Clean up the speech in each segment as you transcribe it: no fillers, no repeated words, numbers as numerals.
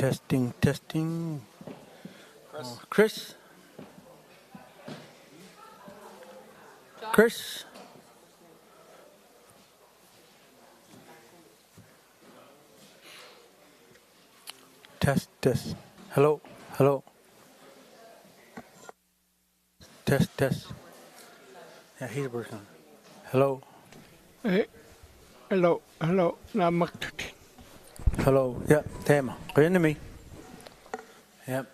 Testing. Chris? Chris? Test. Hello. Test. Yeah, he's working. Hello. Hey, hello. Namaktutin. Hello. Yeah, tema. Kuya me. Yep.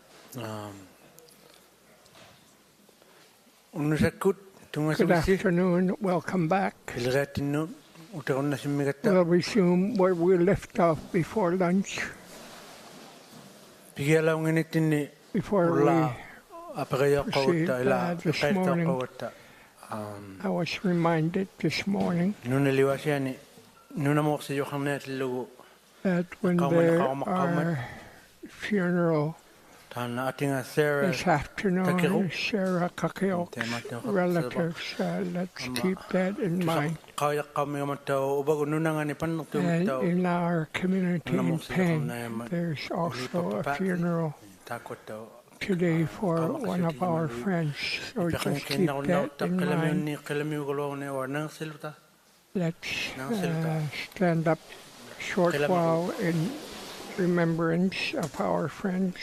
Good afternoon. Welcome back. We'll resume where we left off before lunch. Before we proceed this morning, I was reminded this morning that when there are funeral this afternoon, Sarah Kakeok's relatives, let's keep that in mind. And in our community in Penn, there's also a funeral today for one of our friends, so just keep that in mind. Let's stand up a short while in remembrance of our friends.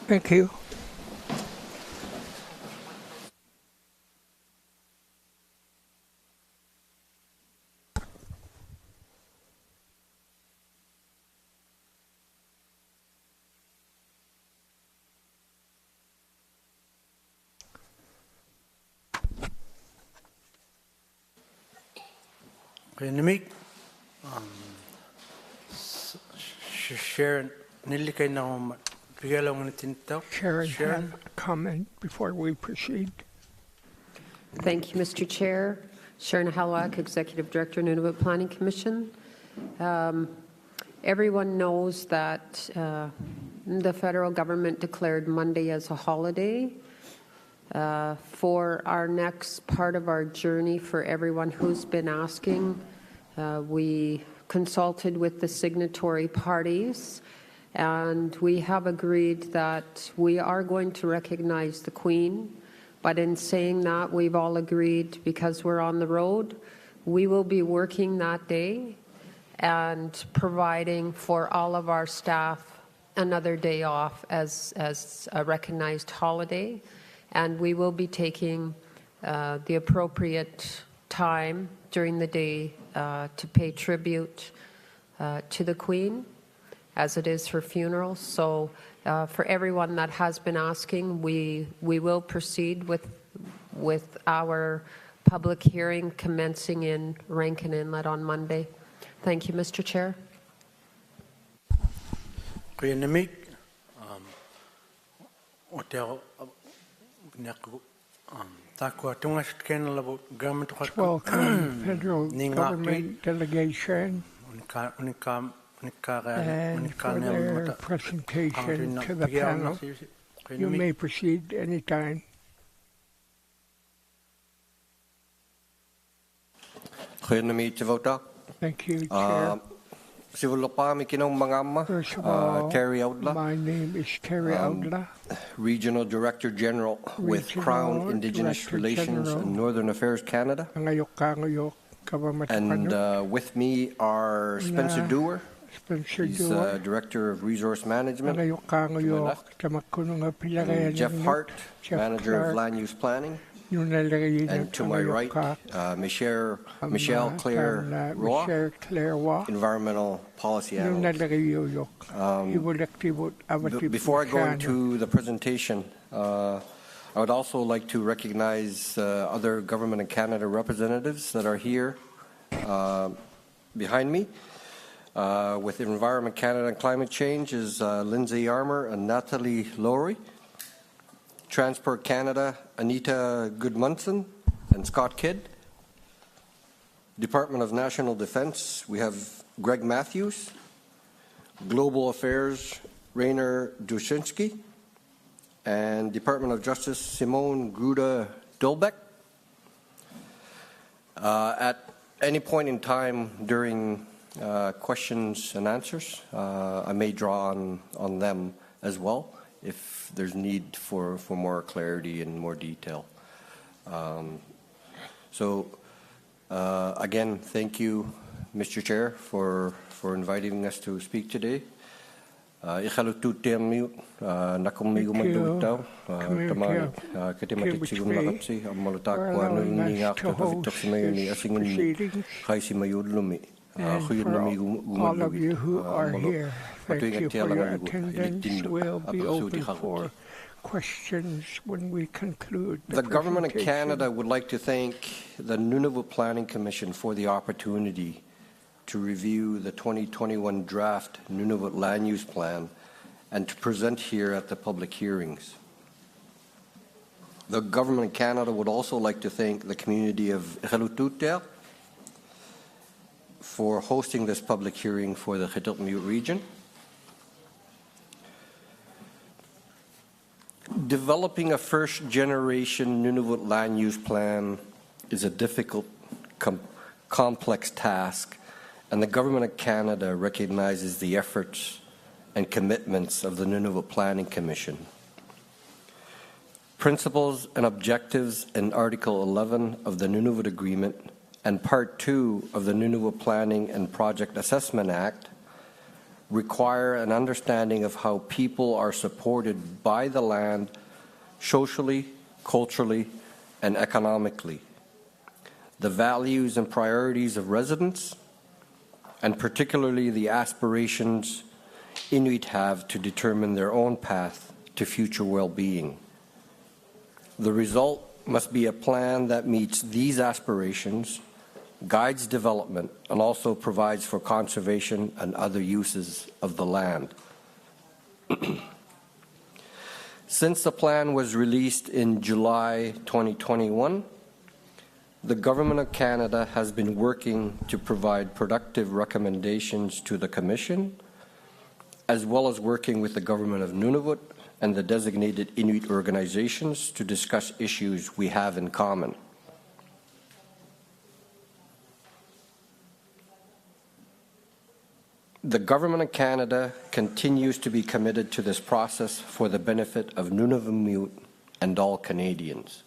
Thank you. Sharon, Sharon had a comment before we proceed. Thank you, Mr. Chair. Sharon Halwak, Executive Director, Nunavut Planning Commission. Everyone knows that the federal government declared Monday as a holiday. For our next part of our journey, for everyone who's been asking, we consulted with the signatory parties, and we have agreed that we are going to recognize the Queen. But in saying that, we've all agreed, because we're on the road, we will be working that day and providing for all of our staff another day off as a recognized holiday. And we will be taking the appropriate time during the day to pay tribute to the Queen, as it is her funeral. So for everyone that has been asking, we will proceed with our public hearing commencing in Rankin Inlet on Monday. Thank you, Mr. Chair. Welcome, federal government delegation, and for their presentation to the panel. You may proceed anytime. Thank you, Chair. First of all, my name is Terry Audla, Regional Director General with Crown Indigenous Relations and Northern Affairs Canada. And with me are Spencer Dewar. He's Director of Resource Management. And Jeff Hart, Manager of Land Use Planning. And to my right, Michelle Claire Roy, Environmental Policy Analyst. Before I go into the presentation, I would also like to recognize other Government of Canada representatives that are here behind me. with Environment Canada and Climate Change is Lindsay Armour and Natalie Lowry. Transport Canada, Anita Goodmunson and Scott Kidd. Department of National Defence, we have Greg Matthews. Global Affairs, Rainer Dushinsky. And Department of Justice, Simone Gruda-Dolbeck. At any point in time during questions and answers, I may draw on them as well if there's need for more clarity and more detail. Again, thank you, Mr. Chair, for inviting us to speak today. Thank you, Community and for all of you who are here. Thank you for your attendance. We'll be open for questions when we conclude the Government of Canada would like to thank the Nunavut Planning Commission for the opportunity to review the 2021 draft Nunavut Land Use Plan and to present here at the public hearings. The Government of Canada would also like to thank the community of Iqalutuutea for hosting this public hearing for the Xitulkmiut region. Developing a first-generation Nunavut land use plan is a difficult, complex task, and the Government of Canada recognizes the efforts and commitments of the Nunavut Planning Commission. Principles and objectives in Article 11 of the Nunavut Agreement and Part 2 of the Nunavut Planning and Project Assessment Act require an understanding of how people are supported by the land socially, culturally, and economically, the values and priorities of residents, and particularly the aspirations Inuit have to determine their own path to future well-being. The result must be a plan that meets these aspirations, guides development, and also provides for conservation and other uses of the land. Since the plan was released in July 2021, the Government of Canada has been working to provide productive recommendations to the Commission, as well as working with the Government of Nunavut and the designated Inuit organizations to discuss issues we have in common. The Government of Canada continues to be committed to this process for the benefit of Nunavut and all Canadians.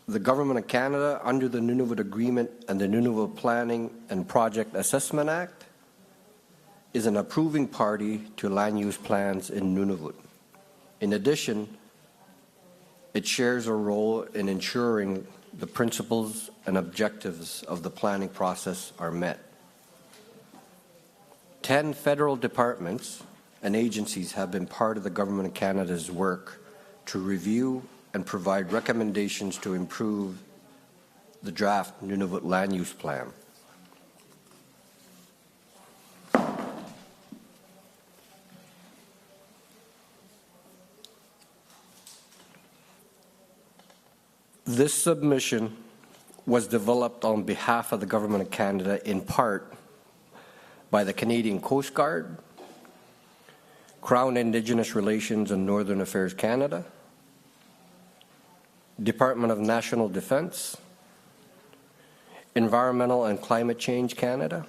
The Government of Canada, under the Nunavut Agreement and the Nunavut Planning and Project Assessment Act, is an approving party to land use plans in Nunavut. In addition, it shares a role in ensuring the principles and objectives of the planning process are met. 10 federal departments and agencies have been part of the Government of Canada's work to review and provide recommendations to improve the draft Nunavut Land Use Plan. This submission was developed on behalf of the Government of Canada in part by the Canadian Coast Guard, Crown Indigenous Relations and Northern Affairs Canada, Department of National Defence, Environmental and Climate Change Canada,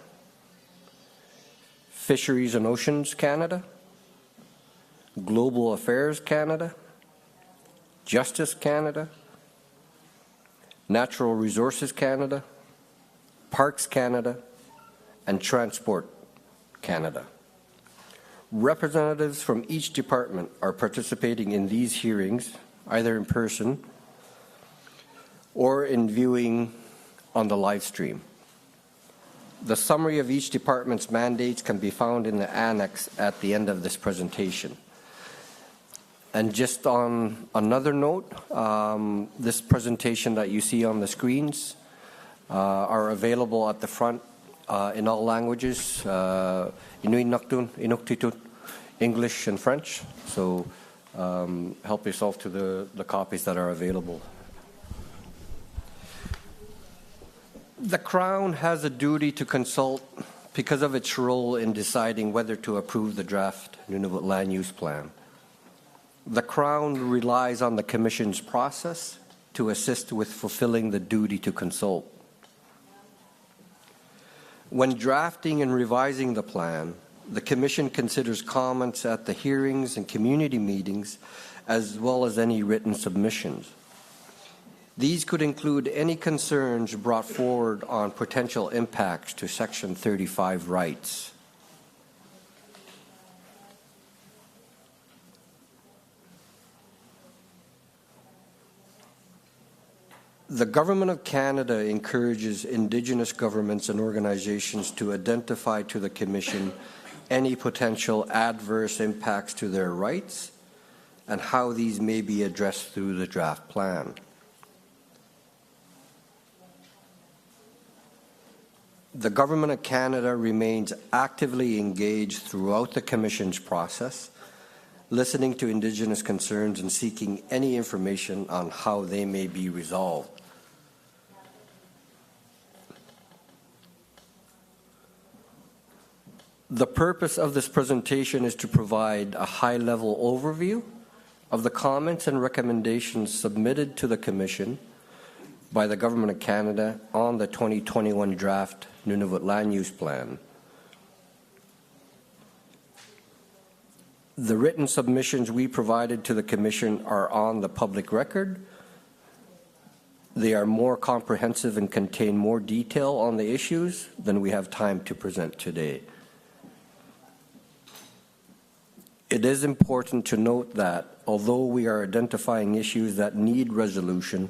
Fisheries and Oceans Canada, Global Affairs Canada, Justice Canada, Natural Resources Canada, Parks Canada, and Transport Canada. Representatives from each department are participating in these hearings, either in person or in viewing on the live stream. The summary of each department's mandates can be found in the annex at the end of this presentation. And just on another note, this presentation that you see on the screens are available at the front in all languages, Inuit Naktun, Inuktitut, English and French. So help yourself to the copies that are available. The Crown has a duty to consult because of its role in deciding whether to approve the draft Nunavut Land Use Plan. The Crown relies on the Commission's process to assist with fulfilling the duty to consult. When drafting and revising the plan, the Commission considers comments at the hearings and community meetings, as well as any written submissions. These could include any concerns brought forward on potential impacts to Section 35 rights. The Government of Canada encourages Indigenous governments and organizations to identify to the Commission any potential adverse impacts to their rights and how these may be addressed through the draft plan. The Government of Canada remains actively engaged throughout the Commission's process, listening to Indigenous concerns and seeking any information on how they may be resolved. The purpose of this presentation is to provide a high-level overview of the comments and recommendations submitted to the Commission by the Government of Canada on the 2021 draft Nunavut Land Use Plan. The written submissions we provided to the Commission are on the public record. They are more comprehensive and contain more detail on the issues than we have time to present today. It is important to note that although we are identifying issues that need resolution,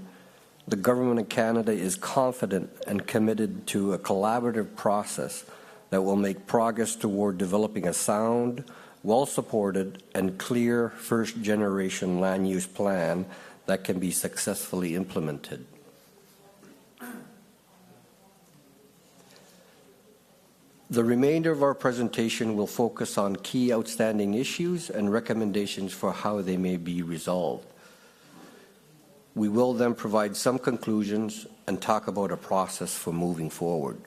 the Government of Canada is confident and committed to a collaborative process that will make progress toward developing a sound, well-supported, and clear first-generation land use plan that can be successfully implemented. The remainder of our presentation will focus on key outstanding issues and recommendations for how they may be resolved. We will then provide some conclusions and talk about a process for moving forward.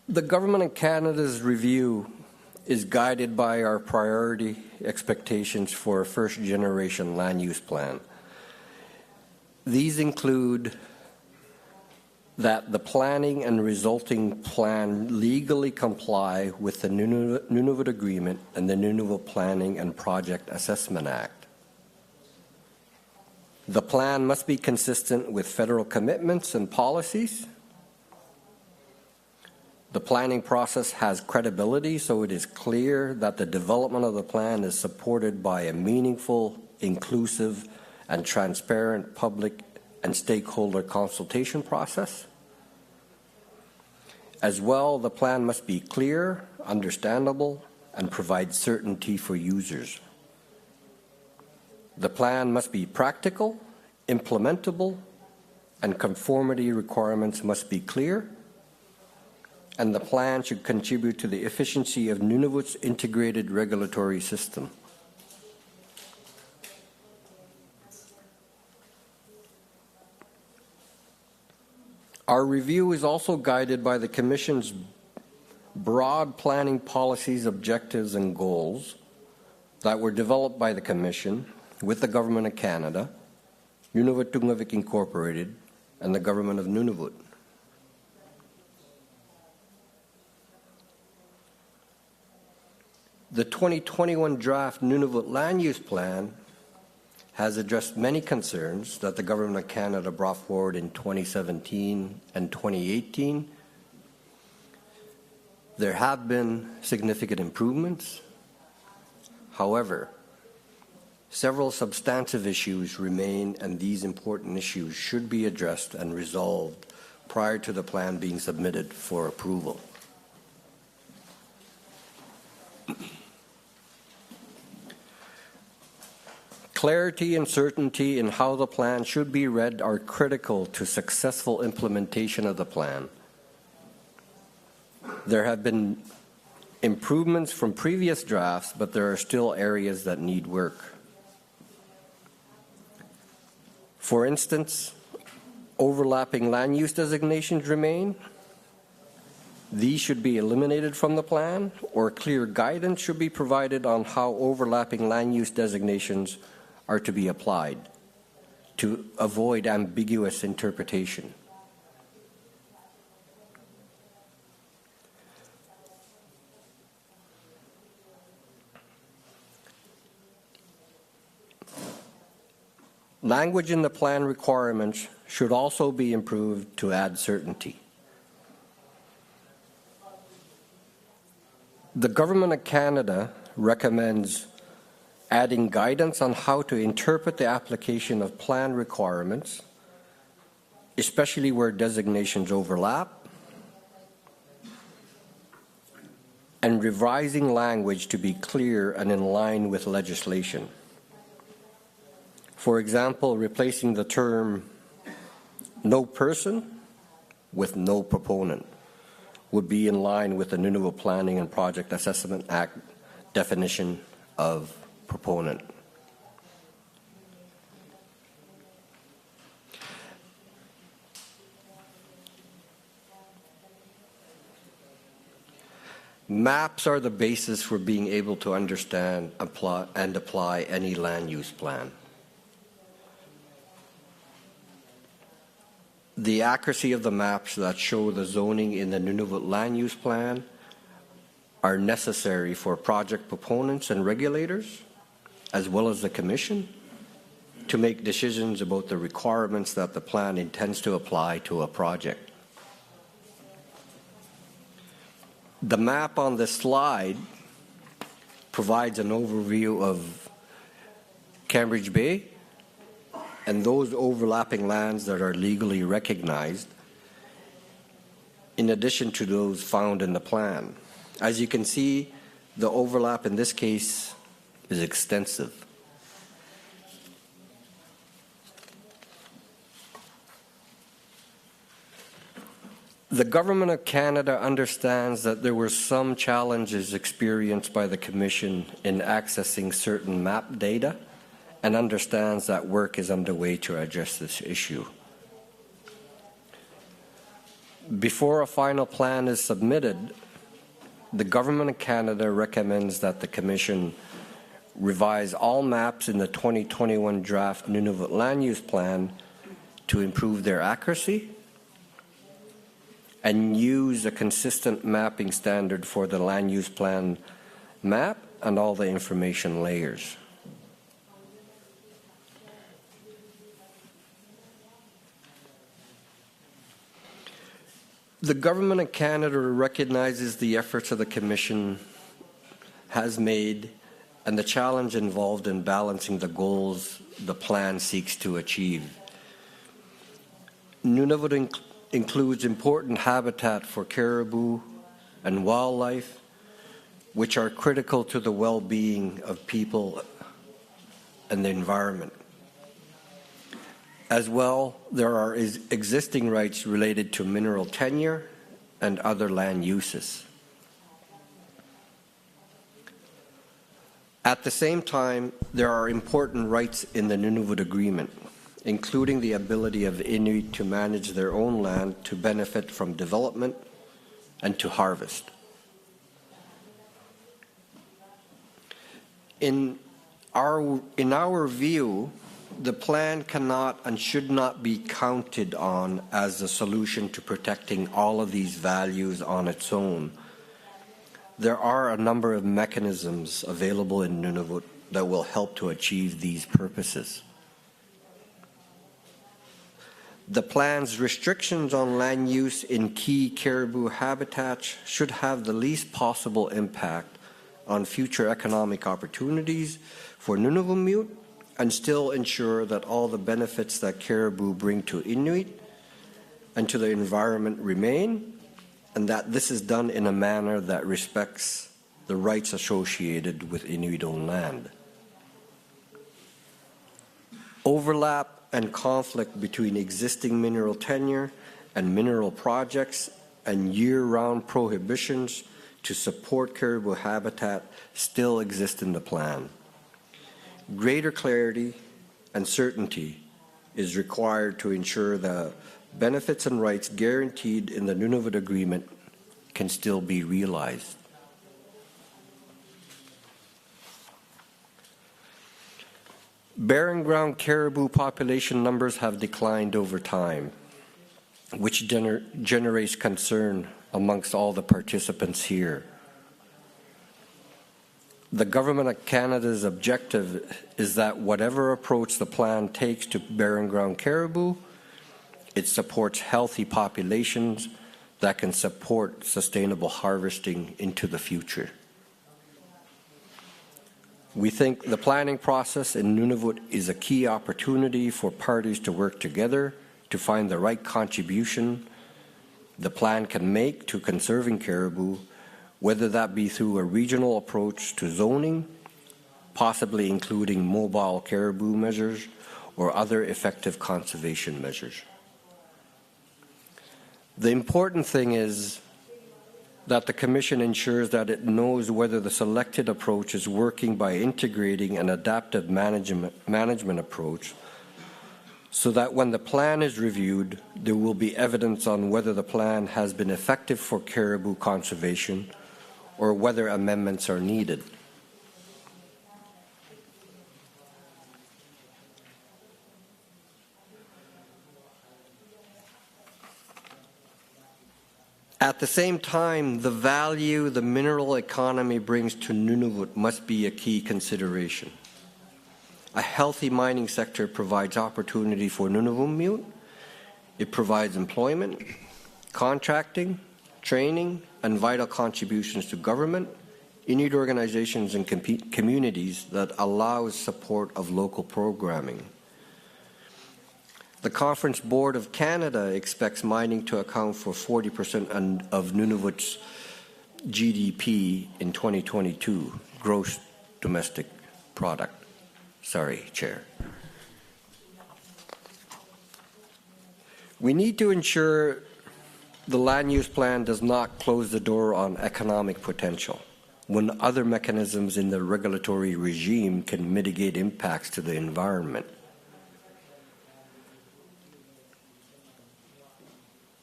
The Government of Canada's review is guided by our priority expectations for a first-generation land use plan. These include that the planning and resulting plan legally comply with the Nunavut Agreement and the Nunavut Planning and Project Assessment Act. The plan must be consistent with federal commitments and policies. The planning process has credibility, so it is clear that the development of the plan is supported by a meaningful, inclusive, and transparent public and stakeholder consultation process. As well, the plan must be clear, understandable, and provide certainty for users. The plan must be practical, implementable, and conformity requirements must be clear, and the plan should contribute to the efficiency of Nunavut's integrated regulatory system. Our review is also guided by the Commission's broad planning policies, objectives, and goals that were developed by the Commission with the Government of Canada, Nunavut Tungavik Incorporated, and the Government of Nunavut. The 2021 draft Nunavut Land Use Plan has addressed many concerns that the Government of Canada brought forward in 2017 and 2018. There have been significant improvements. However, several substantive issues remain, and these important issues should be addressed and resolved prior to the plan being submitted for approval. Clarity and certainty in how the plan should be read are critical to successful implementation of the plan. There have been improvements from previous drafts, but there are still areas that need work. For instance, overlapping land use designations remain. These should be eliminated from the plan, or clear guidance should be provided on how overlapping land use designations are to be applied to avoid ambiguous interpretation. Language in the plan requirements should also be improved to add certainty. The Government of Canada recommends adding guidance on how to interpret the application of plan requirements, especially where designations overlap, and revising language to be clear and in line with legislation. For example, replacing the term "no person" with "no proponent" would be in line with the Nunavut Planning and Project Assessment Act definition of proponent. Maps are the basis for being able to understand and apply any land use plan. The accuracy of the maps that show the zoning in the Nunavut Land Use Plan are necessary for project proponents and regulators, as well as the Commission, to make decisions about the requirements that the plan intends to apply to a project. The map on this slide provides an overview of Cambridge Bay and those overlapping lands that are legally recognized, in addition to those found in the plan. As you can see, the overlap in this case is extensive. The Government of Canada understands that there were some challenges experienced by the Commission in accessing certain map data, and understands that work is underway to address this issue. Before a final plan is submitted, the Government of Canada recommends that the Commission revise all maps in the 2021 draft Nunavut Land Use Plan to improve their accuracy and use a consistent mapping standard for the land use plan map and all the information layers. The Government of Canada recognizes the efforts of the Commission has made and the challenge involved in balancing the goals the plan seeks to achieve. Nunavut includes important habitat for caribou and wildlife, which are critical to the well-being of people and the environment. As well, there are existing rights related to mineral tenure and other land uses. At the same time, there are important rights in the Nunavut Agreement, including the ability of Inuit to manage their own land to benefit from development and to harvest. In our view, the plan cannot and should not be counted on as a solution to protecting all of these values on its own. There are a number of mechanisms available in Nunavut that will help to achieve these purposes. The plan's restrictions on land use in key caribou habitats should have the least possible impact on future economic opportunities for Nunavummiut and still ensure that all the benefits that caribou bring to Inuit and to the environment remain, and that this is done in a manner that respects the rights associated with Inuit-owned land. Overlap and conflict between existing mineral tenure and mineral projects and year-round prohibitions to support caribou habitat still exist in the plan. Greater clarity and certainty is required to ensure the benefits and rights guaranteed in the Nunavut Agreement can still be realized. Barren ground caribou population numbers have declined over time, which generates concern amongst all the participants here. The Government of Canada's objective is that whatever approach the plan takes to barren ground caribou, it supports healthy populations that can support sustainable harvesting into the future. We think the planning process in Nunavut is a key opportunity for parties to work together to find the right contribution the plan can make to conserving caribou, whether that be through a regional approach to zoning, possibly including mobile caribou measures or other effective conservation measures. The important thing is that the Commission ensures that it knows whether the selected approach is working by integrating an adaptive management approach, so that when the plan is reviewed, there will be evidence on whether the plan has been effective for caribou conservation or whether amendments are needed. At the same time, the value the mineral economy brings to Nunavut must be a key consideration. A healthy mining sector provides opportunity for Nunavummiut. It provides employment, contracting, training, and vital contributions to government, Inuit organizations, and communities that allows support of local programming. The Conference Board of Canada expects mining to account for 40% of Nunavut's GDP in 2022, gross domestic product. Sorry, Chair. We need to ensure the land use plan does not close the door on economic potential when other mechanisms in the regulatory regime can mitigate impacts to the environment.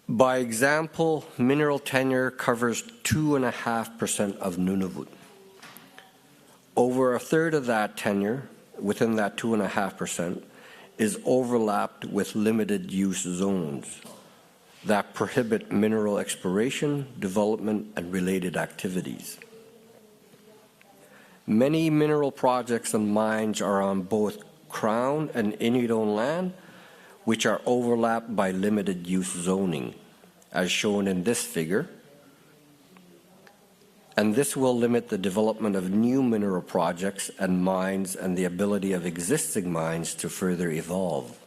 By example, mineral tenure covers 2.5% of Nunavut. Over a third of that tenure, within that 2.5%, is overlapped with limited use zones that prohibit mineral exploration, development, and related activities. Many mineral projects and mines are on both Crown and Inuit-owned land, which are overlapped by limited use zoning, as shown in this figure, and this will limit the development of new mineral projects and mines and the ability of existing mines to further evolve.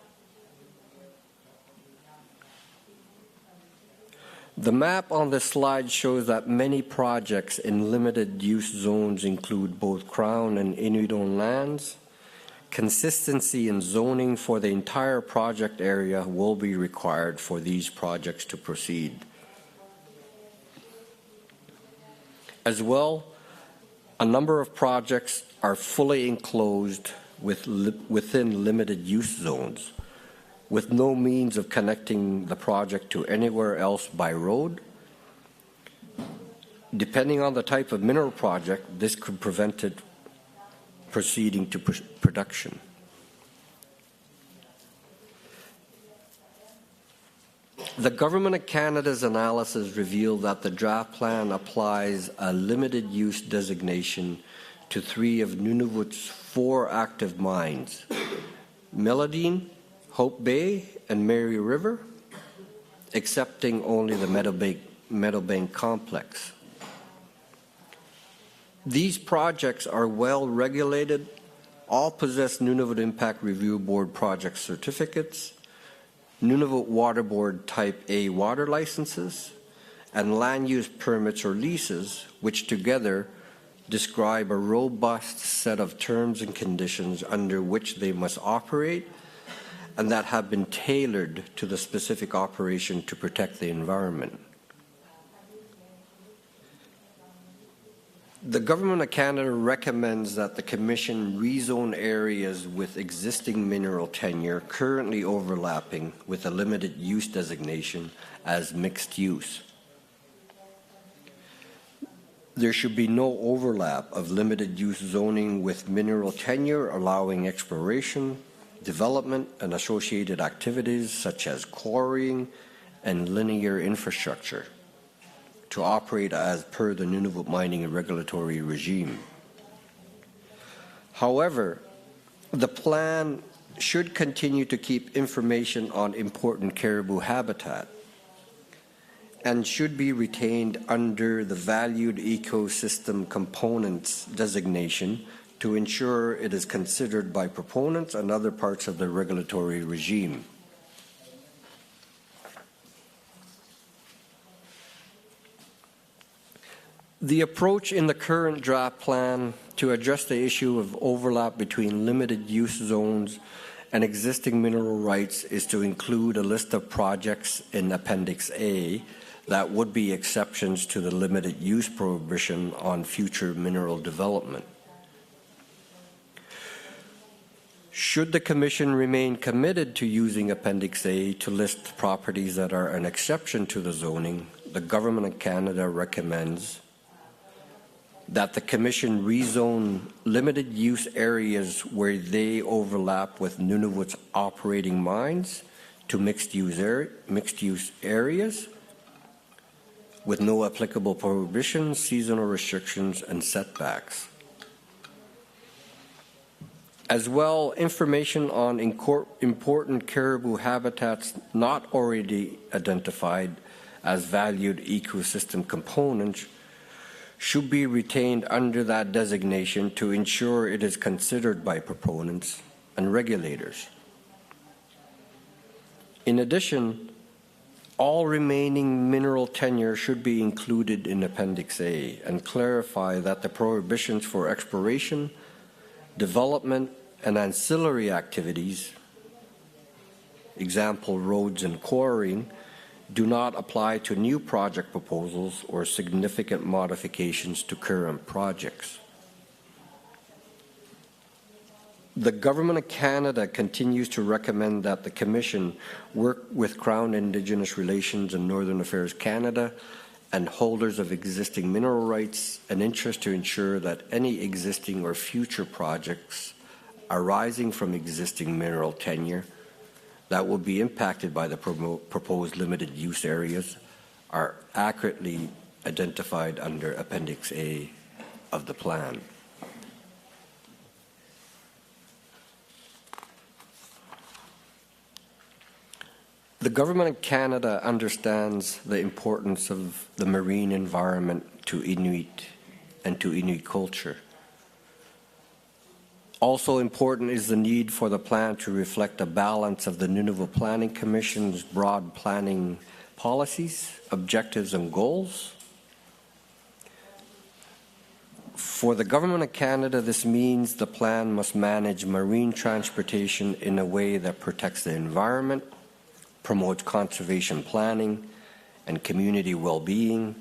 The map on this slide shows that many projects in limited use zones include both Crown and Inuit-owned lands. Consistency in zoning for the entire project area will be required for these projects to proceed. As well, a number of projects are fully enclosed within limited use zones, with no means of connecting the project to anywhere else by road. Depending on the type of mineral project, this could prevent it proceeding to production. The Government of Canada's analysis revealed that the draft plan applies a limited use designation to 3 of Nunavut's 4 active mines, Meladine, Hope Bay, and Mary River, excepting only the Meadowbank complex. These projects are well regulated, all possess Nunavut Impact Review Board project certificates, Nunavut Water Board Type A water licenses, and land use permits or leases, which together describe a robust set of terms and conditions under which they must operate and that have been tailored to the specific operation to protect the environment. The Government of Canada recommends that the Commission rezone areas with existing mineral tenure currently overlapping with a limited use designation as mixed use. There should be no overlap of limited use zoning with mineral tenure allowing exploration, development, and associated activities such as quarrying and linear infrastructure to operate as per the Nunavut mining and regulatory regime. However, the plan should continue to keep information on important caribou habitat and should be retained under the valued ecosystem components designation to ensure it is considered by proponents and other parts of the regulatory regime. The approach in the current draft plan to address the issue of overlap between limited use zones and existing mineral rights is to include a list of projects in Appendix A that would be exceptions to the limited use prohibition on future mineral development. Should the Commission remain committed to using Appendix A to list properties that are an exception to the zoning, the Government of Canada recommends that the Commission rezone limited use areas where they overlap with Nunavut's operating mines to mixed use areas with no applicable prohibitions, seasonal restrictions, and setbacks. As well, information on important caribou habitats not already identified as valued ecosystem components should be retained under that designation to ensure it is considered by proponents and regulators. In addition, all remaining mineral tenure should be included in Appendix A and clarify that the prohibitions for exploration, development, and ancillary activities, example roads and quarrying, do not apply to new project proposals or significant modifications to current projects. The Government of Canada continues to recommend that the Commission work with Crown Indigenous Relations and Northern Affairs Canada and holders of existing mineral rights and interest to ensure that any existing or future projects arising from existing mineral tenure that will be impacted by the proposed limited use areas are accurately identified under Appendix A of the plan. The Government of Canada understands the importance of the marine environment to Inuit and to Inuit culture. Also important is the need for the plan to reflect a balance of the Nunavut Planning Commission's broad planning policies, objectives, and goals. For the Government of Canada, this means the plan must manage marine transportation in a way that protects the environment, promotes conservation planning and community well-being,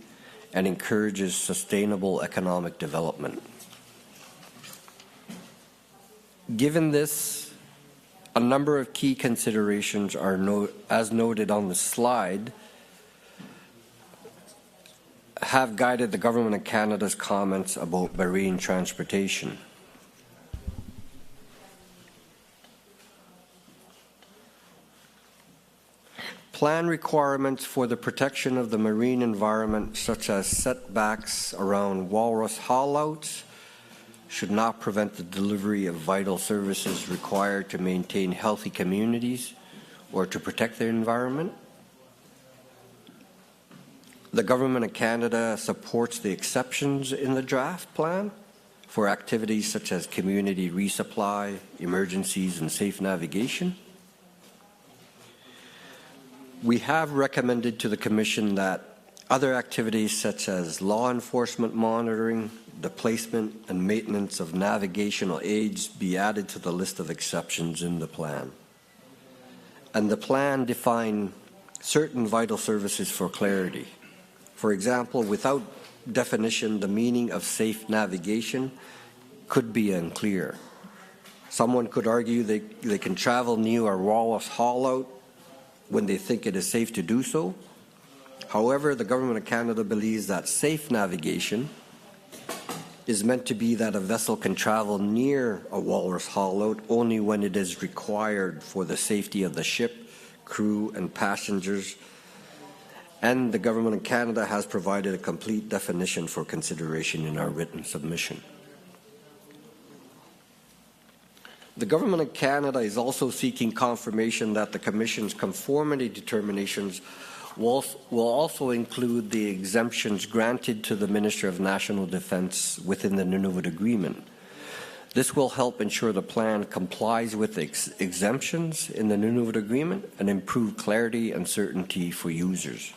and encourages sustainable economic development. Given this, a number of key considerations are as noted on the slide, have guided the Government of Canada's comments about marine transportation. Plan requirements for the protection of the marine environment, such as setbacks around walrus haulouts, should not prevent the delivery of vital services required to maintain healthy communities or to protect the environment. The Government of Canada supports the exceptions in the draft plan for activities such as community resupply, emergencies, and safe navigation. We have recommended to the Commission that Other activities such as law enforcement monitoring, the placement and maintenance of navigational aids be added to the list of exceptions in the plan. And the plan define certain vital services for clarity. For example, without definition, the meaning of safe navigation could be unclear. Someone could argue they can travel near a walrus haulout when they think it is safe to do so. However, the Government of Canada believes that safe navigation is meant to be that a vessel can travel near a walrus haulout only when it is required for the safety of the ship, crew, and passengers. And the Government of Canada has provided a complete definition for consideration in our written submission. The Government of Canada is also seeking confirmation that the Commission's conformity determinations will also include the exemptions granted to the Minister of National Defence within the Nunavut Agreement. This will help ensure the plan complies with the exemptions in the Nunavut Agreement and improve clarity and certainty for users.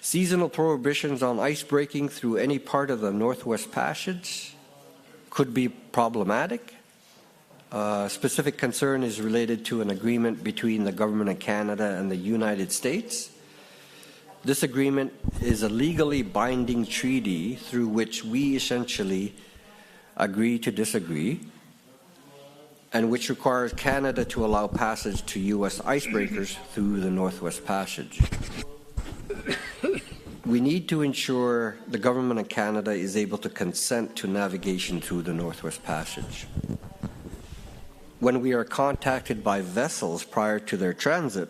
Seasonal prohibitions on ice breaking through any part of the Northwest Passage could be problematic. Specific concern is related to an agreement between the Government of Canada and the United States. This agreement is a legally binding treaty through which we essentially agree to disagree, and which requires Canada to allow passage to U.S. icebreakers through the Northwest Passage. We need to ensure the Government of Canada is able to consent to navigation through the Northwest Passage. When we are contacted by vessels prior to their transit,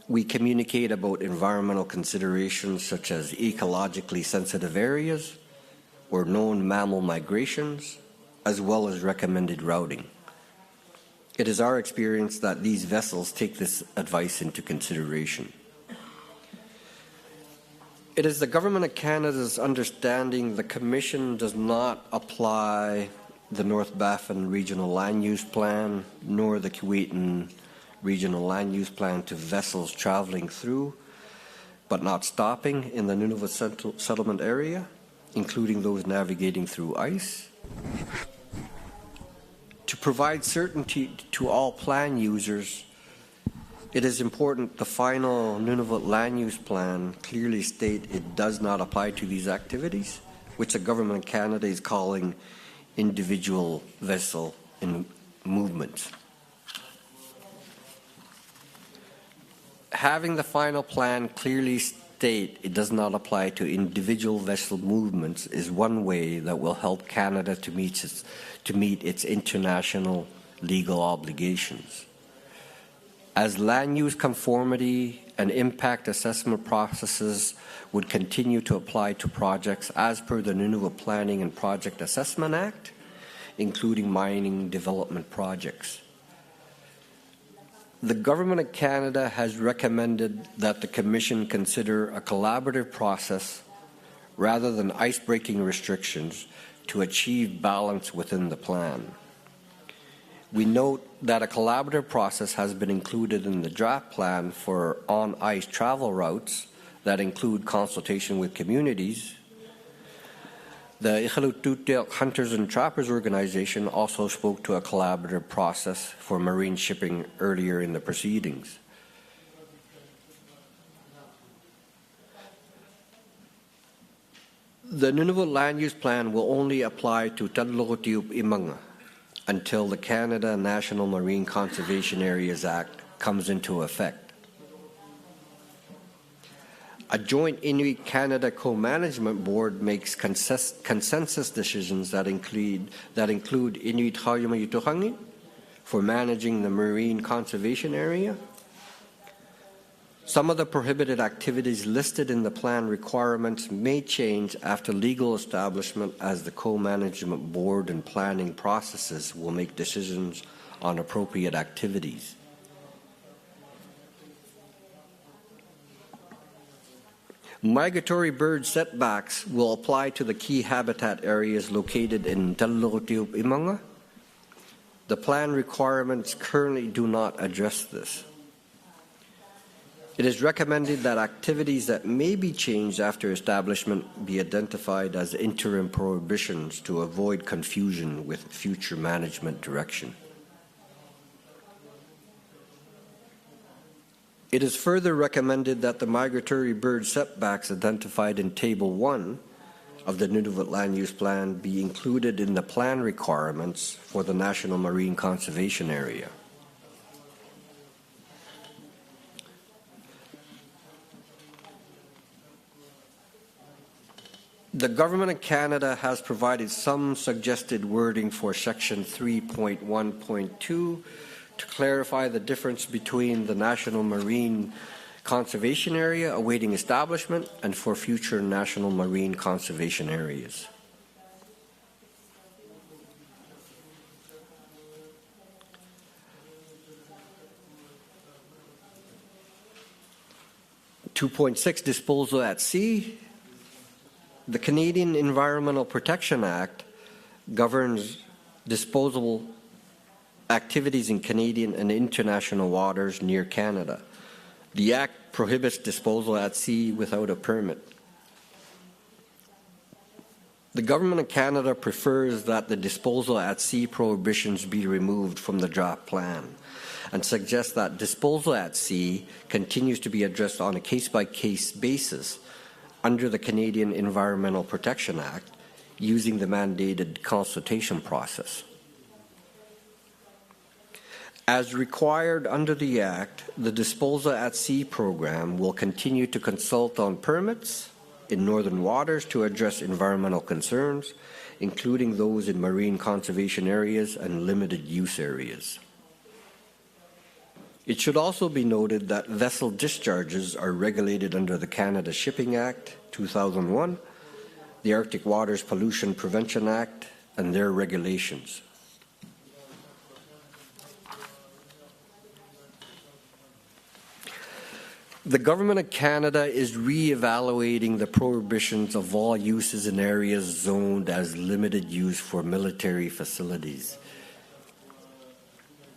we communicate about environmental considerations such as ecologically sensitive areas or known mammal migrations, as well as recommended routing. It is our experience that these vessels take this advice into consideration. It is the Government of Canada's understanding the Commission does not apply the North Baffin Regional Land Use Plan nor the Keewatin Regional Land Use Plan to vessels traveling through but not stopping in the Nunavut settlement area, including those navigating through ice. To provide certainty to all plan users, it is important the final Nunavut Land Use Plan clearly state it does not apply to these activities, which the Government of Canada is calling individual vessel in movements. Having the final plan clearly state it does not apply to individual vessel movements is one way that will help Canada to meet its international legal obligations. As land use conformity and impact assessment processes would continue to apply to projects as per the Nunavut Planning and Project Assessment Act, including mining development projects. The Government of Canada has recommended that the Commission consider a collaborative process rather than ice-breaking restrictions to achieve balance within the plan. We note that a collaborative process has been included in the draft plan for on-ice travel routes that include consultation with communities. The Iqalututuk Hunters and Trappers Organization also spoke to a collaborative process for marine shipping earlier in the proceedings. The Nunavut Land Use Plan will only apply to Tadlogutiup Imanga until the Canada National Marine Conservation Areas Act comes into effect. A joint Inuit-Canada co-management board makes consensus decisions that include Inuit Hauyama for managing the marine conservation area. Some of the prohibited activities listed in the plan requirements may change after legal establishment, as the co-management board and planning processes will make decisions on appropriate activities. Migratory bird setbacks will apply to the key habitat areas located in Tadlogutiup Imanga. The plan requirements currently do not address this. It is recommended that activities that may be changed after establishment be identified as interim prohibitions to avoid confusion with future management direction. It is further recommended that the migratory bird setbacks identified in Table 1 of the Nunavut Land Use Plan be included in the plan requirements for the National Marine Conservation Area. The Government of Canada has provided some suggested wording for Section 3.1.2 to clarify the difference between the National Marine Conservation Area awaiting establishment and for future National Marine Conservation Areas. (2.6) Disposal at sea. The Canadian Environmental Protection Act governs disposal activities in Canadian and international waters near Canada. The Act prohibits disposal at sea without a permit. The Government of Canada prefers that the disposal at sea prohibitions be removed from the draft plan and suggests that disposal at sea continues to be addressed on a case-by-case basis under the Canadian Environmental Protection Act using the mandated consultation process. As required under the Act, the Disposal at Sea program will continue to consult on permits in northern waters to address environmental concerns, including those in marine conservation areas and limited use areas. It should also be noted that vessel discharges are regulated under the Canada Shipping Act 2001, the Arctic Waters Pollution Prevention Act, and their regulations. The Government of Canada is re-evaluating the prohibitions of all uses in areas zoned as limited use for military facilities.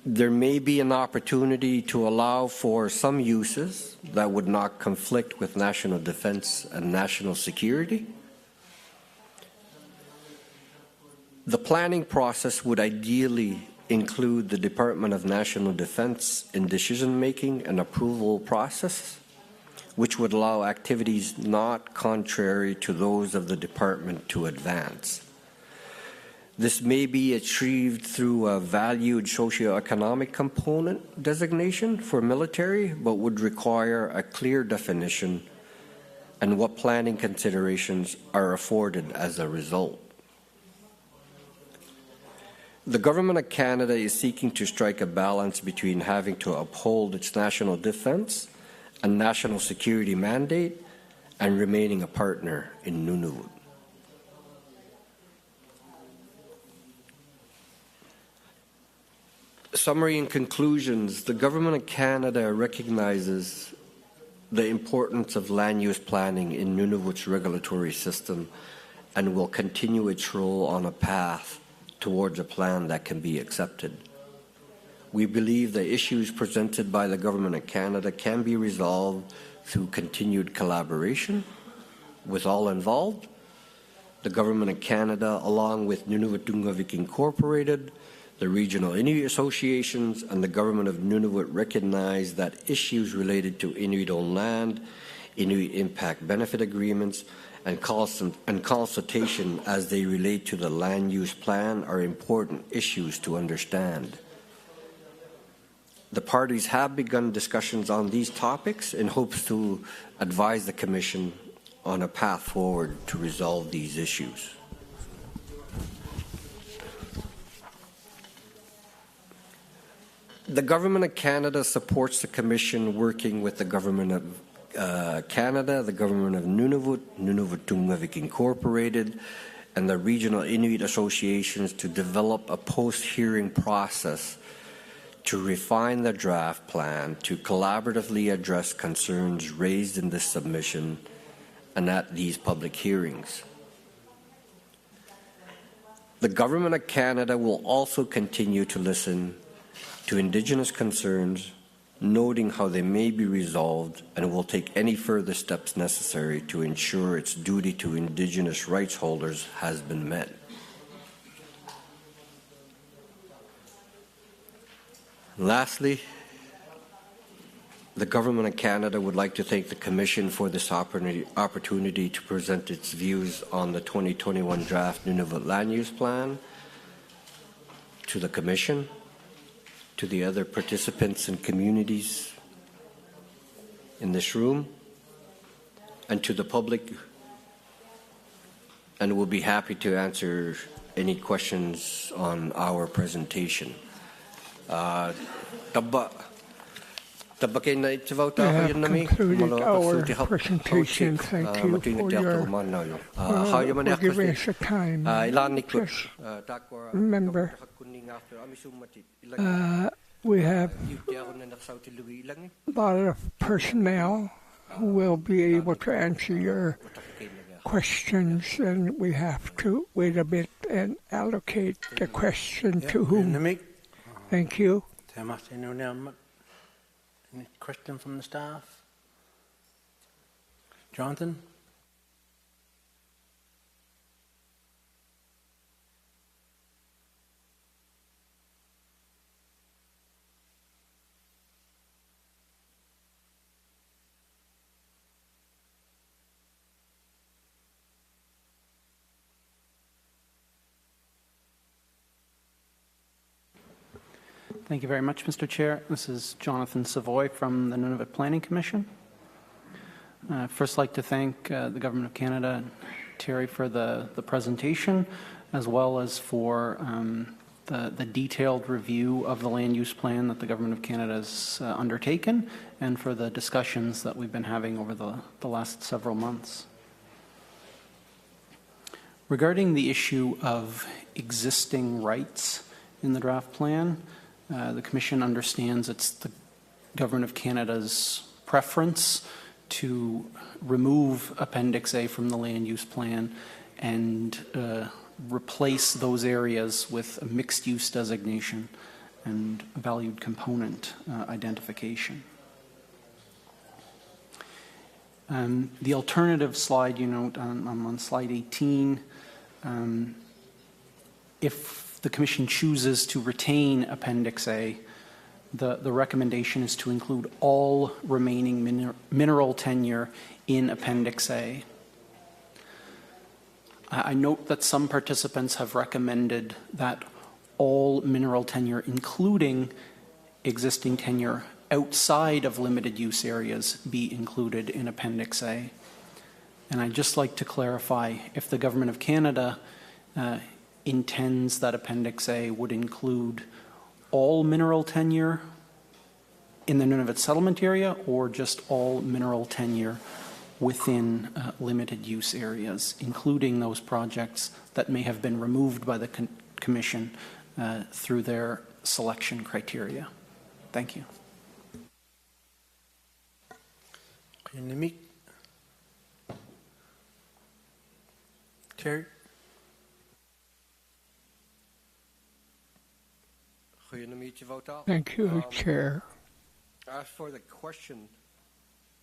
There may be an opportunity to allow for some uses that would not conflict with national defense and national security. The planning process would ideally include the Department of National Defense in decision-making and approval process, which would allow activities not contrary to those of the department to advance. This may be achieved through a valued socioeconomic component designation for military, but would require a clear definition and what planning considerations are afforded as a result. The Government of Canada is seeking to strike a balance between having to uphold its national defense and national security mandate and remaining a partner in Nunavut. Summary and conclusions. The Government of Canada recognizes the importance of land use planning in Nunavut's regulatory system and will continue its role on a path towards a plan that can be accepted. We believe the issues presented by the Government of Canada can be resolved through continued collaboration with all involved. The Government of Canada, along with Nunavut Dungavik Incorporated, the regional Inuit associations, and the Government of Nunavut recognize that issues related to Inuit-owned land, Inuit impact benefit agreements, and consultation as they relate to the land use plan are important issues to understand. The parties have begun discussions on these topics in hopes to advise the Commission on a path forward to resolve these issues. The Government of Canada supports the Commission working with the Government of Canada, the Government of Nunavut, Nunavut Dungavik Incorporated, and the regional Inuit associations to develop a post-hearing process to refine the draft plan to collaboratively address concerns raised in this submission and at these public hearings. The Government of Canada will also continue to listen to Indigenous concerns noting how they may be resolved, and will take any further steps necessary to ensure its duty to Indigenous rights holders has been met. Lastly, the Government of Canada would like to thank the Commission for this opportunity to present its views on the 2021 draft Nunavut Land Use Plan to the Commission, to the other participants and communities in this room, and to the public, and we'll be happy to answer any questions on our presentation. We have concluded our presentation. Thank you for giving us the time. Just remember, we have a lot of personnel who will be able to answer your questions, and we have to wait a bit and allocate the question to whom. Thank you. Any question from the staff? Jonathan? Thank you very much, Mr. Chair. This is Jonathan Savoy from the Nunavut Planning Commission. First, like to thank the Government of Canada and Terry for the presentation, as well as for the detailed review of the land use plan that the Government of Canada has undertaken, and for the discussions that we've been having over the last several months. Regarding the issue of existing rights in the draft plan, the Commission understands it's the Government of Canada's preference to remove Appendix A from the land use plan and replace those areas with a mixed use designation and valued component identification. The alternative slide, you note on slide 18, if the Commission chooses to retain Appendix A, the recommendation is to include all remaining mineral tenure in Appendix A. I note that some participants have recommended that all mineral tenure, including existing tenure outside of limited use areas, be included in Appendix A. And I'd just like to clarify, if the Government of Canada intends that Appendix A would include all mineral tenure in the Nunavut settlement area, or just all mineral tenure within limited use areas, including those projects that may have been removed by the Commission through their selection criteria. Thank you. Terry? Thank you, Chair. As for the question,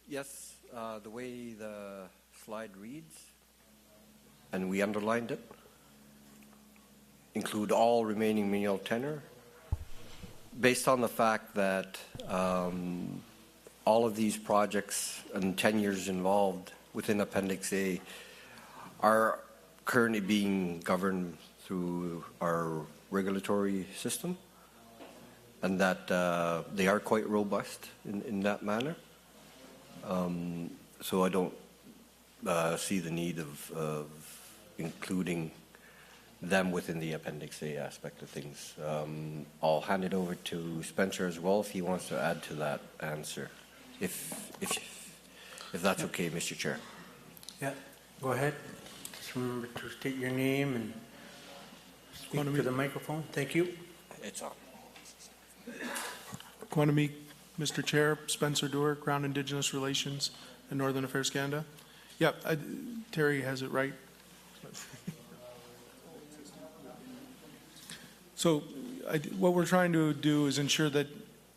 yes, the way the slide reads, and we underlined it, include all remaining mineral tenure, based on the fact that all of these projects and tenures involved within Appendix A are currently being governed through our regulatory system, and that they are quite robust in that manner. So I don't see the need of including them within the Appendix A aspect of things. I'll hand it over to Spencer as well if he wants to add to that answer, if that's okay, Mr. Chair. Yeah, go ahead. Just remember to state your name and speak to the microphone. Thank you. It's on. Quantumik, Mr. Chair, Spencer Doerr, Crown Indigenous Relations and Northern Affairs Canada. Yeah, Terry has it right. So what we're trying to do is ensure that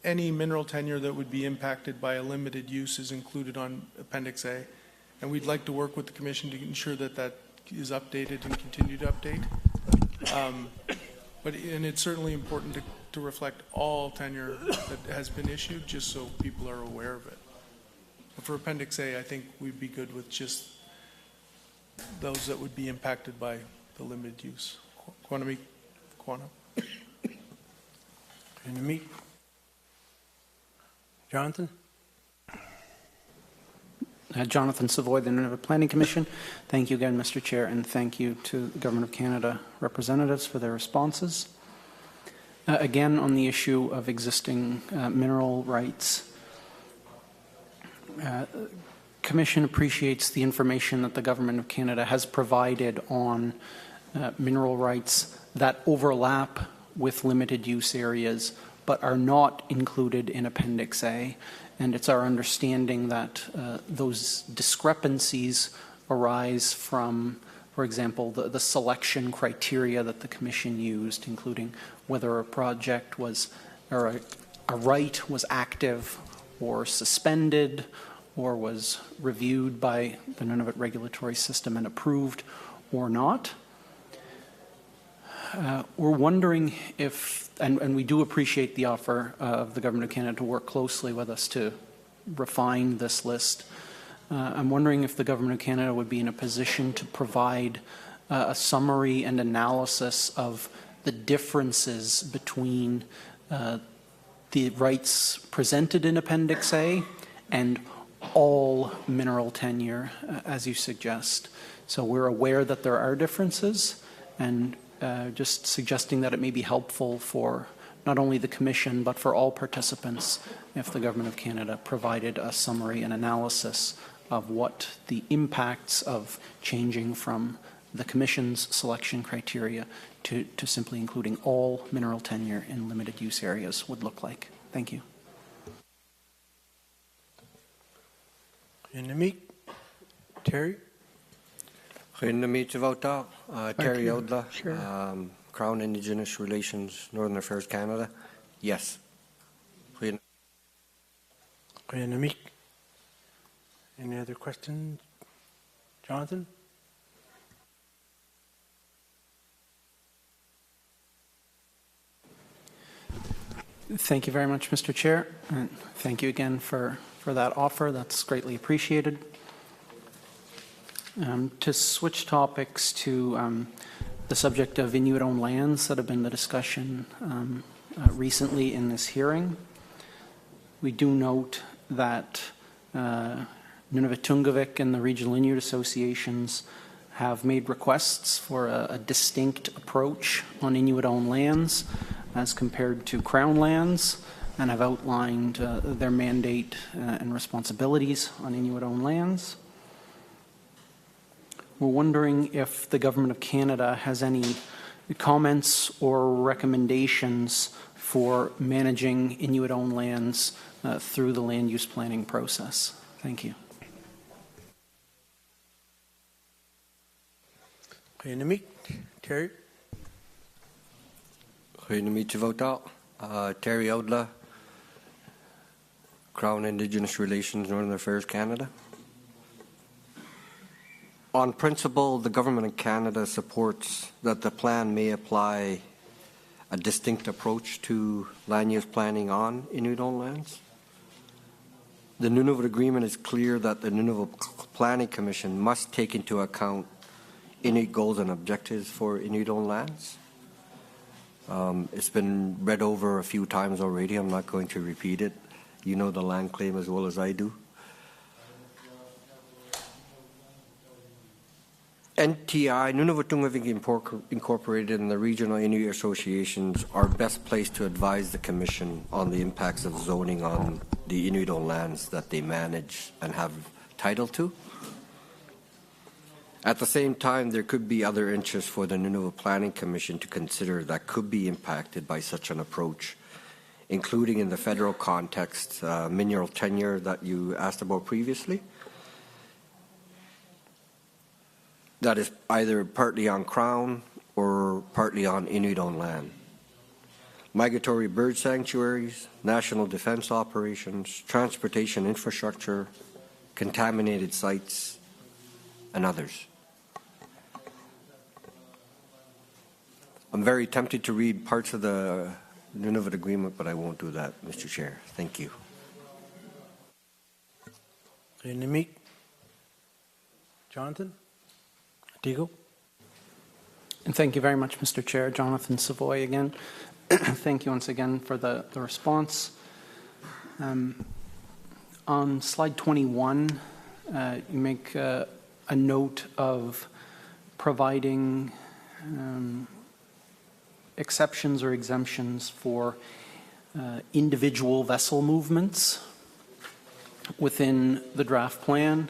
any mineral tenure that would be impacted by a limited use is included on Appendix A. And we'd like to work with the Commission to ensure that that is updated and continue to update. And it's certainly important to reflect all tenure that has been issued, just so people are aware of it. But for Appendix A, I think we'd be good with just those that would be impacted by the limited use. Quanah. Jonathan? Jonathan Savoy, the Nunavut Planning Commission. Thank you again, Mr. Chair, and thank you to the Government of Canada representatives for their responses. Again, on the issue of existing mineral rights, Commission appreciates the information that the Government of Canada has provided on mineral rights that overlap with limited use areas but are not included in Appendix A. And it's our understanding that those discrepancies arise from, for example, the selection criteria that the Commission used, including whether a project was, or a right was active or suspended or was reviewed by the Nunavut regulatory system and approved or not. We're wondering if, and we do appreciate the offer of the Government of Canada to work closely with us to refine this list. I'm wondering if the Government of Canada would be in a position to provide a summary and analysis of the differences between the rights presented in Appendix A and all mineral tenure, as you suggest. So we're aware that there are differences, and just suggesting that it may be helpful for not only the Commission but for all participants if the Government of Canada provided a summary and analysis of what the impacts of changing from the Commission's selection criteria to simply including all mineral tenure in limited use areas would look like. Thank you. Terry? Terry Odla, Sure. Crown Indigenous Relations, Northern Affairs Canada. Yes. Any other questions? Jonathan? Thank you very much, Mr. Chair. And thank you again for that offer. That's greatly appreciated. To switch topics to the subject of Inuit-owned lands that have been the discussion recently in this hearing, we do note that Nunavut Tungavik and the regional Inuit associations have made requests for a distinct approach on Inuit-owned lands as compared to Crown lands, and have outlined their mandate and responsibilities on Inuit-owned lands. We're wondering if the Government of Canada has any comments or recommendations for managing Inuit-owned lands through the land use planning process. Thank you. Terry? Terry Odla, Crown Indigenous Relations, Northern Affairs Canada. On principle, the Government of Canada supports that the plan may apply a distinct approach to land use planning on Inuit-owned lands. The Nunavut Agreement is clear that the Nunavut Planning Commission must take into account Inuit goals and objectives for Inuit-owned lands. It's been read over a few times already. I'm not going to repeat it. You know the land claim as well as I do. NTI, Nunavut Tungavik Incorporated, and the regional Inuit associations are best placed to advise the Commission on the impacts of zoning on the Inuit-owned lands that they manage and have title to. At the same time, there could be other interests for the Nunavut Planning Commission to consider that could be impacted by such an approach, including in the federal context, mineral tenure that you asked about previously. That is either partly on Crown or partly on Inuit-owned land. migratory bird sanctuaries, national defense operations, transportation infrastructure, contaminated sites, and others. I'm very tempted to read parts of the Nunavut Agreement, but I won't do that, Mr. Chair. Thank you. Namik? Jonathan? Digo? And thank you very much, Mr. Chair. Jonathan Savoy again. Thank you once again for the response. On slide 21, you make a note of providing exceptions or exemptions for individual vessel movements within the draft plan,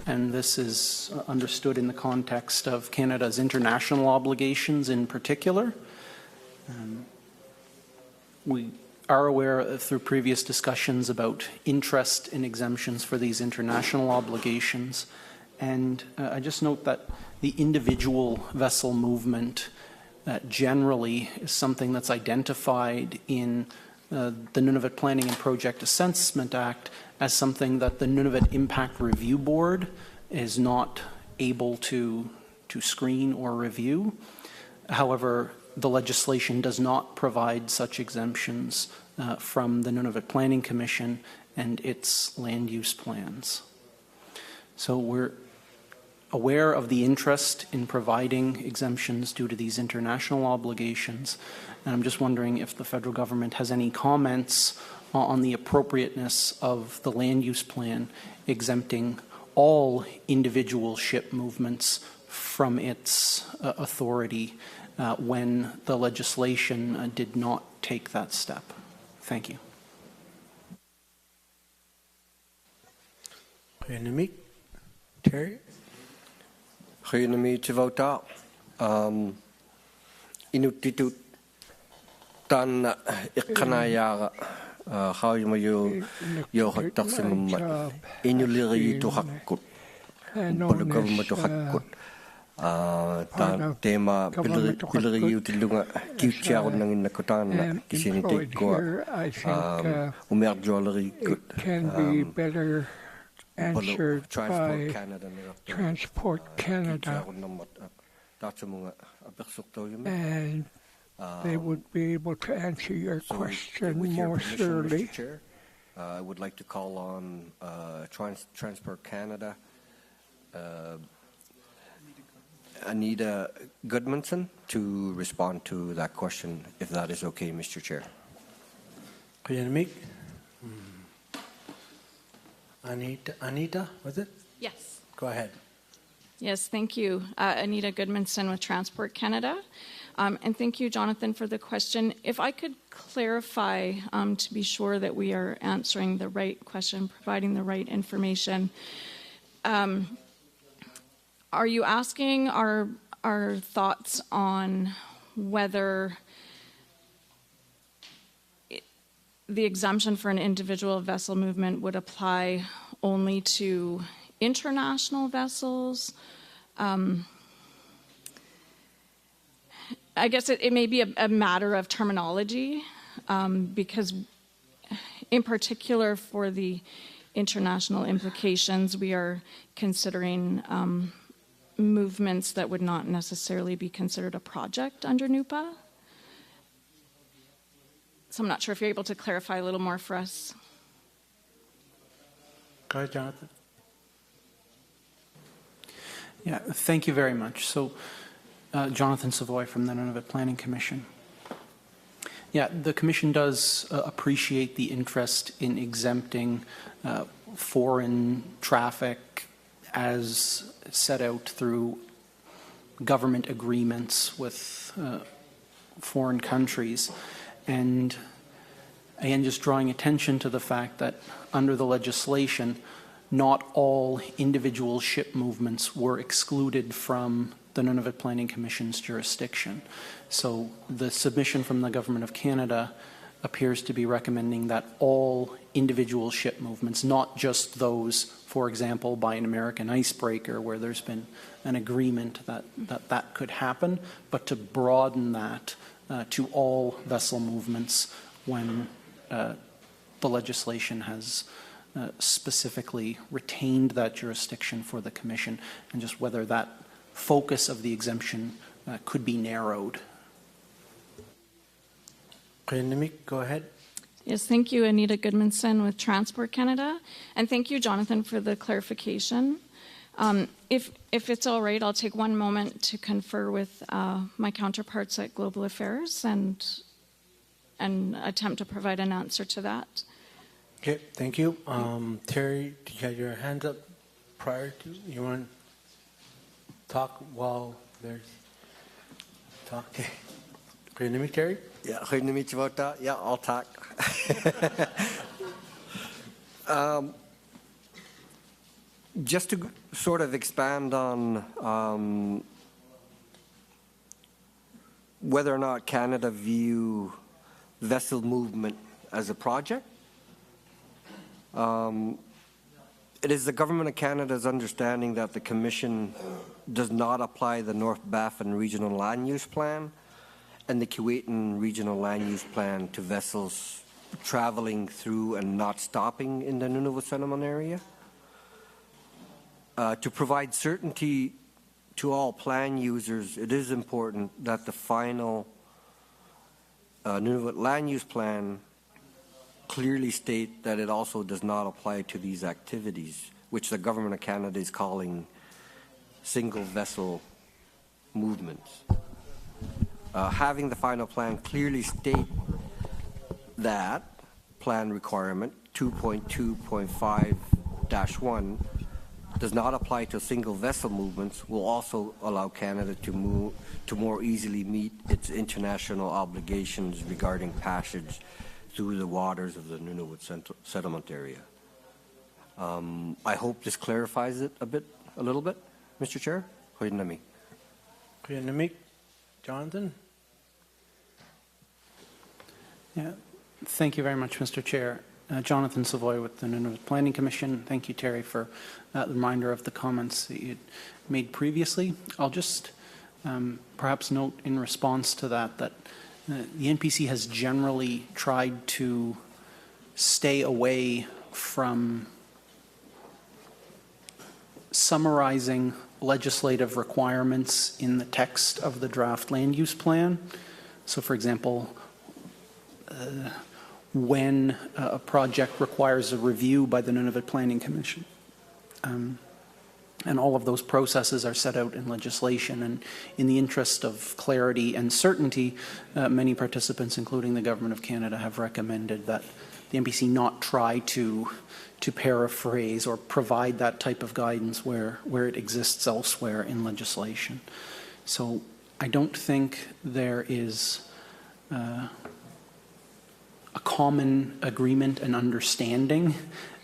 and this is understood in the context of Canada's international obligations in particular. We are aware through previous discussions about interest in exemptions for these international obligations, and I just note that the individual vessel movement generally is something that's identified in the Nunavut Planning and Project Assessment Act as something that the Nunavut Impact Review Board is not able to screen or review. However, the legislation does not provide such exemptions from the Nunavut Planning Commission and its land use plans. So we're aware of the interest in providing exemptions due to these international obligations, and I'm just wondering if the federal government has any comments on the appropriateness of the land use plan exempting all individual ship movements from its authority when the legislation did not take that step. Thank you. Namik? Terry? Goeiemiddag, Chivota. Inutitut tan ikanaya how you may yo taksim inuliri to hakut. Polygum to hakut. Tema pilari utilunga kiutia ng nakutan kisiniti ko umer jewelry good. Can be better answered by Transport Canada, and they would be able to answer your question more thoroughly. I would like to call on Transport Canada, Anita Goodmanson, to respond to that question, if that is okay, Mr. Chair. Namik? Anita, was it? Yes. Go ahead. Yes, thank you. Anita Goodmanson with Transport Canada. And thank you, Jonathan, for the question. If I could clarify to be sure that we are answering the right question, providing the right information. Are you asking our thoughts on whether the exemption for an individual vessel movement would apply only to international vessels? I guess it may be a matter of terminology, because in particular for the international implications, we are considering movements that would not necessarily be considered a project under NUPA. So I'm not sure if you're able to clarify a little more for us. Go ahead, Jonathan. Yeah, thank you very much. So, Jonathan Savoy from the Nunavut Planning Commission. Yeah, the Commission does appreciate the interest in exempting foreign traffic as set out through government agreements with foreign countries. And again, just drawing attention to the fact that under the legislation, not all individual ship movements were excluded from the Nunavut Planning Commission's jurisdiction. So the submission from the Government of Canada appears to be recommending that all individual ship movements, not just those, for example, by an American icebreaker where there's been an agreement that could happen, but to broaden that to all vessel movements when the legislation has specifically retained that jurisdiction for the Commission, and just whether that focus of the exemption could be narrowed. Go ahead. Yes, thank you, Anita Goodmanson with Transport Canada. And thank you, Jonathan, for the clarification. If it's all right, I'll take one moment to confer with my counterparts at Global Affairs and attempt to provide an answer to that. Okay, thank you. Terry, you had your hand up prior to. You want to talk while there's talk? Okay. Good to meet Terry. Yeah, good to meet you about that. Yeah, I'll talk. Just to sort of expand on whether or not Canada view vessel movement as a project. It is the Government of Canada's understanding that the Commission does not apply the North Baffin Regional Land Use Plan and the Kuwaitan Regional Land Use Plan to vessels traveling through and not stopping in the Nunavut settlement area. To provide certainty to all plan users, it is important that the final Nunavut Land Use Plan clearly state that it also does not apply to these activities, which the Government of Canada is calling single vessel movements. Having the final plan clearly state that plan requirement 2.2.5-1 does not apply to single vessel movements will also allow Canada to more easily meet its international obligations regarding passage through the waters of the Nunavut settlement area. I hope this clarifies it a little bit, Mr. Chair. Jonathan. Yeah, thank you very much, Mr. Chair. Jonathan Savoy with the Nunavut Planning Commission. Thank you, Terry, for that reminder of the comments that you made previously. I'll just perhaps note in response to that the NPC has generally tried to stay away from summarizing legislative requirements in the text of the draft land use plan. So, for example, when a project requires a review by the Nunavut Planning Commission. And all of those processes are set out in legislation. And in the interest of clarity and certainty, many participants, including the Government of Canada, have recommended that the NPC not try to paraphrase or provide that type of guidance where it exists elsewhere in legislation. So I don't think there is a common agreement and understanding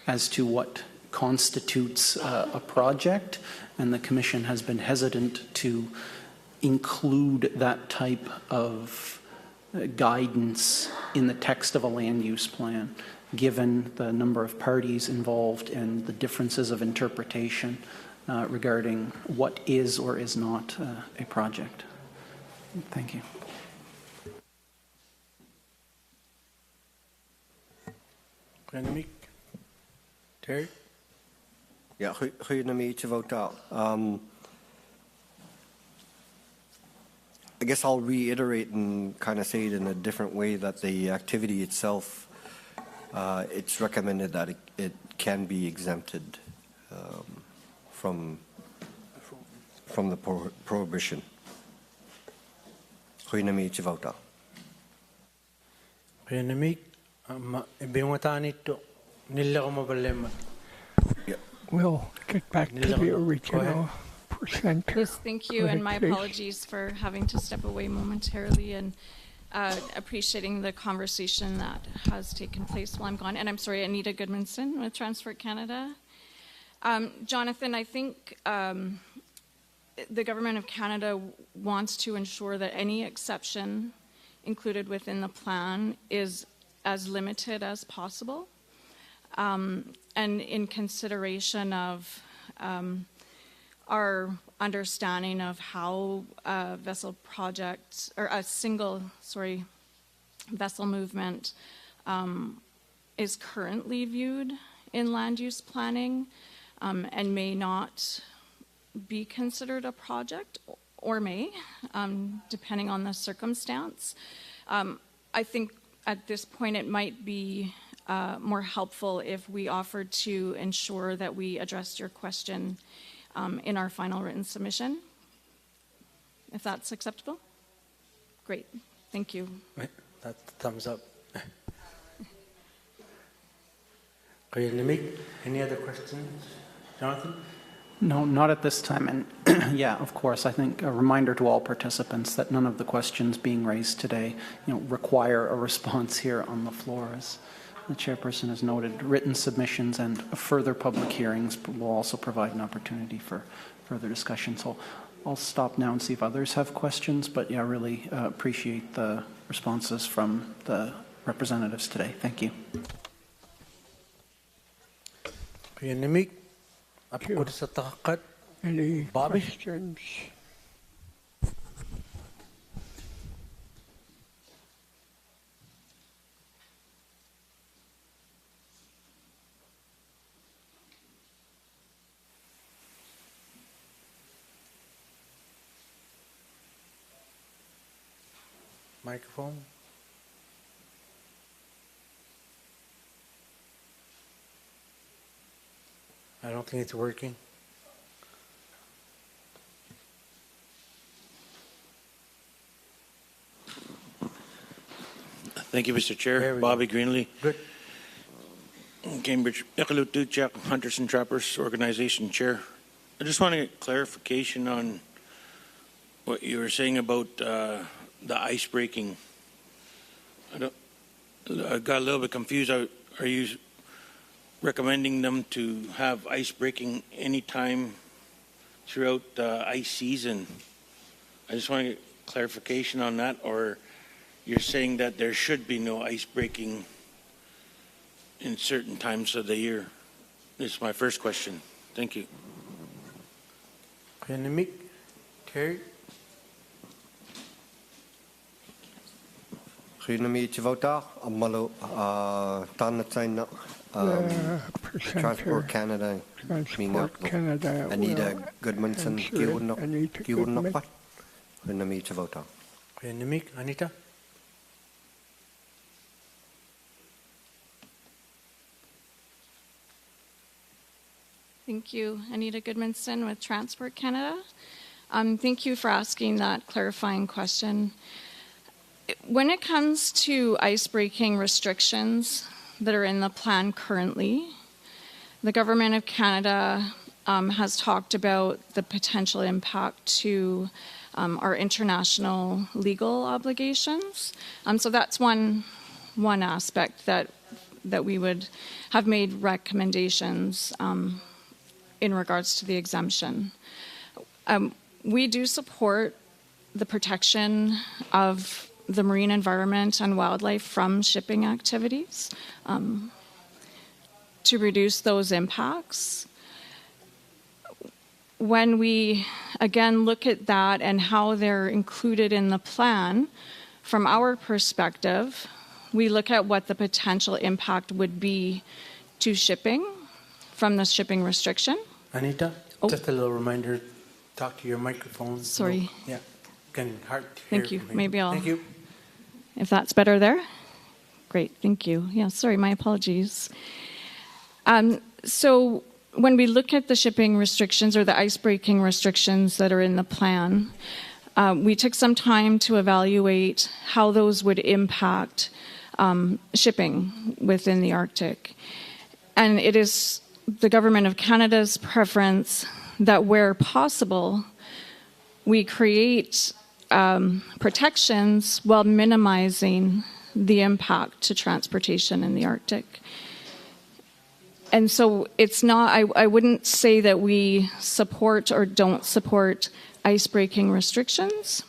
as to what constitutes a project, and the Commission has been hesitant to include that type of guidance in the text of a land use plan, given the number of parties involved and the differences of interpretation regarding what is or is not a project. Thank you. Terry? Yeah, I guess I'll reiterate and kind of say it in a different way that the activity itself, it's recommended that it can be exempted from the prohibition. We'll get back to the original presenter. Yes, thank you, and my apologies for having to step away momentarily and appreciating the conversation that has taken place while I'm gone. And I'm sorry, Anita Goodmanson with Transport Canada. Jonathan, I think the Government of Canada wants to ensure that any exception included within the plan is as limited as possible. And in consideration of our understanding of how a vessel project, or a single, vessel movement is currently viewed in land use planning and may not be considered a project, or may, depending on the circumstance. I think at this point it might be more helpful if we offered to ensure that we addressed your question in our final written submission, if that's acceptable. Great, thank you. Right, that thumbs up. Kuya Limig, any other questions? Jonathan? No, not at this time. And yeah, of course, I think a reminder to all participants that none of the questions being raised today, require a response here on the floor. As the chairperson has noted, written submissions and further public hearings will also provide an opportunity for further discussion. So I'll stop now and see if others have questions. But yeah, really appreciate the responses from the representatives today. Thank you. Kuya Limig, ako sa takakat. Any Bobby? questions? Microphone? I don't think it's working. Thank you, Mr. There Chair. we Bobby Greenlee, Good. Cambridge Iqaluit Hunters and Trappers Organization Chair. I just want to get clarification on what you were saying about the ice breaking. I got a little bit confused. Are you recommending them to have ice breaking anytime throughout the ice season? I just want to get clarification on that, or you're saying that there should be no ice breaking in certain times of the year? This is my first question. Thank you. Kuya Limig, Terry? Rinami Chivota, Amalo, Tanatsaina, Transport Canada, Transport Canada Anita will Goodmanson, ensure it. Anita Goodman. Kiwunok, Rinami Chivota. Kuya Limig, Anita? Thank you. Anita Goodmanson with Transport Canada. Thank you for asking that clarifying question. When it comes to ice-breaking restrictions that are in the plan currently, the Government of Canada has talked about the potential impact to our international legal obligations. So that's one aspect that we would have made recommendations in regards to the exemption. We do support the protection of the marine environment and wildlife from shipping activities to reduce those impacts. When we, again, look at that and how they're included in the plan, from our perspective, we look at what the potential impact would be to shipping from the shipping restriction. Anita, Oh. just a little reminder, talk to your microphone. Sorry. Yeah, getting hard to hear. Thank you. from Maybe I'll- Thank you. If that's better there? Great, thank you. Yeah, sorry, my apologies. So when we look at the shipping restrictions or the ice-breaking restrictions that are in the plan, we took some time to evaluate how those would impact shipping within the Arctic. And it is the Government of Canada's preference that where possible, we create protections while minimizing the impact to transportation in the Arctic. And so it's not, I wouldn't say that we support or don't support ice-breaking restrictions.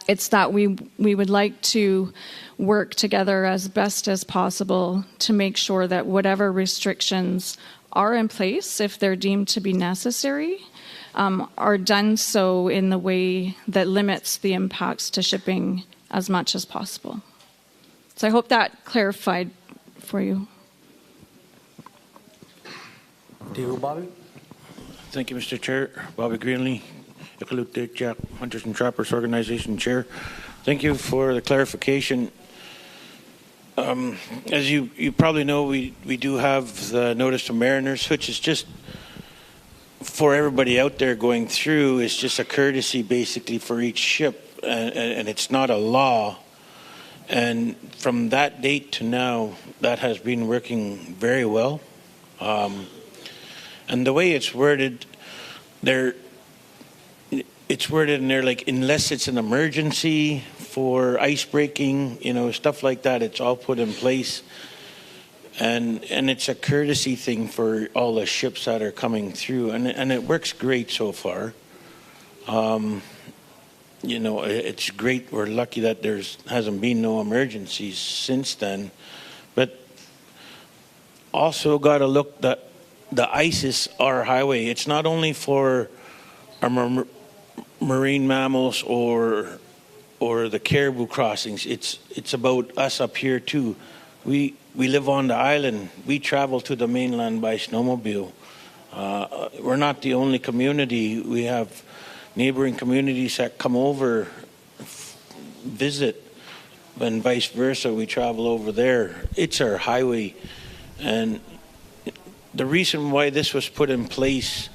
It's that we would like to work together as best as possible to make sure that whatever restrictions are in place, if they're deemed to be necessary, are done so in the way that limits the impacts to shipping as much as possible. So I hope that clarified for you. To you, Bobby. Thank you, Mr. Chair. Bobby Greenlee, Iqaluit Jack Hunters and Trappers Organization Chair. Thank you for the clarification. As you probably know, we do have the Notice to Mariners, which is just for everybody out there going through. It's just a courtesy basically for each ship, and it's not a law. And from that date to now, that has been working very well. And the way it's worded, it's worded in there like, unless it's an emergency for ice breaking, stuff like that, it's all put in place. And it's a courtesy thing for all the ships that are coming through, and it works great so far. It's great. We're lucky that hasn't been no emergencies since then. But also got to look that the ice is our highway. It's not only for our marine mammals or the caribou crossings. It's about us up here too. We live on the island. We travel to the mainland by snowmobile. We're not the only community. We have neighboring communities that come over, visit, and vice versa. We travel over there. It's our highway. And the reason why this was put in place,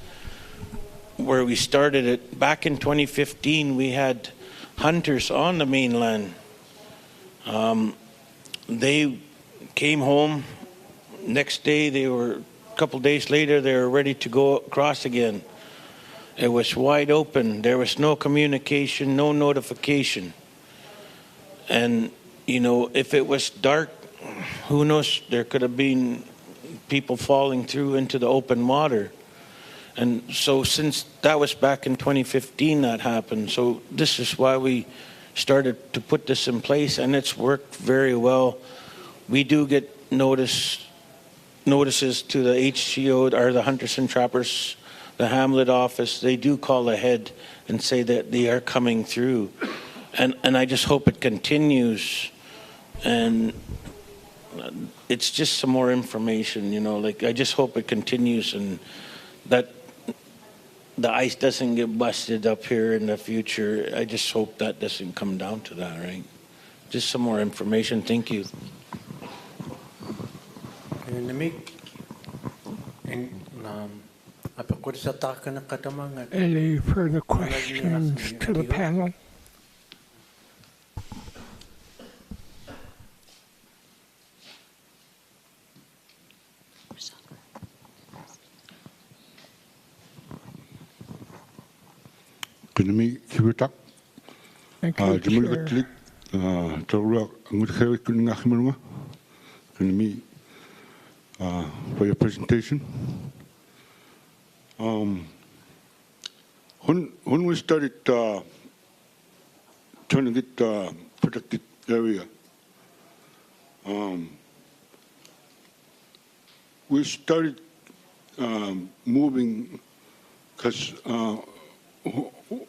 where we started it, back in 2015, we had hunters on the mainland. They came home. Next day, a couple days later, they were ready to go across again. It was wide open. There was no communication, no notification. And, if it was dark, who knows, there could have been people falling through into the open water. And so since that was back in 2015 that happened, so this is why we started to put this in place, and it's worked very well. We do get notices to the HCO, or the Hunters and Trappers, the Hamlet office. They do call ahead and say that they are coming through. And I just hope it continues. And it's just some more information, I just hope it continues and that the ice doesn't get busted up here in the future. I just hope that doesn't come down to that, right? Just some more information. Thank you. Any further questions to the panel? Kunimi kibutak. Thank you, Chair. Jumulgatlik tawra ngudkhawit kuningakhimunga. Kunimi for your presentation. When we started trying to get protected area, we started moving because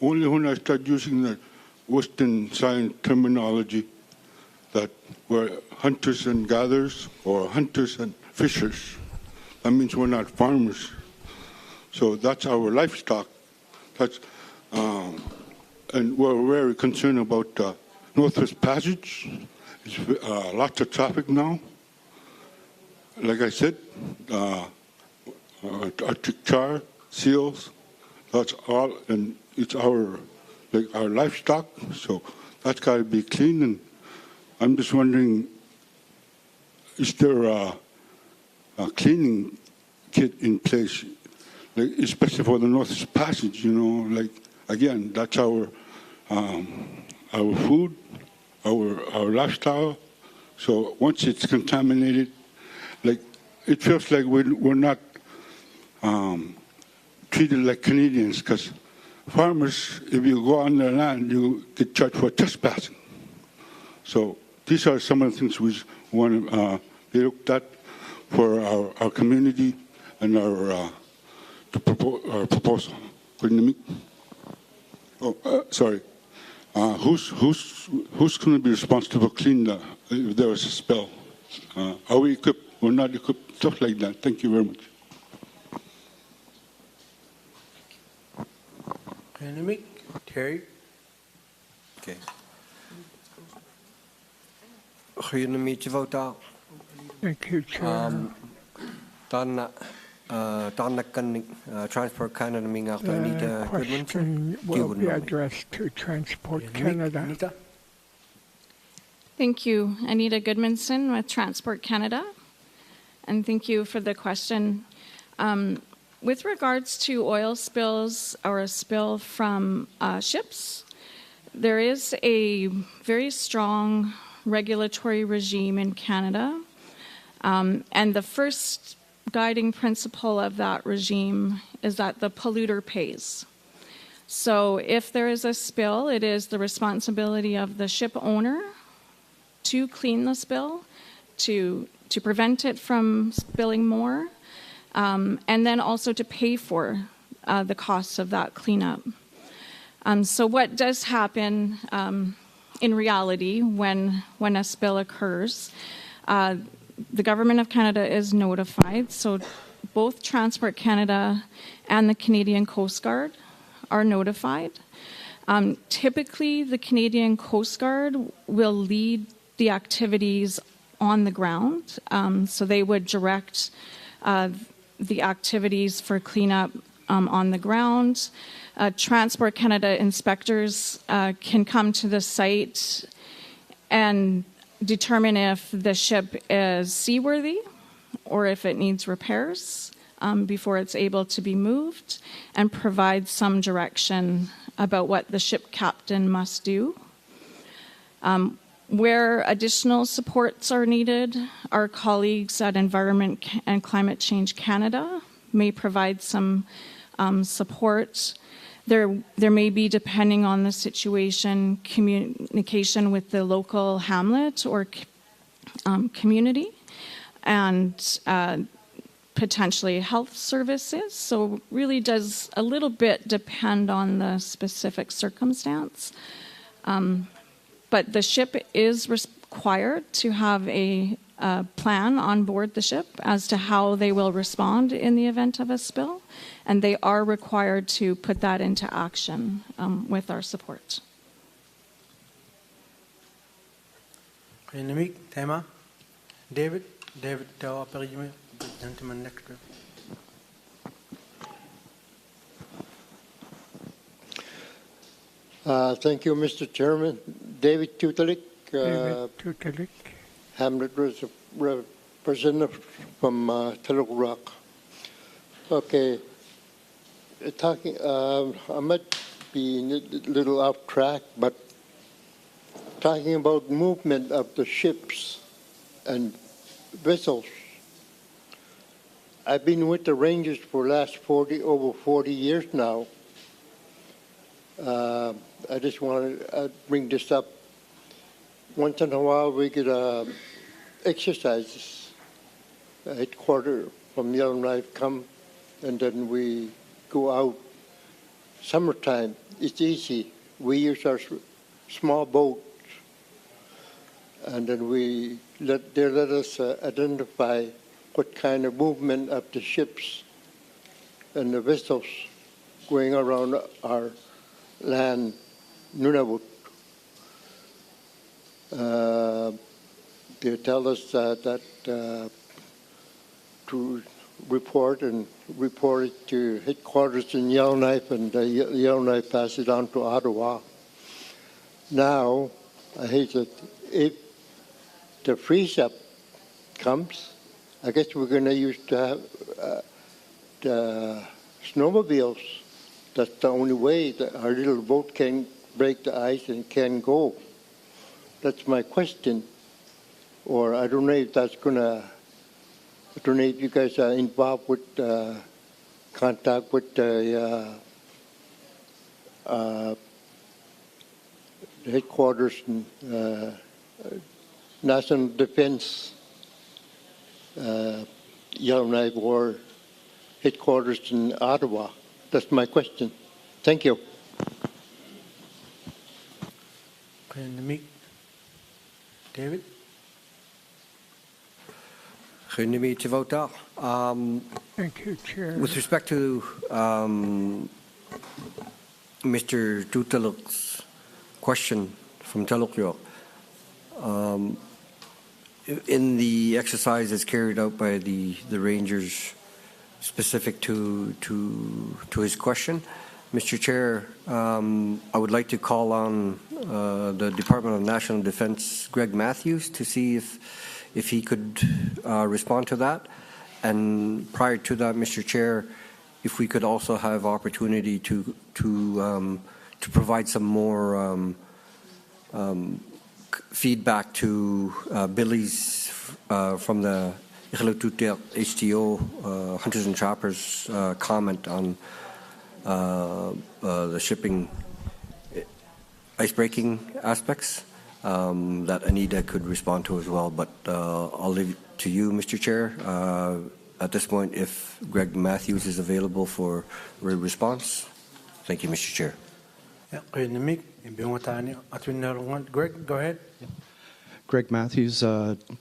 only when I started using the Western science terminology that we're hunters and gatherers or hunters and fishers. That means we're not farmers. So that's our livestock. That's and we're very concerned about Northwest Passage. There's lots of traffic now. Like I said, Arctic char, seals, that's all, and it's our livestock. So that's got to be clean. And I'm just wondering, is there a cleaning kit in place, especially for the Northwest Passage? Again, that's our food, our lifestyle. So once it's contaminated, it feels like we're not treated like Canadians, because farmers, if you go on their land, you get charged for trespassing. So these are some of the things we want to be looked at for our community and our proposal. Sorry. Who's going to be responsible to clean that if there was a spill? Are we equipped or not equipped? Stuff like that. Thank you very much. Dynamic, Terry. Okay. Goeie na meet je vota. Thank you, Chair. Dan Transport Canada minga The Anita question will be addressed to Transport Canada. Anita. Thank you, Anita Goodmanson with Transport Canada. And thank you for the question. With regards to oil spills or a spill from ships, there is a very strong regulatory regime in Canada. And the first guiding principle of that regime is that the polluter pays. So if there is a spill, it is the responsibility of the ship owner to clean the spill, to prevent it from spilling more, and then also to pay for the costs of that cleanup. So what does happen in reality when a spill occurs? The Government of Canada is notified, so both Transport Canada and the Canadian Coast Guard are notified. Typically, the Canadian Coast Guard will lead the activities on the ground, so they would direct the activities for cleanup on the ground. Transport Canada inspectors can come to the site and determine if the ship is seaworthy or if it needs repairs before it's able to be moved, and provide some direction about what the ship captain must do. Where additional supports are needed, our colleagues at Environment and Climate Change Canada may provide some support. There may be, depending on the situation, communication with the local hamlet or community, and potentially health services. So it really does a little bit depend on the specific circumstance. But the ship is required to have a plan on board the ship as to how they will respond in the event of a spill, and they are required to put that into action with our support. Dynamic, Tema. David, gentleman next. Thank you, Mr. Chairman. David Tutalik, Hamlet representative from Teluk Rock. Okay, I might be a little off track, but talking about movement of the ships and vessels. I've been with the Rangers for the last over 40 years now. I just want to bring this up. Once in a while, we get exercises. Headquarters from Yellowknife come, and then we go out. Summertime, it's easy. We use our small boats, and then they let us identify what kind of movement of the ships and the vessels going around our land, Nunavut. They tell us that to report it to headquarters in Yellowknife, and Yellowknife pass it on to Ottawa. Now, I hate that if the freeze-up comes, I guess we're going to use the snowmobiles. That's the only way that our little boat can break the ice and can go. That's my question. Or I don't know if that's going to, I don't know if you guys are involved with contact with the headquarters and National Defense, Yellowknife, or headquarters in Ottawa. That's my question. Thank you. Namik. David? Goedemiddag, Tivota. Thank you, Chair. With respect to Mr. Tutaluk's question from Talukyo, in the exercises carried out by the rangers specific to his question, Mr. Chair, I would like to call on the Department of National Defense, Greg Matthews, to see if he could respond to that. And prior to that, Mr. Chair, if we could also have opportunity to provide some more feedback to Billy's from the HTO Hunters and Trappers comment on the shipping icebreaking aspects that Anita could respond to as well. But I'll leave it to you, Mr. Chair, at this point, if Greg Matthews is available for a response. Thank you, Mr. Chair. Greg, go ahead. Greg Matthews,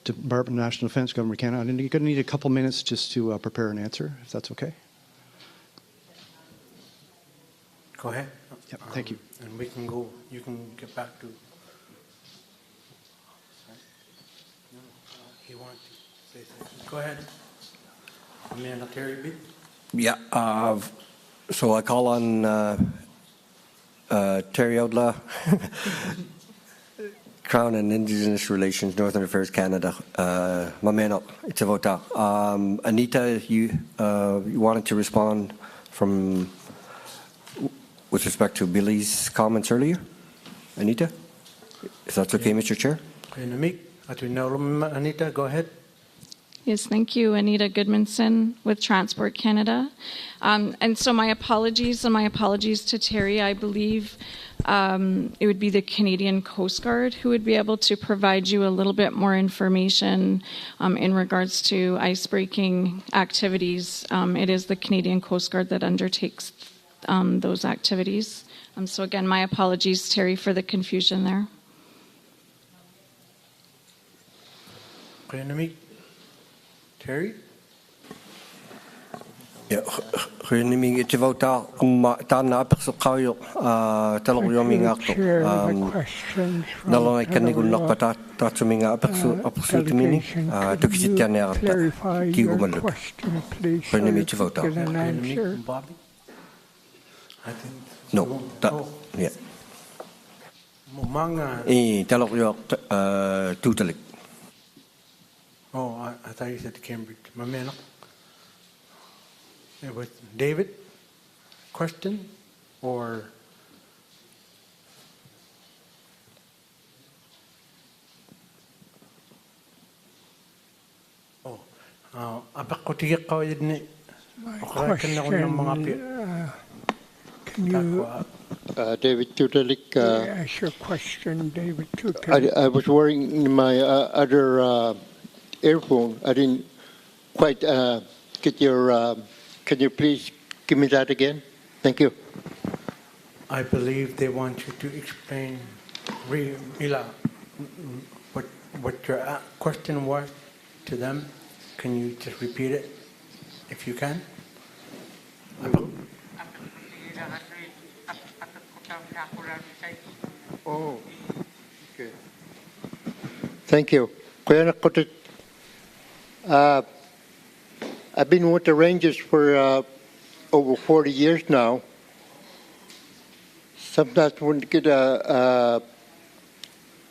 Department of National Defense, Government of Canada. And you're going to need a couple minutes just to prepare an answer, if that's okay. Go ahead. Yep, thank you. And we can go, you can get back to. He wants to say something. Go ahead. Amanda Terry B. Yeah. So I call on Terry Odla, Crown and Indigenous Relations, Northern Affairs Canada. Mameno, it's a vota. Anita, you wanted to respond with respect to Billy's comments earlier? Anita? If that's okay, Mr. Chair? Anita, go ahead. Yes, thank you, Anita Goodmanson with Transport Canada. And so my apologies to Terry. I believe it would be the Canadian Coast Guard who would be able to provide you a little bit more information in regards to icebreaking activities. It is the Canadian Coast Guard that undertakes those activities. So again, my apologies, Terry, for the confusion there. Terry? Yeah, Renimi Tivota, Tana Persukayo, Taloriominga, Nalona Canigul Pata, Tatsuminga, Apsutumini, Tuxitianer, Kigumalu. Renimi Tivota. Bobby? I think. No, yeah. Manga. Talorio Tutalik. Oh, I thought you said Cambridge. Mameno. It was David? Question? Or? Oh, apakotiyak ko yun ni. Question, can you David Tutalik. ask your question, David Tutalik? I was wearing my other earphone. I didn't quite get your. Can you please give me that again? Thank you. I believe they want you to explain, Mila, what your question was to them. Can you just repeat it, if you can? Oh, okay. Thank you. I've been with the Rangers for over 40 years now. Sometimes when we get our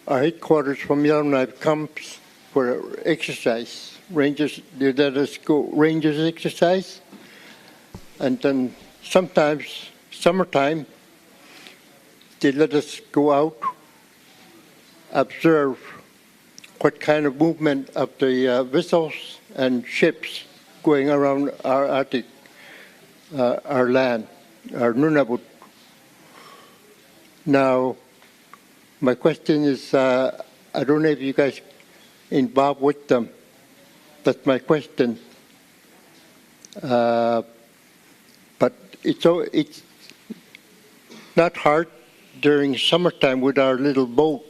headquarters from Yellowknife comes for exercise. Rangers, they let us go Rangers exercise. And then sometimes, summertime, they let us go out, observe what kind of movement of the vessels and ships going around our Arctic, our land, our Nunavut. Now, my question is, I don't know if you guys involved with them. That's my question. But it's not hard during summertime with our little boat.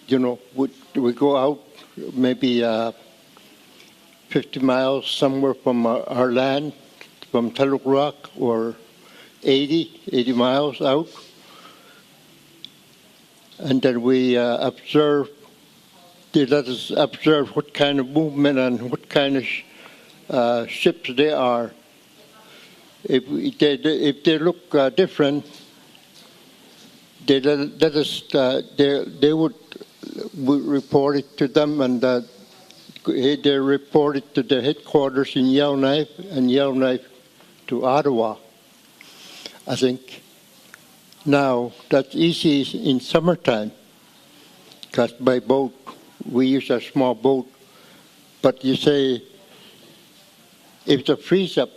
You know, we go out maybe 50 miles somewhere from our land, from Teluk Rock, or 80 miles out. And then we observe, they let us observe what kind of movement and what kind of ships they are. If they look different, they let us, they would report it to them, and they report it to the headquarters in Yellowknife, and Yellowknife to Ottawa, I think. Now, that's easy in summertime, because by boat, we use a small boat. But you say, if the freeze-up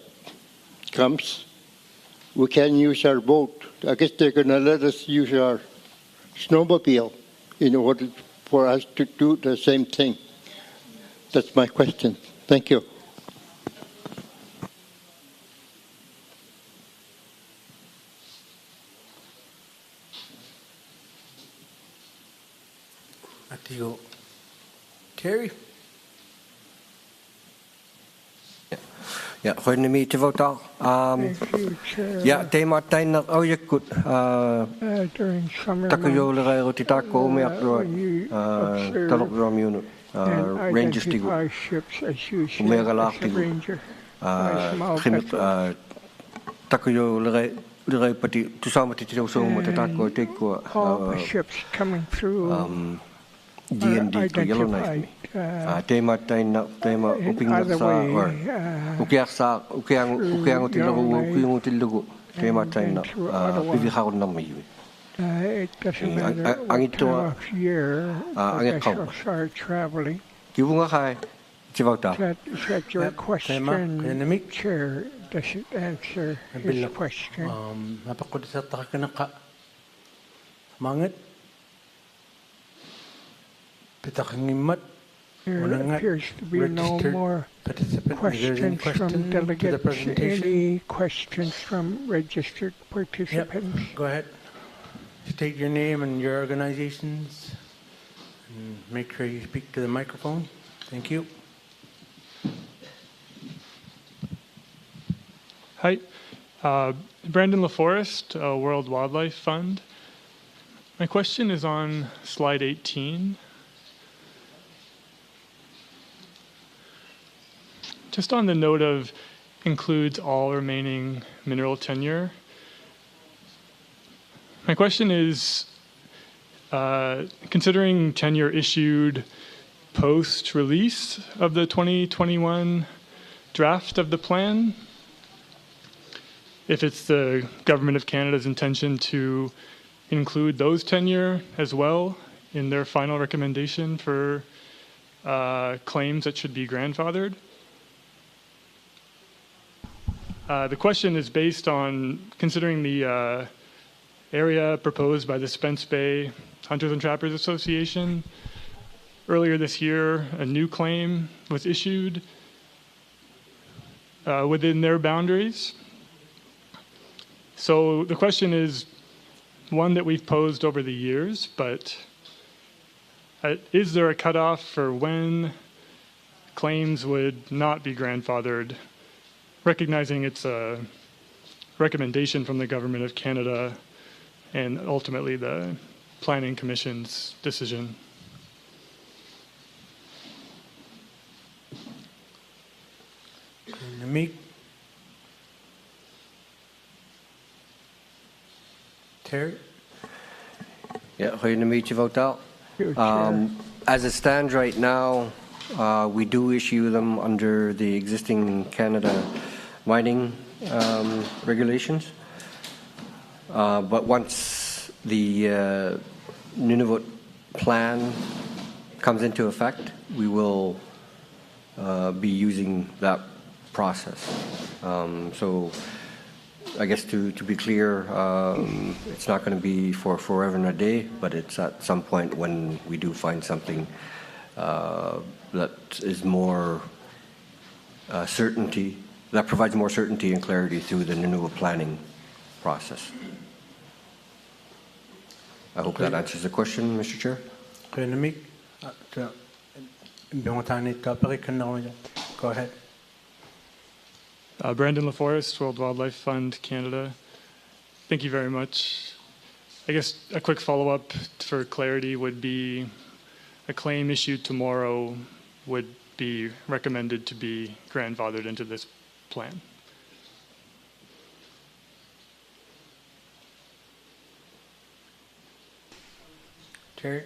comes, we can use our boat. I guess they're going to let us use our snowmobile in order for us to do the same thing. That's my question. Thank you. Atigo. Terry? Ja, goedemiddag te voten. Thank you, Chair. Ja, thema taina au yakut. During summer Takayo le gai roti tako me apro. when you Talok rom unit. and Rangers tigo. identify ships as you said, Omega as a Lachtigo. ranger. by small Khimit vessels. takayo le gai pati tu sama ti tau so mo te tako te ko. All the ships coming through D&D ko Yellowknife. Tema taina tema upinga sa or ukiasa ukiango ti lagu ukiango ti lagu tema taina pivi haun na mai. It doesn't matter what time of year the vessels are traveling. Kibunga kai te vauta. Is that your question, Chair? Does it answer his question? Napakot sa takanaka. Mangit. Pitakangimat. There appears to be no more questions from delegates. Any questions from registered participants? Yep. Go ahead. State your name and your organizations. And make sure you speak to the microphone. Thank you. Hi. Brandon LaForest, World Wildlife Fund. My question is on slide 18. Just on the note of includes all remaining mineral tenure. My question is, considering tenure issued post-release of the 2021 draft of the plan, if it's the Government of Canada's intention to include those tenure as well in their final recommendation for claims that should be grandfathered. The question is based on considering the area proposed by the Spence Bay Hunters and Trappers Association. Earlier this year, a new claim was issued within their boundaries. So the question is one that we've posed over the years, but is there a cutoff for when claims would not be grandfathered, recognizing it's a recommendation from the Government of Canada and ultimately the Planning Commission's decision? Namik. Terry? Yeah, goeie meet you, Votal. As it stands right now, we do issue them under the existing Canada mining regulations. But once the Nunavut plan comes into effect, we will be using that process. So I guess to be clear, it's not going to be for forever and a day, but it's at some point when we do find something that is more certainty, that provides more certainty and clarity through the Nunavut planning process. I hope that answers the question, Mr. Chair. Go ahead. Brandon LaForest, World Wildlife Fund, Canada. Thank you very much. I guess a quick follow-up for clarity would be a claim issued tomorrow would be recommended to be grandfathered into this plan. Terry?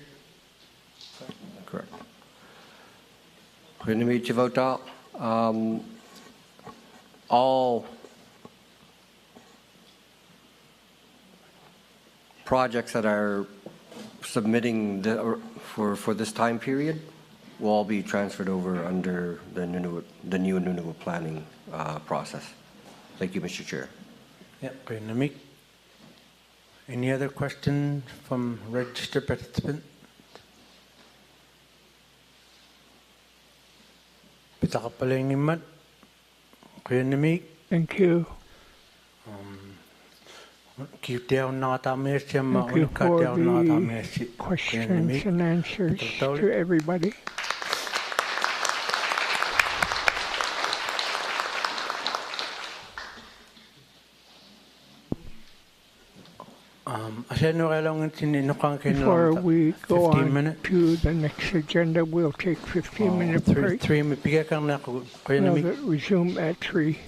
Correct. Going to meet you vote out. All projects that are submitting for this time period will all be transferred over under the new Nunavut planning process. Thank you, Mr. Chair. Yep, going to meet. Any other question from registered participant? Thank you. Thank you for the questions and answers to everybody. Before we go on to the next agenda, we'll take 15-minute break. We'll resume at 3.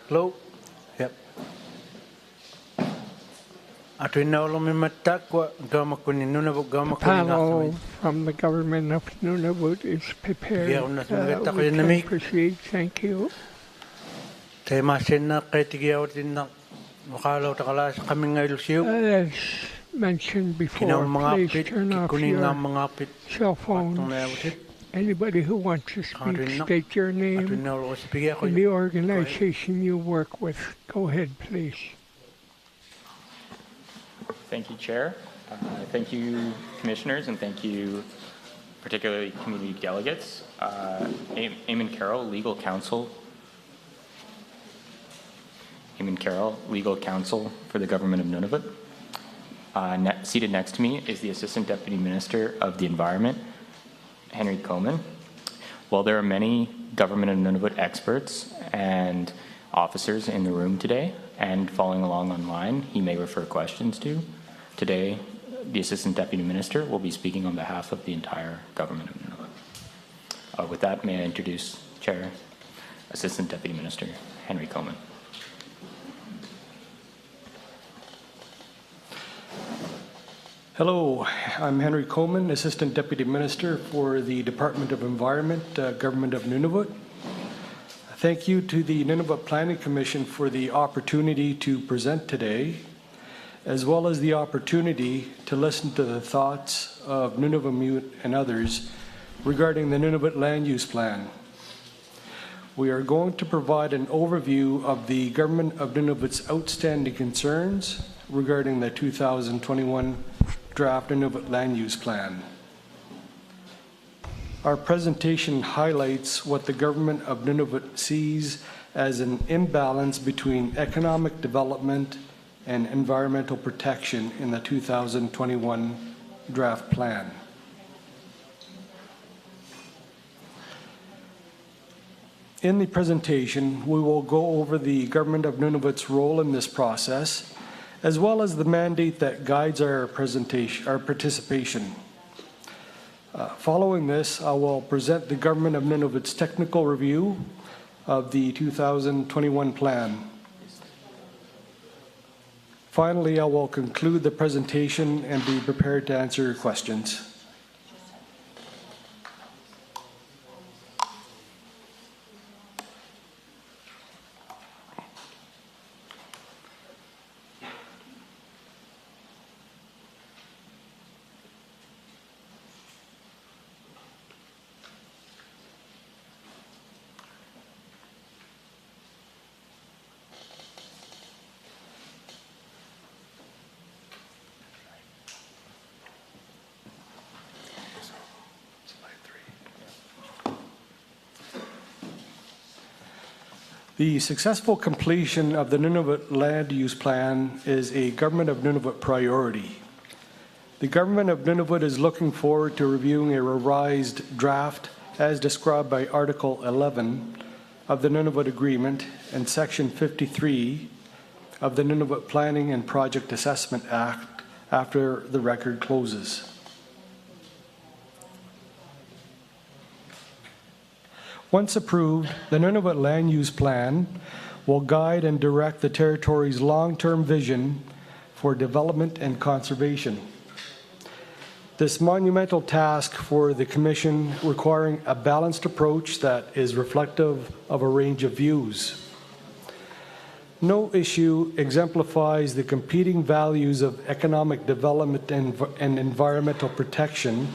Hello? Yep. The panel from the government of Nunavut is prepared. We can proceed. Thank you. As mentioned before, please turn off your cell phones. Anybody who wants to speak, state your name and the organization you work with. Go ahead, please. Thank you, Chair. Thank you, Commissioners, and thank you, particularly community delegates. Eamon Carroll, Legal Counsel. Eamon Carroll, Legal Counsel for the Government of Nunavut. Seated next to me is the Assistant Deputy Minister of the Environment, Henry Coman. While there are many Government of Nunavut experts and officers in the room today and following along online he may refer questions to, today the Assistant Deputy Minister will be speaking on behalf of the entire Government of Nunavut. With that, may I introduce Chair, Assistant Deputy Minister Henry Coman. Hello, I'm Henry Coman, Assistant Deputy Minister for the Department of Environment, Government of Nunavut. Thank you to the Nunavut Planning Commission for the opportunity to present today, as well as the opportunity to listen to the thoughts of Nunavut and others regarding the Nunavut Land Use Plan. We are going to provide an overview of the Government of Nunavut's outstanding concerns regarding the 2021 Draft Nunavut Land Use Plan. Our presentation highlights what the Government of Nunavut sees as an imbalance between economic development and environmental protection in the 2021 Draft Plan. In the presentation, we will go over the Government of Nunavut's role in this process, as well as the mandate that guides our participation. Following this, I will present the Government of Nunavut's technical review of the 2021 plan. Finally, I will conclude the presentation and be prepared to answer your questions. The successful completion of the Nunavut Land Use Plan is a Government of Nunavut priority. The Government of Nunavut is looking forward to reviewing a revised draft as described by Article 11 of the Nunavut Agreement and Section 53 of the Nunavut Planning and Project Assessment Act after the record closes. Once approved, the Nunavut Land Use Plan will guide and direct the territory's long-term vision for development and conservation. This monumental task for the Commission requiring a balanced approach that is reflective of a range of views. No issue exemplifies the competing values of economic development and environmental protection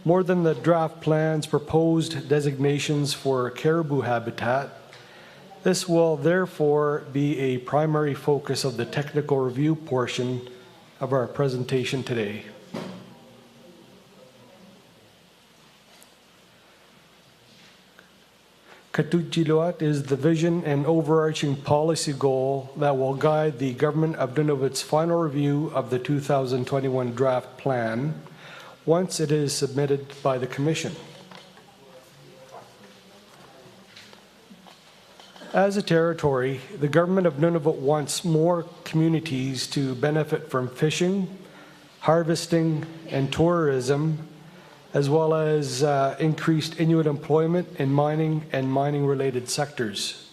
more than the draft plan's proposed designations for caribou habitat. This will therefore be a primary focus of the technical review portion of our presentation today. Katuchiluat is the vision and overarching policy goal that will guide the Government of Nunavut's final review of the 2021 draft plan once it is submitted by the Commission. As a territory, the Government of Nunavut wants more communities to benefit from fishing, harvesting, and tourism, as well as increased Inuit employment in mining and mining-related sectors.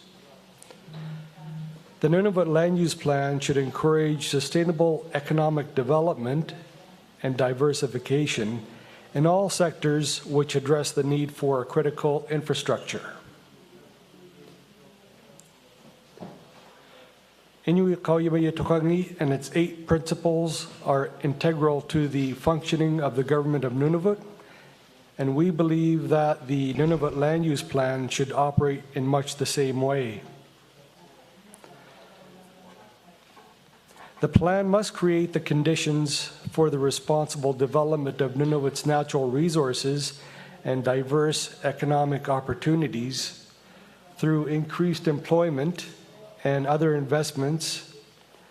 The Nunavut Land Use Plan should encourage sustainable economic development and diversification in all sectors which address the need for critical infrastructure. Inuit Kauaiwa Tukangi and its 8 principles are integral to the functioning of the government of Nunavut, and we believe that the Nunavut Land Use Plan should operate in much the same way. The plan must create the conditions for the responsible development of Nunavut's natural resources and diverse economic opportunities through increased employment and other investments,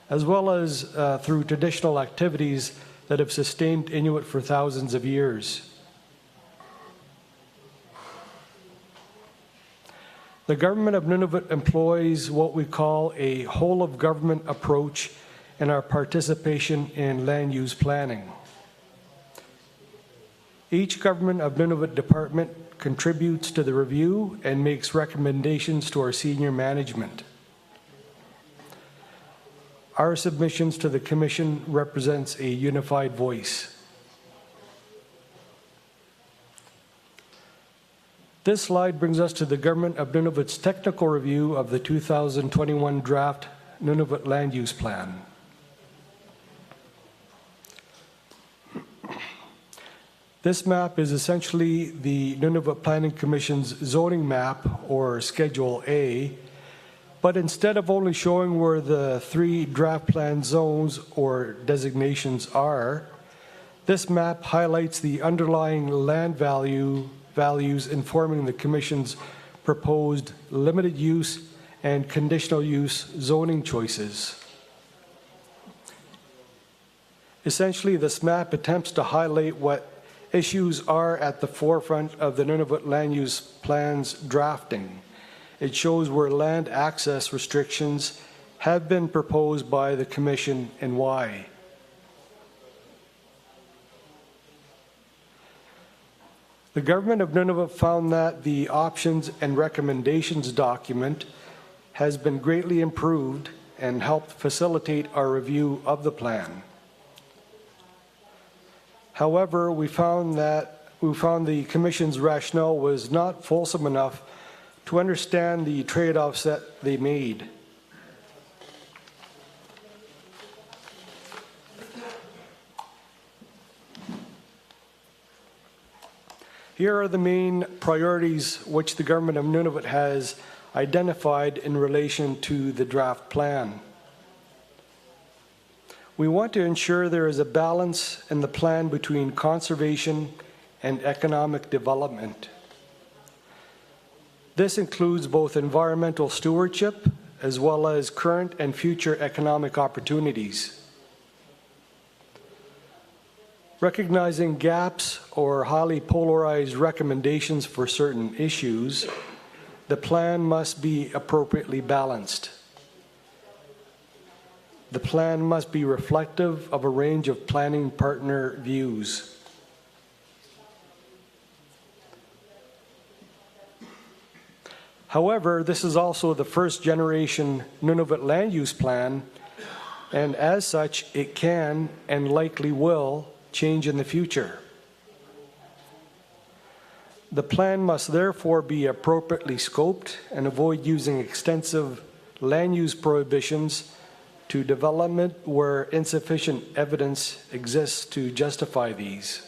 as well as through traditional activities that have sustained Inuit for thousands of years. The government of Nunavut employs what we call a whole-of-government approach in our participation in land use planning. Each government of Nunavut department contributes to the review and makes recommendations to our senior management. Our submissions to the Commission represents a unified voice. This slide brings us to the Government of Nunavut's technical review of the 2021 draft Nunavut Land Use Plan. This map is essentially the Nunavut Planning Commission's zoning map, or Schedule A, but instead of only showing where the 3 draft plan zones or designations are, this map highlights the underlying land values informing the Commission's proposed limited use and conditional use zoning choices. Essentially, this map attempts to highlight what issues are at the forefront of the Nunavut Land Use Plan's drafting. It shows where land access restrictions have been proposed by the Commission and why. The Government of Nunavut found that the options and recommendations document has been greatly improved and helped facilitate our review of the plan. However, we found the Commission's rationale was not fulsome enough to understand the trade-offs that they made. Here are the main priorities which the Government of Nunavut has identified in relation to the draft plan. We want to ensure there is a balance in the plan between conservation and economic development. This includes both environmental stewardship as well as current and future economic opportunities. Recognizing gaps or highly polarized recommendations for certain issues, the plan must be appropriately balanced. The plan must be reflective of a range of planning partner views. However, this is also the first generation Nunavut Land Use Plan, and as such, it can and likely will change in the future. The plan must therefore be appropriately scoped and avoid using extensive land use prohibitions to development where insufficient evidence exists to justify these.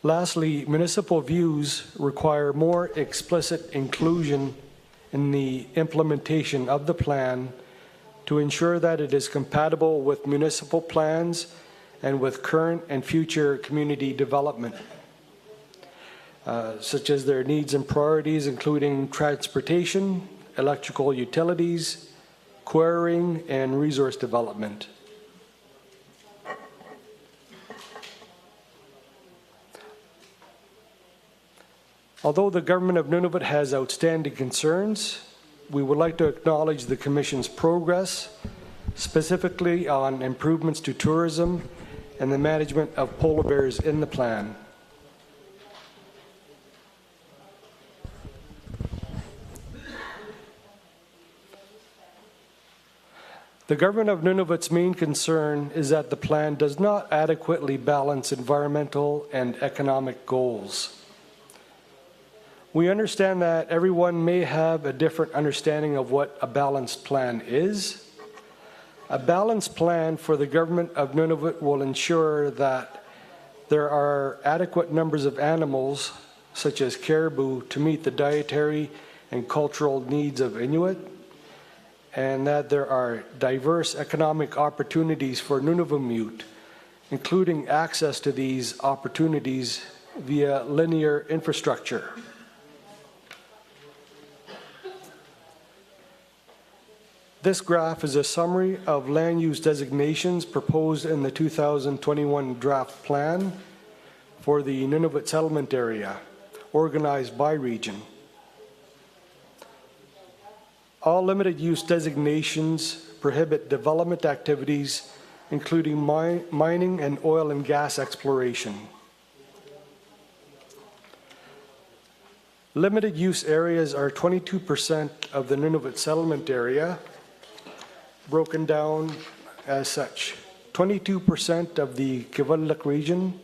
Lastly, municipal views require more explicit inclusion in the implementation of the plan to ensure that it is compatible with municipal plans and with current and future community development, such as their needs and priorities, including transportation, electrical utilities, quarrying, and resource development. Although the Government of Nunavut has outstanding concerns, we would like to acknowledge the Commission's progress, specifically on improvements to tourism and the management of polar bears in the plan. The government of Nunavut's main concern is that the plan does not adequately balance environmental and economic goals. We understand that everyone may have a different understanding of what a balanced plan is. A balanced plan for the government of Nunavut will ensure that there are adequate numbers of animals, such as caribou, to meet the dietary and cultural needs of Inuit, and that there are diverse economic opportunities for Nunavummiut, including access to these opportunities via linear infrastructure. This graph is a summary of land use designations proposed in the 2021 draft plan for the Nunavut settlement area, organized by region. All limited use designations prohibit development activities, including mining and oil and gas exploration. Limited use areas are 22% of the Nunavut settlement area, broken down as such. 22% of the Kivalliq region,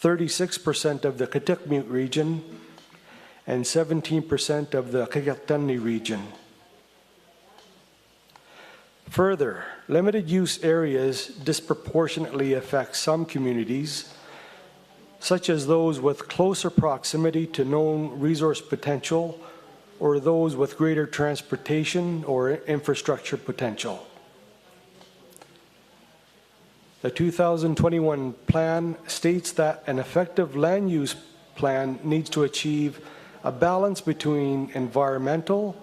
36% of the Kitikmeot region, and 17% of the Qikiqtani region. Further, limited use areas disproportionately affect some communities, such as those with closer proximity to known resource potential or those with greater transportation or infrastructure potential. The 2021 plan states that an effective land use plan needs to achieve a balance between environmental,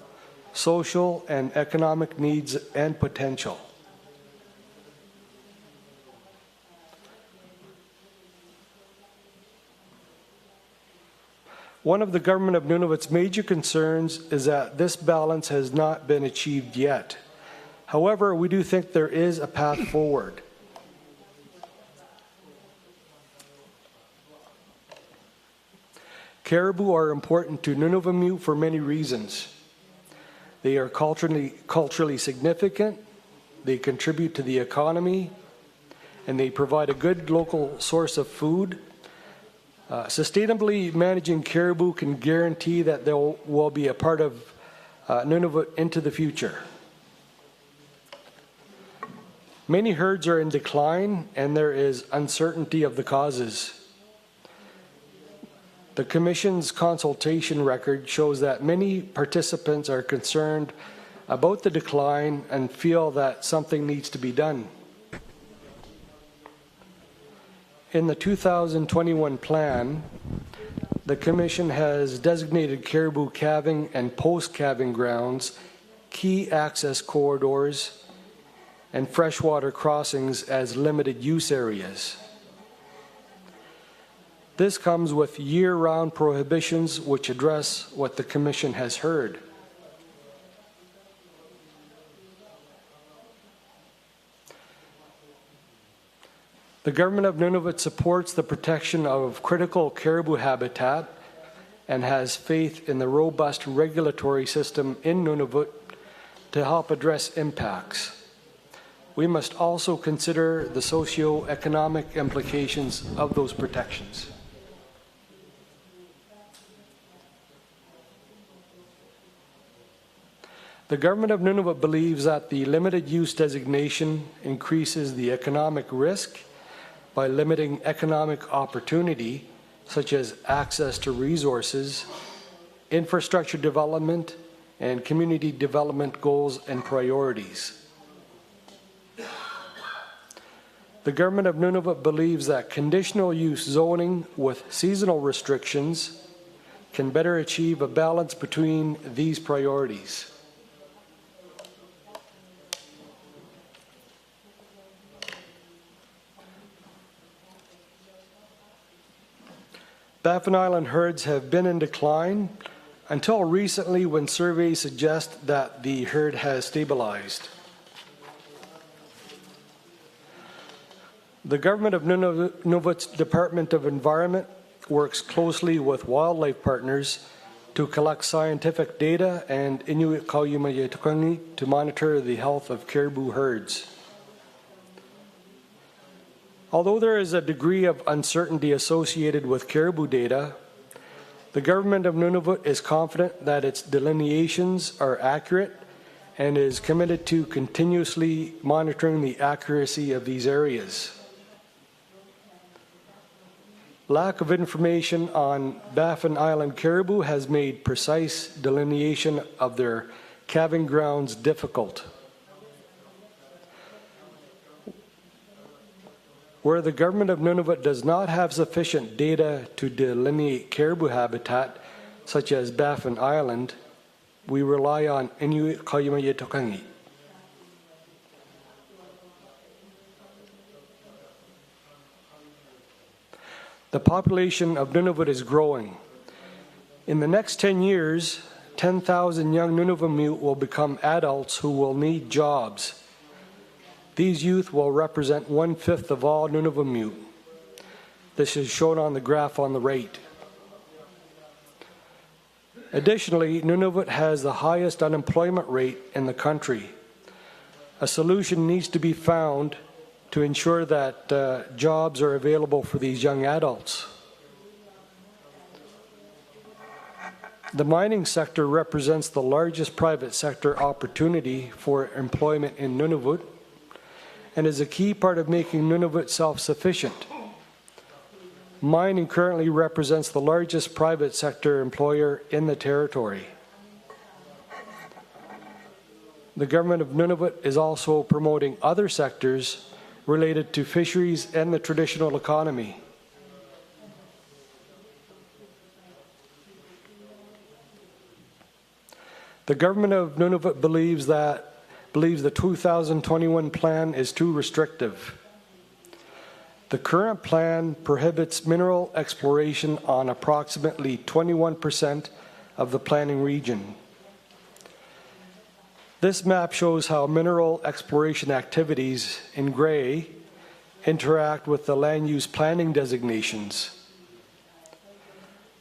social, and economic needs and potential. One of the government of Nunavut's major concerns is that this balance has not been achieved yet. However, we do think there is a path forward. Caribou are important to Nunavummiut for many reasons. They are culturally significant, they contribute to the economy, and they provide a good local source of food. Sustainably managing caribou can guarantee that they will be a part of Nunavut into the future. Many herds are in decline, and there is uncertainty of the causes. The Commission's consultation record shows that many participants are concerned about the decline and feel that something needs to be done. In the 2021 plan, the Commission has designated caribou calving and post-calving grounds, key access corridors, and freshwater crossings as limited use areas. This comes with year-round prohibitions which address what the Commission has heard. The government of Nunavut supports the protection of critical caribou habitat and has faith in the robust regulatory system in Nunavut to help address impacts. We must also consider the socio-economic implications of those protections. The government of Nunavut believes that the limited use designation increases the economic risk by limiting economic opportunity, such as access to resources, infrastructure development, and community development goals and priorities. The government of Nunavut believes that conditional use zoning with seasonal restrictions can better achieve a balance between these priorities. Baffin Island herds have been in decline until recently, when surveys suggest that the herd has stabilized. The government of Nunavut's Department of Environment works closely with wildlife partners to collect scientific data and Inuit Kauyimayatukangi to monitor the health of caribou herds. Although there is a degree of uncertainty associated with caribou data, the government of Nunavut is confident that its delineations are accurate and is committed to continuously monitoring the accuracy of these areas. Lack of information on Baffin Island caribou has made precise delineation of their calving grounds difficult. Where the government of Nunavut does not have sufficient data to delineate caribou habitat, such as Baffin Island, we rely on Inuit Kauyimayatukangi. The population of Nunavut is growing. In the next 10 years, 10,000 young Nunavummiut will become adults who will need jobs. These youth will represent 1/5 of all Nunavummiut. This is shown on the graph on the right. Additionally, Nunavut has the highest unemployment rate in the country. A solution needs to be found to ensure that jobs are available for these young adults. The mining sector represents the largest private sector opportunity for employment in Nunavut and is a key part of making Nunavut self-sufficient. Mining currently represents the largest private sector employer in the territory. The government of Nunavut is also promoting other sectors related to fisheries and the traditional economy. The government of Nunavut believes the 2021 plan is too restrictive. The current plan prohibits mineral exploration on approximately 21% of the planning region. This map shows how mineral exploration activities in gray interact with the land use planning designations.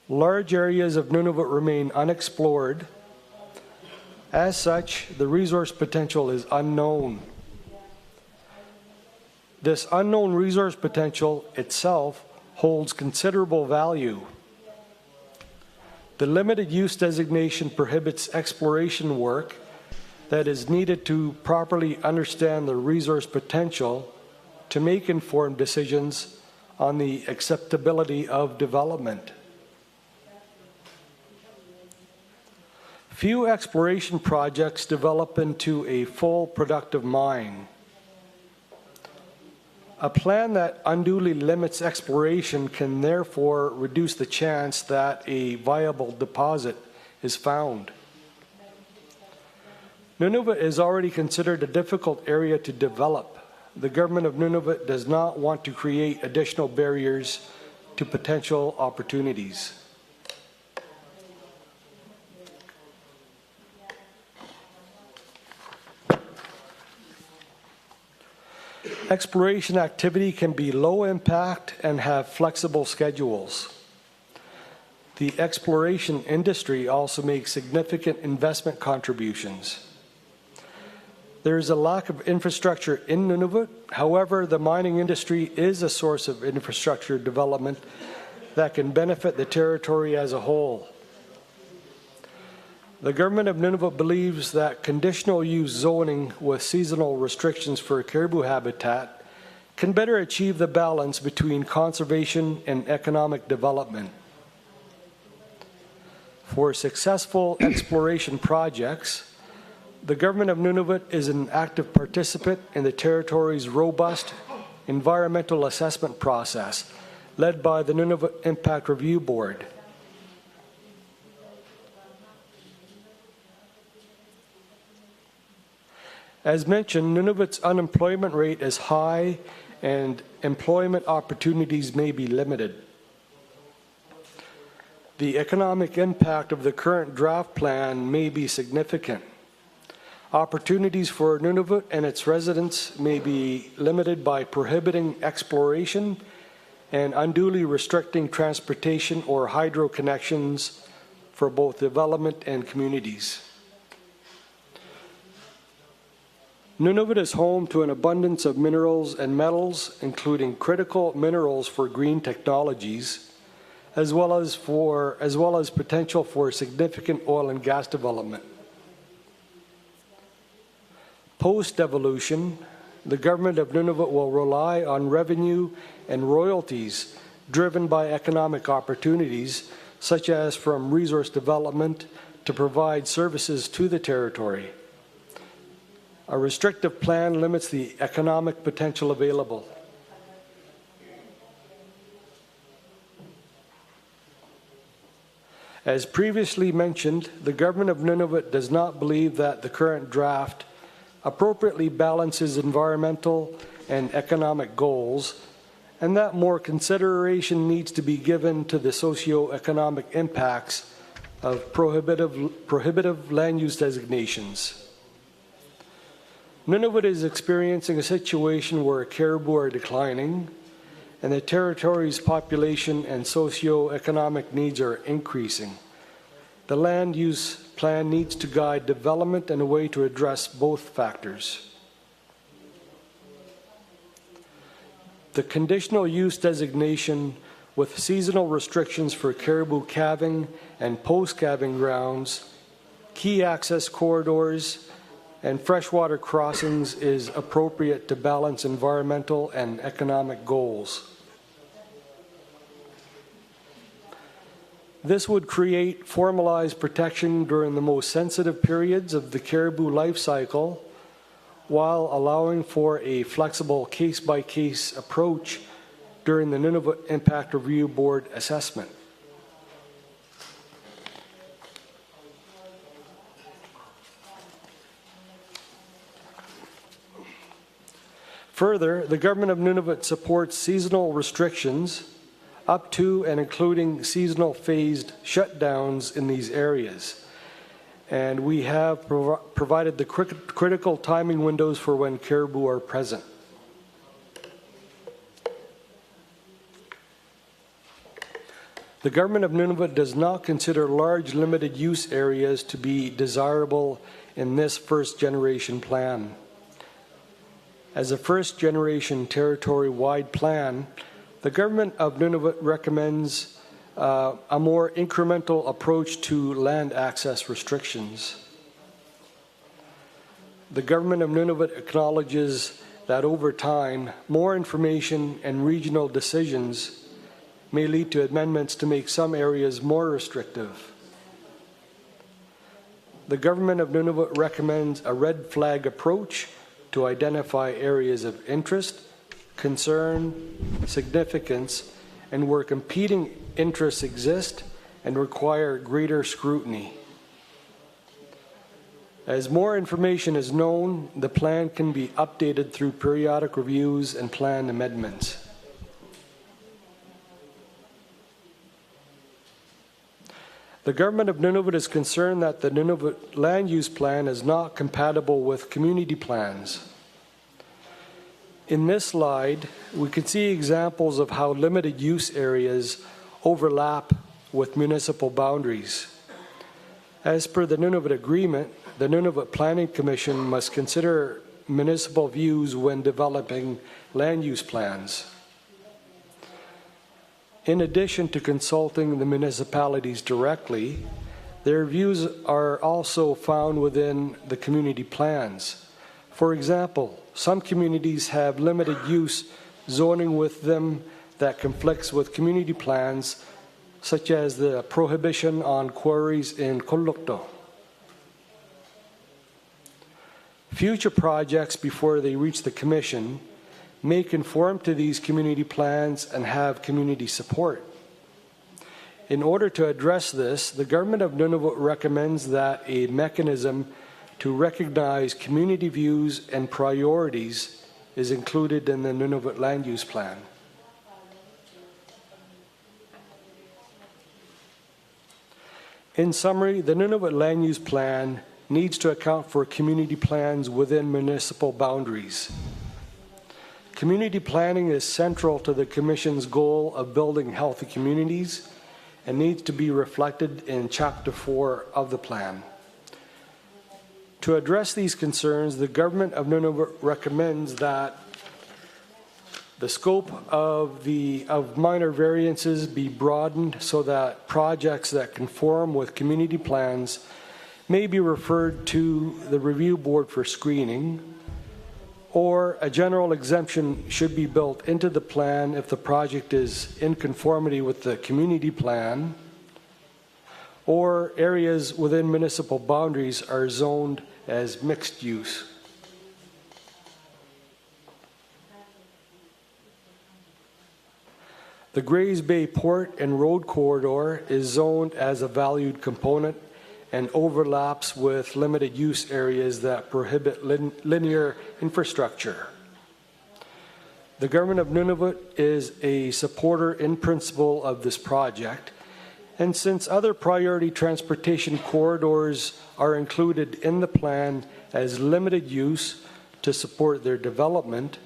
Large areas of Nunavut remain unexplored. As such, the resource potential is unknown. This unknown resource potential itself holds considerable value. The limited use designation prohibits exploration work that is needed to properly understand the resource potential to make informed decisions on the acceptability of development. Few exploration projects develop into a full productive mine. A plan that unduly limits exploration can therefore reduce the chance that a viable deposit is found. Nunavut is already considered a difficult area to develop. The government of Nunavut does not want to create additional barriers to potential opportunities. Exploration activity can be low impact and have flexible schedules. The exploration industry also makes significant investment contributions. There is a lack of infrastructure in Nunavut. However, the mining industry is a source of infrastructure development that can benefit the territory as a whole. The government of Nunavut believes that conditional use zoning with seasonal restrictions for caribou habitat can better achieve the balance between conservation and economic development. For successful exploration projects, the government of Nunavut is an active participant in the territory's robust environmental assessment process, led by the Nunavut Impact Review Board. As mentioned, Nunavut's unemployment rate is high and employment opportunities may be limited. The economic impact of the current draft plan may be significant. Opportunities for Nunavut and its residents may be limited by prohibiting exploration and unduly restricting transportation or hydro connections for both development and communities. Nunavut is home to an abundance of minerals and metals, including critical minerals for green technologies, as well as potential for significant oil and gas development. Post-devolution, the government of Nunavut will rely on revenue and royalties driven by economic opportunities, such as from resource development to provide services to the territory. A restrictive plan limits the economic potential available. As previously mentioned, the government of Nunavut does not believe that the current draft appropriately balances environmental and economic goals, and that more consideration needs to be given to the socio-economic impacts of prohibitive land use designations. Nunavut is experiencing a situation where caribou are declining, and the territory's population and socio-economic needs are increasing. The land use plan needs to guide development in a way to address both factors. The conditional use designation with seasonal restrictions for caribou calving and post-calving grounds, key access corridors, and freshwater crossings is appropriate to balance environmental and economic goals. This would create formalized protection during the most sensitive periods of the caribou life cycle, while allowing for a flexible case-by-case approach during the Nunavut Impact Review Board assessment. Further, the government of Nunavut supports seasonal restrictions up to and including seasonal phased shutdowns in these areas. And we have provided the critical timing windows for when caribou are present. The government of Nunavut does not consider large limited use areas to be desirable in this first generation plan. As a first generation territory-wide plan, the government of Nunavut recommends a more incremental approach to land access restrictions. The government of Nunavut acknowledges that over time, more information and regional decisions may lead to amendments to make some areas more restrictive. The government of Nunavut recommends a red flag approach to identify areas of interest, concern, significance, and where competing interests exist and require greater scrutiny. As more information is known, the plan can be updated through periodic reviews and plan amendments. The government of Nunavut is concerned that the Nunavut land use plan is not compatible with community plans. In this slide, we can see examples of how limited use areas overlap with municipal boundaries. As per the Nunavut Agreement, the Nunavut Planning Commission must consider municipal views when developing land use plans. In addition to consulting the municipalities directly, their views are also found within the community plans. For example, some communities have limited use zoning with them that conflicts with community plans, such as the prohibition on quarries in Kolukto. Future projects, before they reach the Commission, may conform to these community plans and have community support. In order to address this, the government of Nunavut recommends that a mechanism to recognize community views and priorities is included in the Nunavut Land Use Plan. In summary, the Nunavut Land Use Plan needs to account for community plans within municipal boundaries. Community planning is central to the Commission's goal of building healthy communities and needs to be reflected in Chapter 4 of the plan. To address these concerns, the Government of Nunavut recommends that the scope of minor variances be broadened so that projects that conform with community plans may be referred to the review board for screening, or a general exemption should be built into the plan if the project is in conformity with the community plan, or areas within municipal boundaries are zoned as mixed use. The Grays Bay Port and Road Corridor is zoned as a valued component and overlaps with limited use areas that prohibit linear infrastructure. The Government of Nunavut is a supporter in principle of this project, and since other priority transportation corridors are included in the plan as limited use to support their development,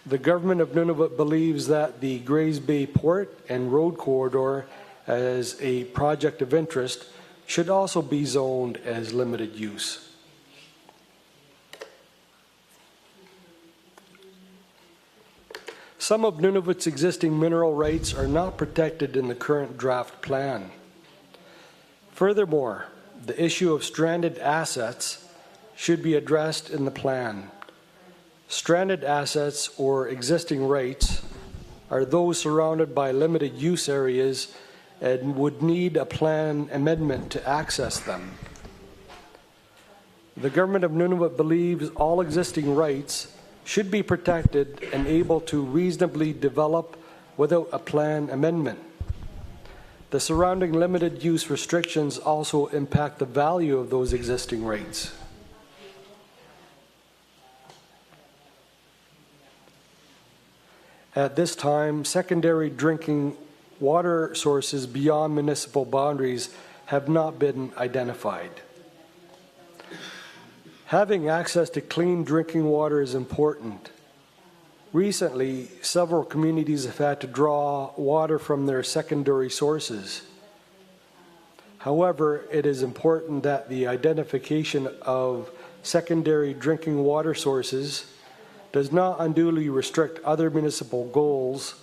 the Government of Nunavut believes that the Grays Bay Port and Road Corridor, as a project of interest, should also be zoned as limited use. Some of Nunavut's existing mineral rights are not protected in the current draft plan. Furthermore, the issue of stranded assets should be addressed in the plan. Stranded assets or existing rights are those surrounded by limited use areas and would need a plan amendment to access them. The Government of Nunavut believes all existing rights should be protected and able to reasonably develop without a plan amendment. The surrounding limited use restrictions also impact the value of those existing rights. At this time, secondary drinking water sources beyond municipal boundaries have not been identified. Having access to clean drinking water is important. Recently, several communities have had to draw water from their secondary sources. However, it is important that the identification of secondary drinking water sources does not unduly restrict other municipal goals,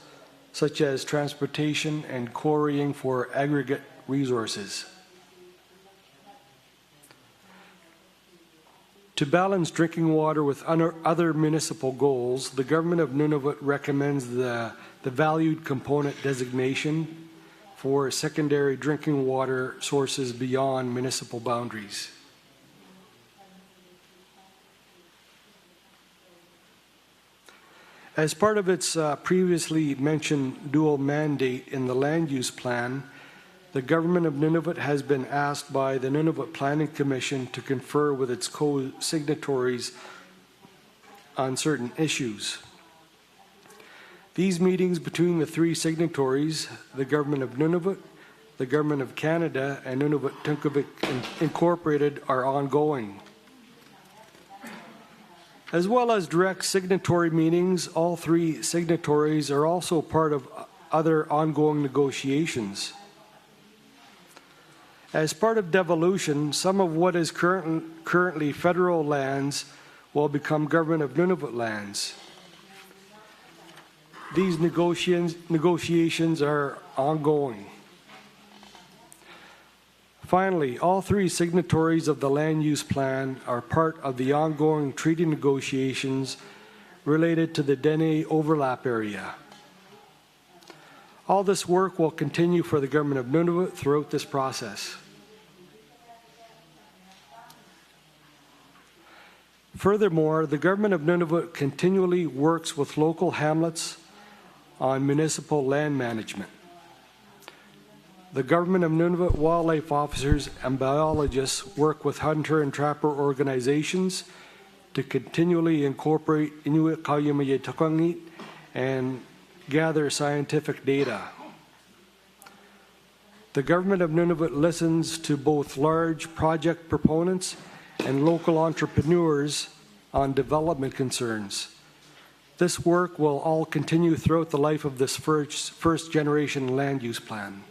such as transportation and quarrying for aggregate resources. To balance drinking water with other municipal goals, the Government of Nunavut recommends the valued component designation for secondary drinking water sources beyond municipal boundaries. As part of its previously mentioned dual mandate in the land use plan, the Government of Nunavut has been asked by the Nunavut Planning Commission to confer with its co-signatories on certain issues. These meetings between the three signatories, the Government of Nunavut, the Government of Canada, and Nunavut Tunqavik Incorporated, are ongoing. As well as direct signatory meetings, all three signatories are also part of other ongoing negotiations. As part of devolution, some of what is currently federal lands will become Government of Nunavut lands. These negotiations are ongoing. Finally, all three signatories of the land use plan are part of the ongoing treaty negotiations related to the Dene overlap area. All this work will continue for the Government of Nunavut throughout this process. Furthermore, the Government of Nunavut continually works with local hamlets on municipal land management. The Government of Nunavut wildlife officers and biologists work with hunter and trapper organizations to continually incorporate Inuit Qayimayetaqangit and gather scientific data. The Government of Nunavut listens to both large project proponents and local entrepreneurs on development concerns. This work will all continue throughout the life of this first generation land use plan.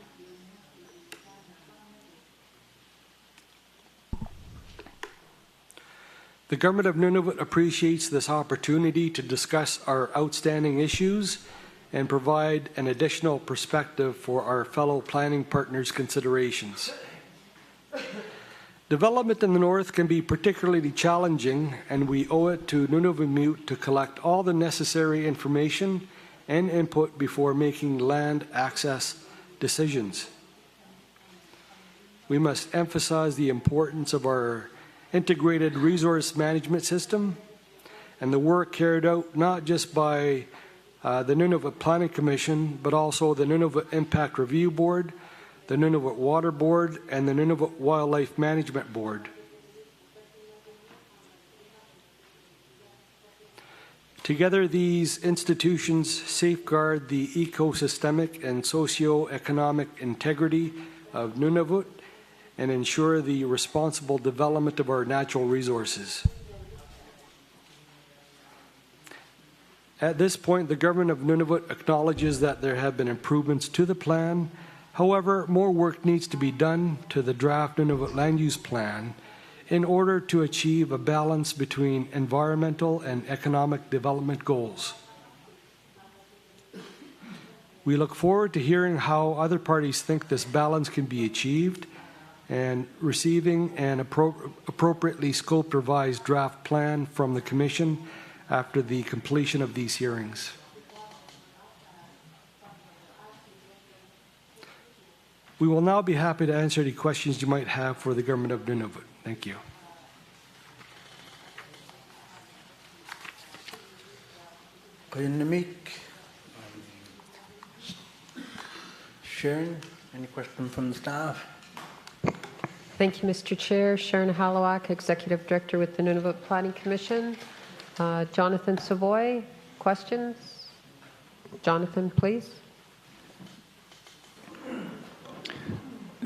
The Government of Nunavut appreciates this opportunity to discuss our outstanding issues and provide an additional perspective for our fellow planning partners' considerations. Development in the north can be particularly challenging, and we owe it to Nunavut to collect all the necessary information and input before making land access decisions. We must emphasize the importance of our integrated resource management system and the work carried out not just by the Nunavut Planning Commission, but also the Nunavut Impact Review Board, the Nunavut Water Board, and the Nunavut Wildlife Management Board. Together, these institutions safeguard the ecosystemic and socio-economic integrity of Nunavut and ensure the responsible development of our natural resources. At this point, the Government of Nunavut acknowledges that there have been improvements to the plan. However, more work needs to be done to the draft Nunavut Land Use Plan in order to achieve a balance between environmental and economic development goals. We look forward to hearing how other parties think this balance can be achieved and receiving an appropriately scoped revised draft plan from the Commission after the completion of these hearings. We will now be happy to answer any questions you might have for the Government of Nunavut. Thank you. Sharon, any question from the staff? Thank you, Mr. Chair. Sharon Halawak, Executive Director with the Nunavut Planning Commission. Jonathan Savoy, questions? Jonathan, please.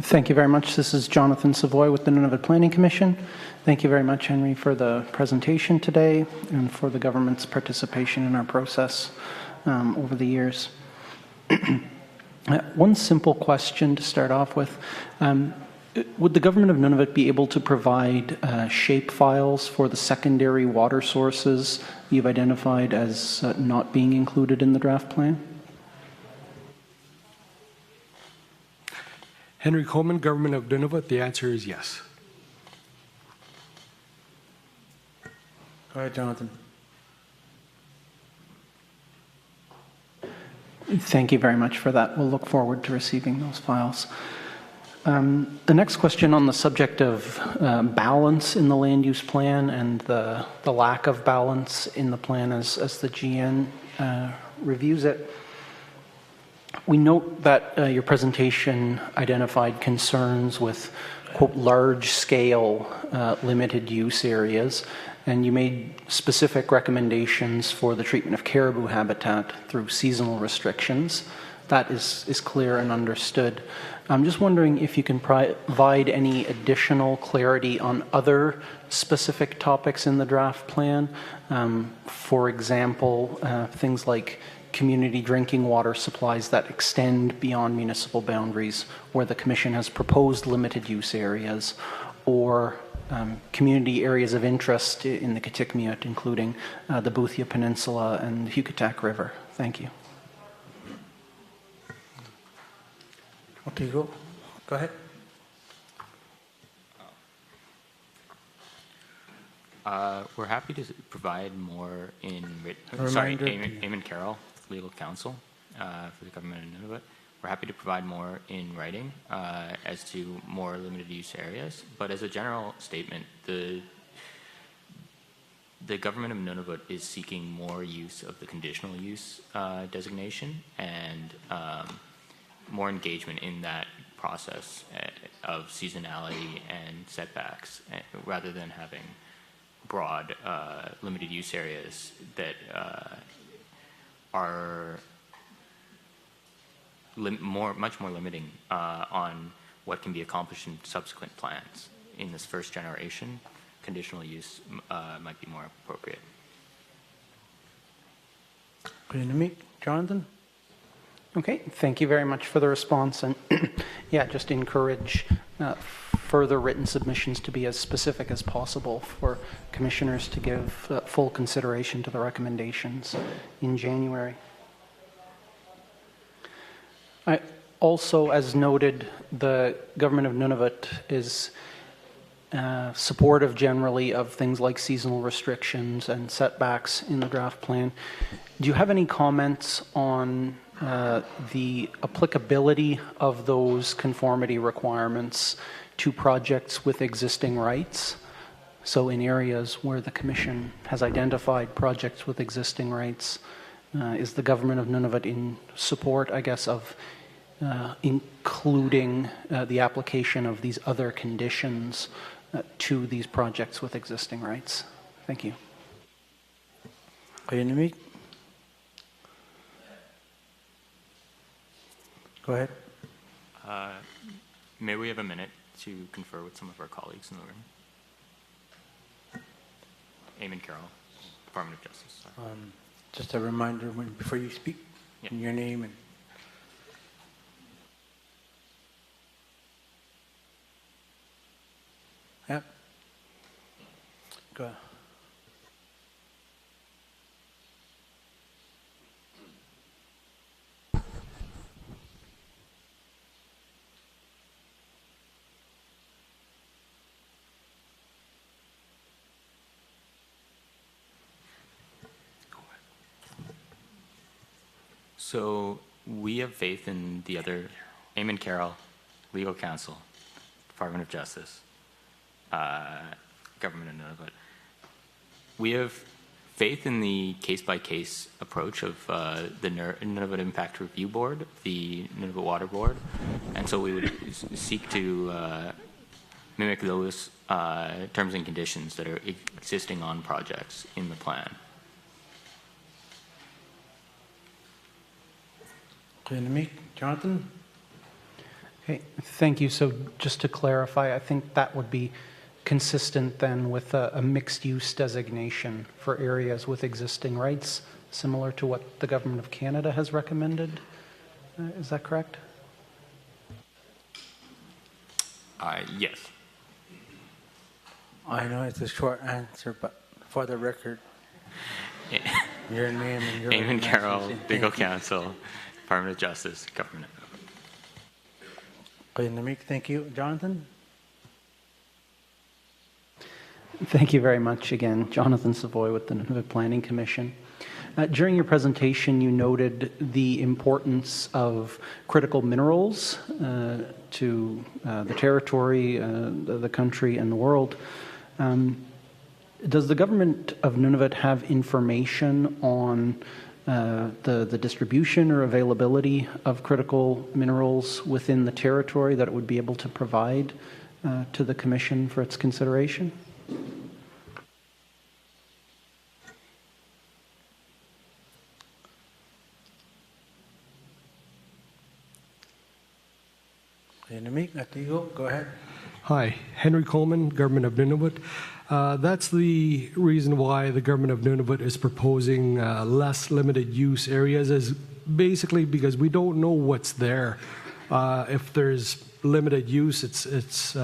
Thank you very much. This is Jonathan Savoy with the Nunavut Planning Commission. Thank you very much, Henry, for the presentation today and for the government's participation in our process over the years. One simple question to start off with. Would the Government of Nunavut be able to provide shape files for the secondary water sources you've identified as not being included in the draft plan? Henry Coleman, Government of Nunavut, the answer is yes. Go ahead, Jonathan. Thank you very much for that. We'll look forward to receiving those files. The next question on the subject of balance in the land use plan and the lack of balance in the plan as the GN reviews it. We note that your presentation identified concerns with, quote, large-scale limited use areas, and you made specific recommendations for the treatment of caribou habitat through seasonal restrictions. That is clear and understood. I'm just wondering if you can provide any additional clarity on other specific topics in the draft plan. For example, things like community drinking water supplies that extend beyond municipal boundaries, where the Commission has proposed limited use areas, or community areas of interest in the Kitikmeot, including the Boothia Peninsula and the Hukatak River. Thank you. Okay, go ahead. We're happy to provide more in written. Sorry, Eamon Carroll, Legal Counsel for the Government of Nunavut. We're happy to provide more in writing as to more limited use areas. But as a general statement, the Government of Nunavut is seeking more use of the conditional use designation and more engagement in that process of seasonality and setbacks, rather than having broad limited use areas that are much more limiting on what can be accomplished in subsequent plans. In this first generation, conditional use might be more appropriate. Jonathan? Okay, thank you very much for the response. And yeah, just encourage further written submissions to be as specific as possible for commissioners to give full consideration to the recommendations in January. Also, as noted, the government of Nunavut is supportive generally of things like seasonal restrictions and setbacks in the draft plan. Do you have any comments on the applicability of those conformity requirements to projects with existing rights? So in areas where the Commission has identified projects with existing rights, is the government of Nunavut in support, I guess, of including the application of these other conditions to these projects with existing rights? Thank you. Go ahead. May we have a minute to confer with some of our colleagues in the room? Eamon Carroll, Department of Justice. Just a reminder before you speak, your name and. Yep. Go ahead. So we have faith in the other, Eamon Carroll, Legal Counsel, Department of Justice, Government of Nunavut. We have faith in the case-by-case approach of the Nunavut Impact Review Board, the Nunavut Water Board, and so we would seek to mimic those terms and conditions that are existing on projects in the plan. Jonathan? Okay, thank you. So just to clarify, I think that would be consistent then with a mixed-use designation for areas with existing rights, similar to what the Government of Canada has recommended. Is that correct? Yes. I know it's a short answer, but for the record, your name and your Eamon Carroll, organization. Legal Counsel, Department of Justice, Government. Thank you. Jonathan? Thank you very much again. Jonathan Savoy with the Nunavut Planning Commission. During your presentation, you noted the importance of critical minerals to the territory, the country, and the world. Does the government of Nunavut have information on the distribution or availability of critical minerals within the territory that it would be able to provide to the Commission for its consideration? Go ahead. Hi, Henry Coleman, Government of Nunavut. That's the reason why the Government of Nunavut is proposing less limited use areas, is basically because we don't know what's there. If there's limited use, it's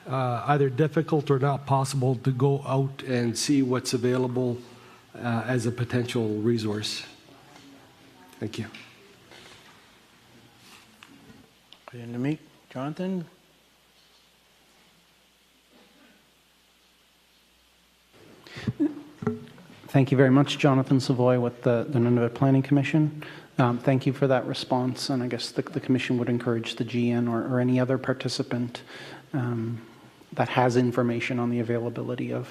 either difficult or not possible to go out and see what's available as a potential resource. Thank you. Jonathan? Thank you very much, Jonathan Savoy with the Nunavut Planning Commission. Thank you for that response, and I guess the Commission would encourage the GN or any other participant that has information on the availability of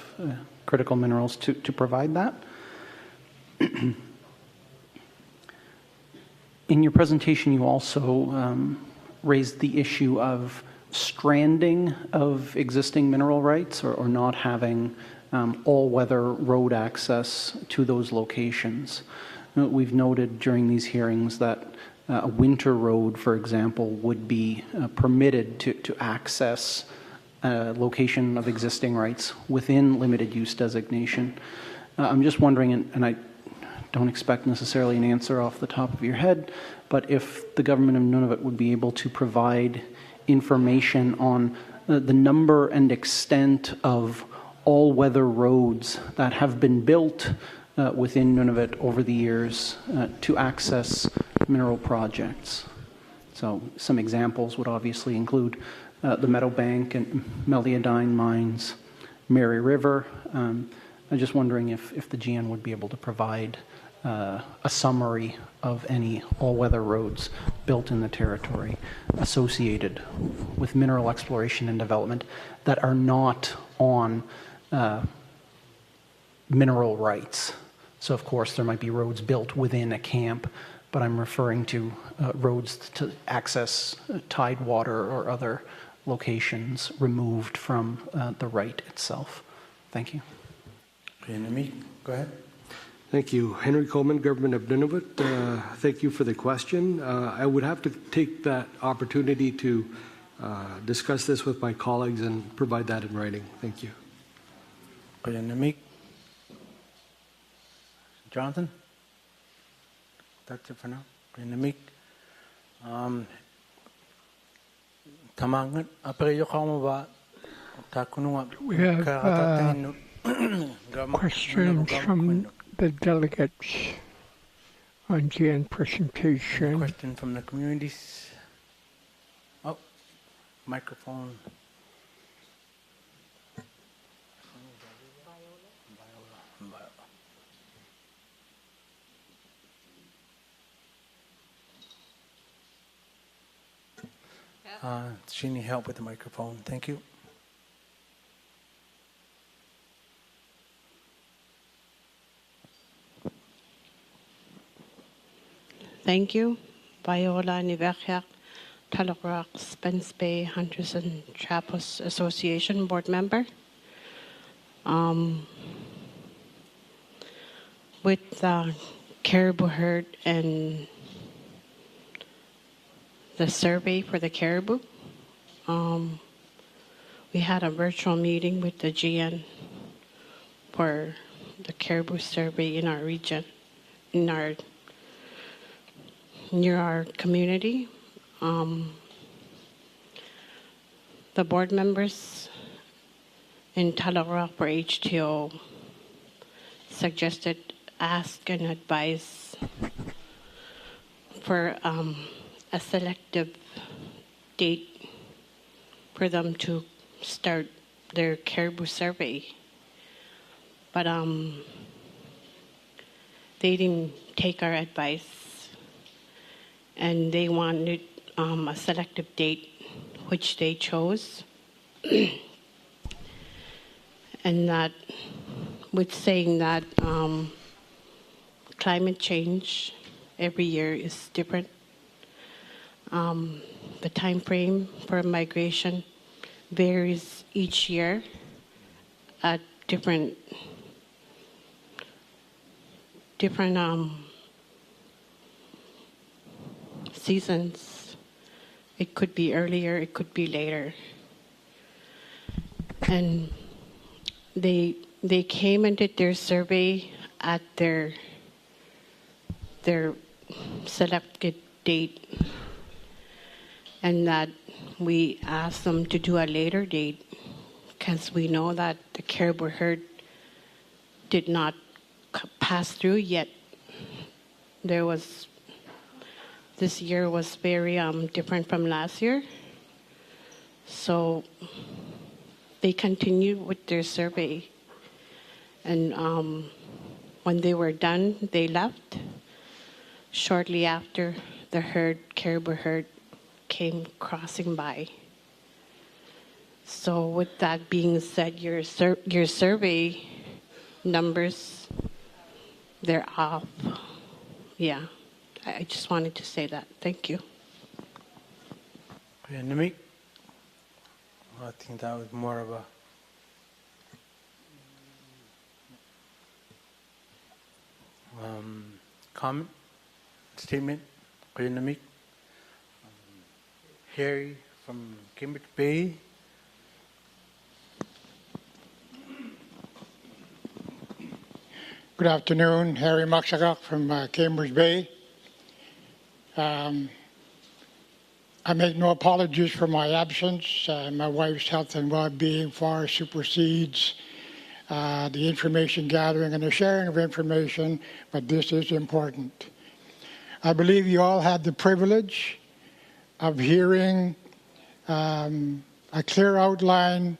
critical minerals to provide that. In your presentation, you also raised the issue of stranding of existing mineral rights or not having all-weather road access to those locations. We've noted during these hearings that a winter road, for example, would be permitted to access a location of existing rights within limited use designation. I'm just wondering, and I don't expect necessarily an answer off the top of your head, but if the Government of Nunavut would be able to provide information on the number and extent of all-weather roads that have been built within Nunavut over the years to access mineral projects. So some examples would obviously include the Meadowbank and Meliadine mines, Mary River. I'm just wondering if the GN would be able to provide a summary of any all-weather roads built in the territory associated with mineral exploration and development that are not on mineral rights. So, of course, there might be roads built within a camp, but I'm referring to roads to access tidewater or other locations removed from the right itself. Thank you. Namik, go ahead. Thank you. Henry Coleman, Government of Nunavut. Thank you for the question. I would have to take that opportunity to discuss this with my colleagues and provide that in writing. Thank you. Namik. Jonathan? That's it for now. Namik. Tamangan, apelyo ka mo ba? We have questions from the delegates on GN presentation. Question from the communities. Oh, microphone. She need help with the microphone. Thank you. Thank you. Viola Niverjak, Talakrak, Spence Bay Hunters and Trappers Association board member. With the caribou herd and the survey for the caribou, we had a virtual meeting with the GN for the caribou survey in our region, near our community. The board members in Talarock for HTO suggested ask and advise for a selective date for them to start their caribou survey. But they didn't take our advice, and they wanted a selective date, which they chose. And that, with saying that climate change every year is different. The time frame for migration varies each year at different seasons. It could be earlier, it could be later. And they came and did their survey at their selected date, and that we asked them to do a later date because we know that the caribou herd did not pass through yet. This year was very different from last year. So they continued with their survey. And when they were done, they left. Shortly after, the caribou herd came crossing by. So with that being said, your survey numbers, they're off. Yeah, I just wanted to say that. Thank you. Namik? I think that was more of a comment, statement. Namik? Harry from Cambridge Bay. Good afternoon, Harry Makshagak from Cambridge Bay. I make no apologies for my absence. My wife's health and well-being far supersedes the information gathering and the sharing of information, but this is important. I believe you all had the privilege of hearing a clear outline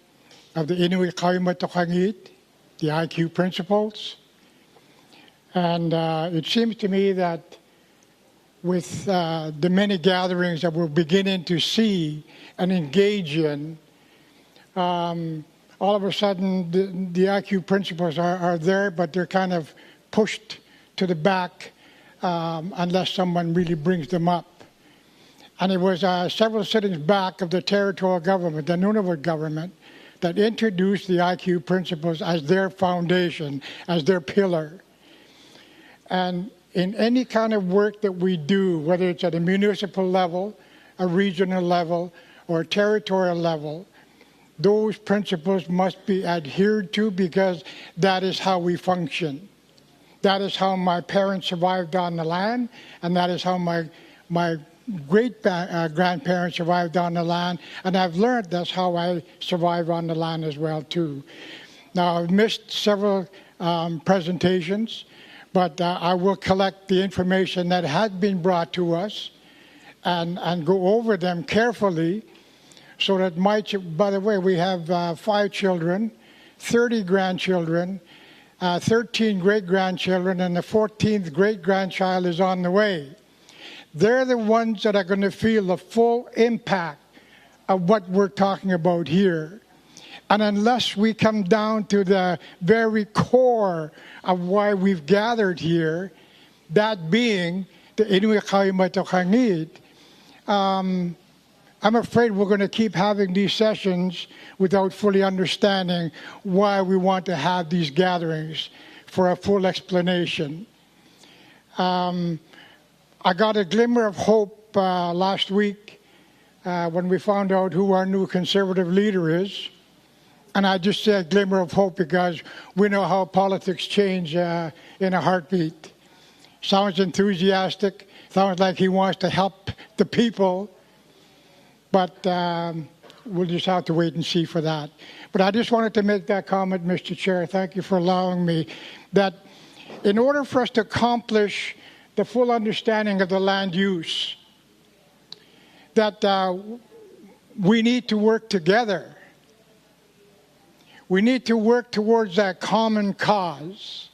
of the Inuit Kayumatokangit, the IQ principles. And it seems to me that with the many gatherings that we're beginning to see and engage in, all of a sudden the IQ principles are there, but they're kind of pushed to the back unless someone really brings them up. And it was several sittings back of the territorial government, the Nunavut government, that introduced the IQ principles as their foundation, as their pillar. And in any kind of work that we do, whether it's at a municipal level, a regional level, or a territorial level, those principles must be adhered to because that is how we function. That is how my parents survived on the land, and that is how my great-grandparents survived on the land, and I've learned that's how I survive on the land as well, too. Now, I've missed several presentations, but I will collect the information that has been brought to us and go over them carefully so that by the way, we have 5 children, 30 grandchildren, 13 great-grandchildren, and the 14th great-grandchild is on the way. They're the ones that are going to feel the full impact of what we're talking about here. And unless we come down to the very core of why we've gathered here, that being the Inuit Kayumatokangit, I'm afraid we're going to keep having these sessions without fully understanding why we want to have these gatherings for a full explanation. I got a glimmer of hope last week when we found out who our new conservative leader is. And I just say a glimmer of hope because we know how politics change in a heartbeat. Sounds enthusiastic, sounds like he wants to help the people, but we'll just have to wait and see for that. But I just wanted to make that comment, Mr. Chair. Thank you for allowing me. That in order for us to accomplish the full understanding of the land use, that we need to work together. We need to work towards that common cause.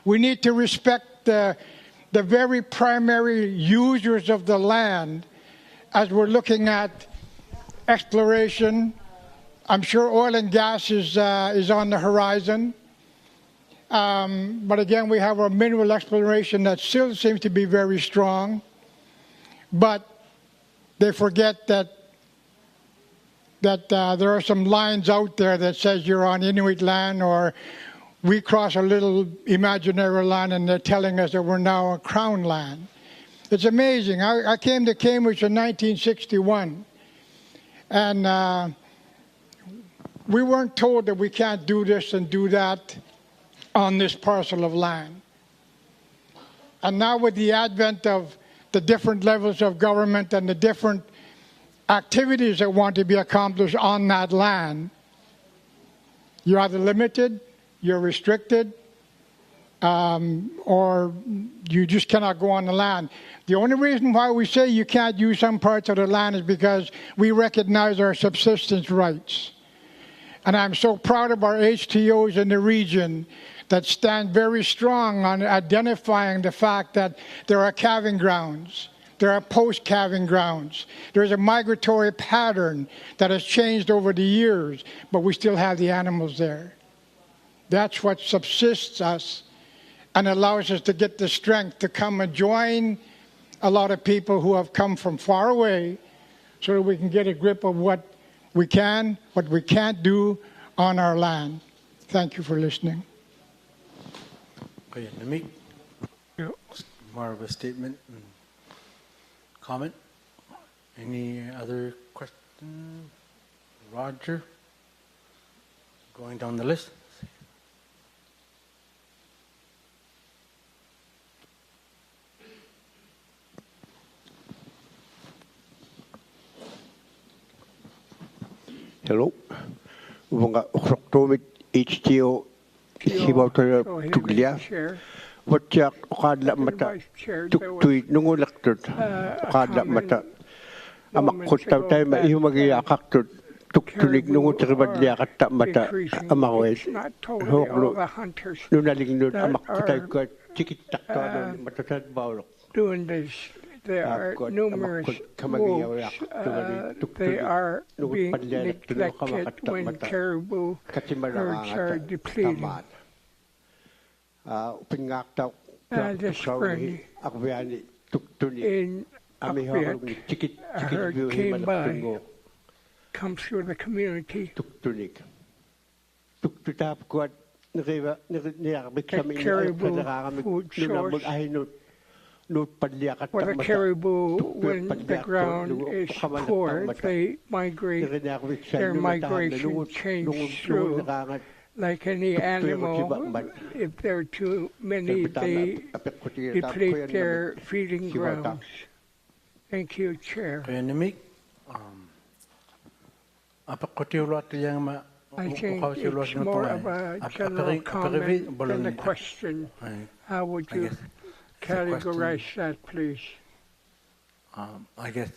We need to respect the very primary users of the land as we're looking at exploration. I'm sure oil and gas is on the horizon. But again, we have our mineral exploration that still seems to be very strong. But they forget that there are some lines out there that says you're on Inuit land, or we cross a little imaginary line and they're telling us that we're now on Crown land. It's amazing. I came to Cambridge in 1961, and we weren't told that we can't do this and do that on this parcel of land. And now with the advent of the different levels of government and the different activities that want to be accomplished on that land, you're either limited, you're restricted, or you just cannot go on the land. The only reason why we say you can't use some parts of the land is because we recognize our subsistence rights. And I'm so proud of our HTOs in the region that stand very strong on identifying the fact that there are calving grounds. There are post-calving grounds. There's a migratory pattern that has changed over the years, but we still have the animals there. That's what subsists us and allows us to get the strength to come and join a lot of people who have come from far away so that we can get a grip of what we can, what we can't do on our land. Thank you for listening. Okay, Namik, more of a statement and comment. Any other question? Roger, going down the list. Hello. Wonga Oktober HTO Sibato Tuglia. What Jack Okadla Mata took to it no elected. Okadla Mata. Amakota time Humagi Akakto took to ignore Tribadlia at Mata Amaway. Nunaling Amakota ticket Mata Bowl. Doing this. There are numerous wolves. They are being neglected when caribou herds are depleting. This spring, in Akbiak, a herd came by, come through the community. At caribou food source. For the caribou, when the ground is poor, they migrate. Their migration changes through. Like any animal, if there are too many, they deplete their feeding grounds. Thank you, Chair. I think it's more of a general comment than a question. How would you categorize that, please? I guess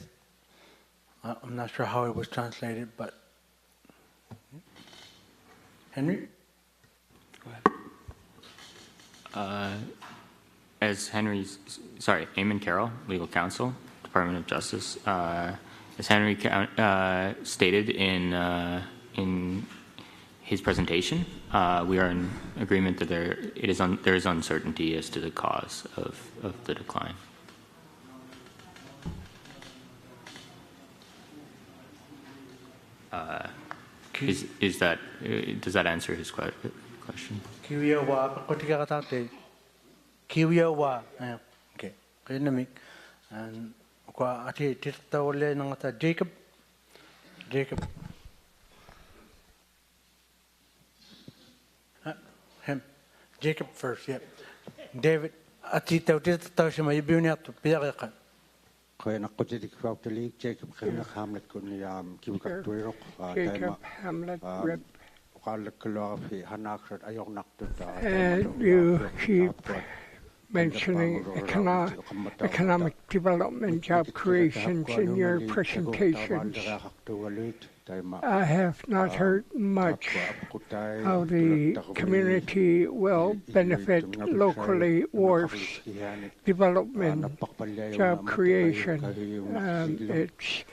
I'm not sure how it was translated, but Henry? Go ahead. As Eamon Carroll, Legal Counsel, Department of Justice. As Henry stated in his presentation, we are in agreement that there is uncertainty as to the cause of the decline. Does that answer his question? Okay. And Jacob. Him. Jacob first, yeah. David, Jacob Hamlet Rep. You keep mentioning economic development, job creations in your presentations. I have not heard much how the community will benefit locally, wharfs, development, job creation. It's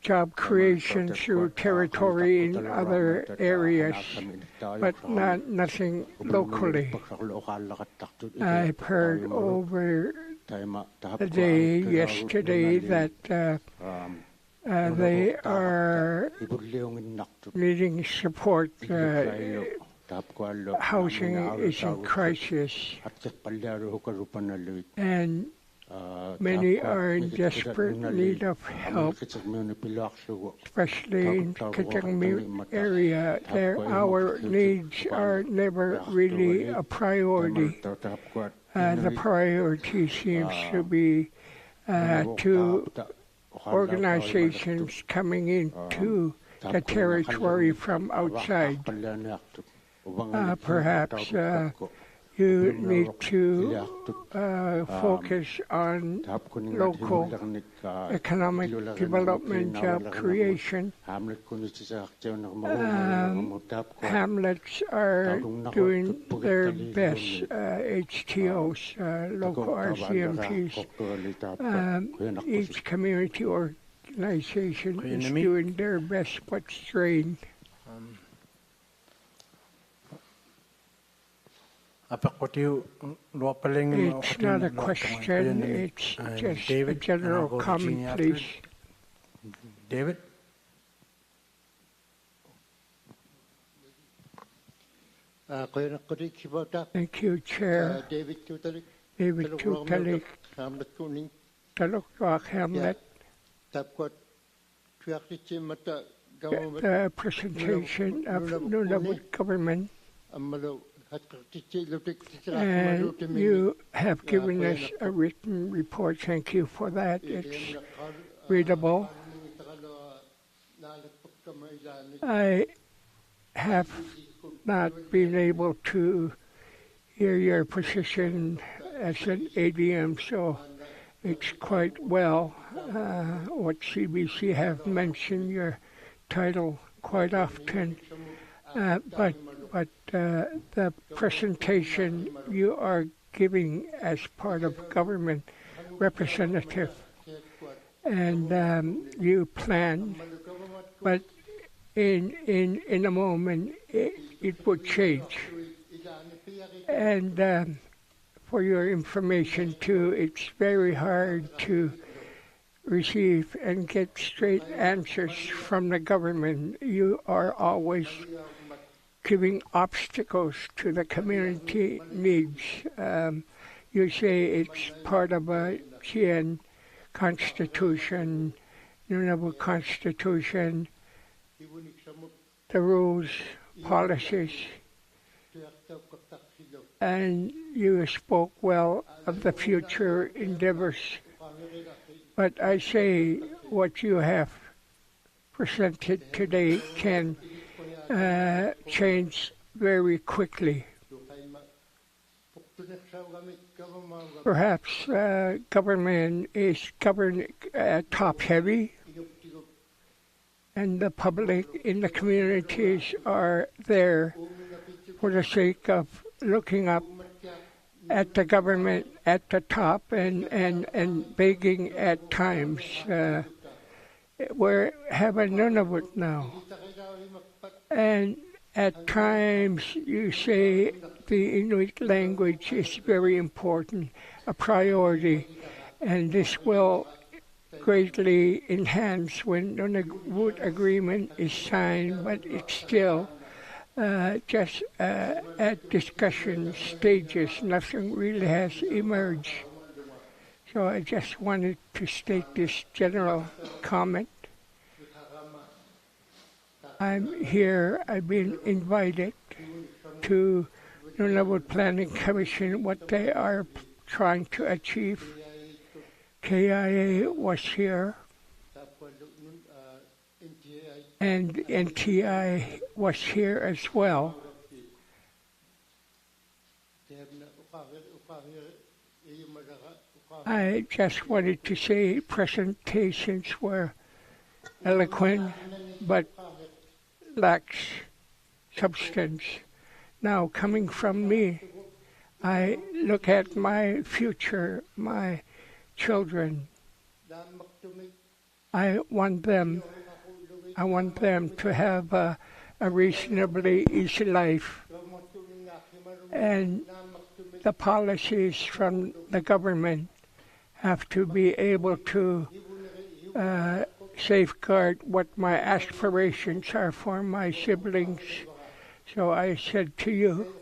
job creation through territory in other areas, but nothing locally. I've heard over the day yesterday that they are needing support. Housing is in crisis, and many are in desperate need of help, especially in Kitangmi area. Our needs are never really a priority. The priority seems to be to organizations coming into the territory from outside. Perhaps you need to focus on local economic development, job creation. Hamlets are doing their best, HTOs, local RCMPs. Each community organization is doing their best but strained. It's not a question, it's just a general comment, please. David? Thank you, Chair. David Tutalik. Taluk Hamlet. The presentation of Nunavut government. And you have given us a written report. Thank you for that. It's readable. I have not been able to hear your position as an ADM, so it's quite well what CBC have mentioned your title quite often, but the presentation you are giving as part of government representative, and you plan, but in a moment it would change. And for your information too, it's very hard to receive and get straight answers from the government. You are always giving obstacles to the community needs. You say it's part of a GN Constitution, Nunavut Constitution, the rules, policies, and you spoke well of the future endeavors. But I say what you have presented today can change very quickly. Perhaps government is top-heavy, and the public in the communities are there for the sake of looking up at the government at the top and begging at times. We have a Nunavut now. And at times you say the Inuit language is very important, a priority, and this will greatly enhance when the Nunavut agreement is signed, but it's still just at discussion stages. Nothing really has emerged. So I just wanted to state this general comment. I'm here, I've been invited to Nunavut Planning Commission, what they are trying to achieve. KIA was here, and NTI was here as well. I just wanted to say presentations were eloquent, but lacks substance. Now, coming from me, I look at my future, my children. I want them to have a reasonably easy life. And the policies from the government have to be able to safeguard what my aspirations are for my siblings. So I said to you,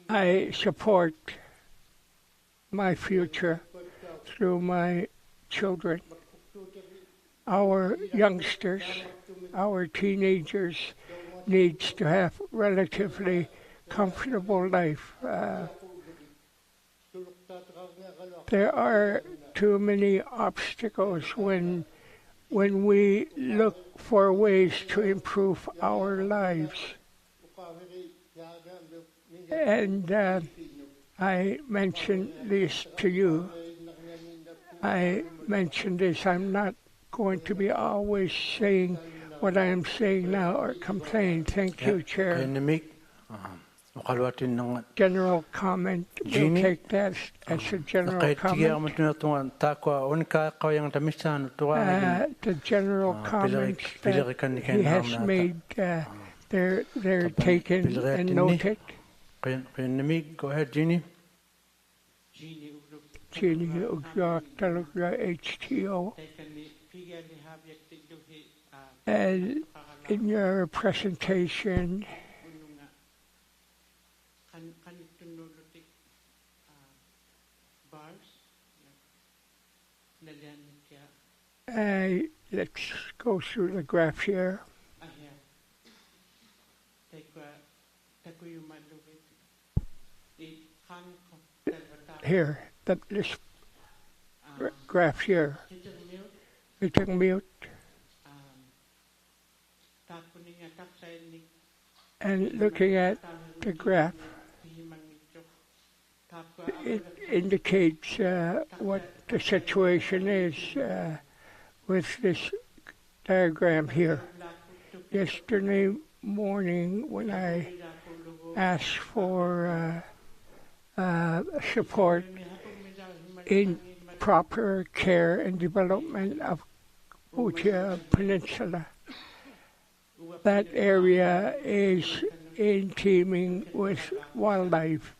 I support my future through my children. Our youngsters, our teenagers needs to have relatively comfortable life. There are too many obstacles when we look for ways to improve our lives. And I mentioned this to you. I mentioned this. I'm not going to be always saying what I am saying now or complain. Thank you, Chair. General comment. We'll take that as a general comment. The general comments that he has made, they're taken and noted. Go ahead, Jeannie. Jeannie Ugyak Talaga HTO. And in your presentation, let's go through the graph here. Here, this graph here. Itong mute. And looking at the graph, it indicates what the situation is with this diagram here. Yesterday morning, when I asked for support in proper care and development of Uchiha Peninsula, that area is teeming with wildlife.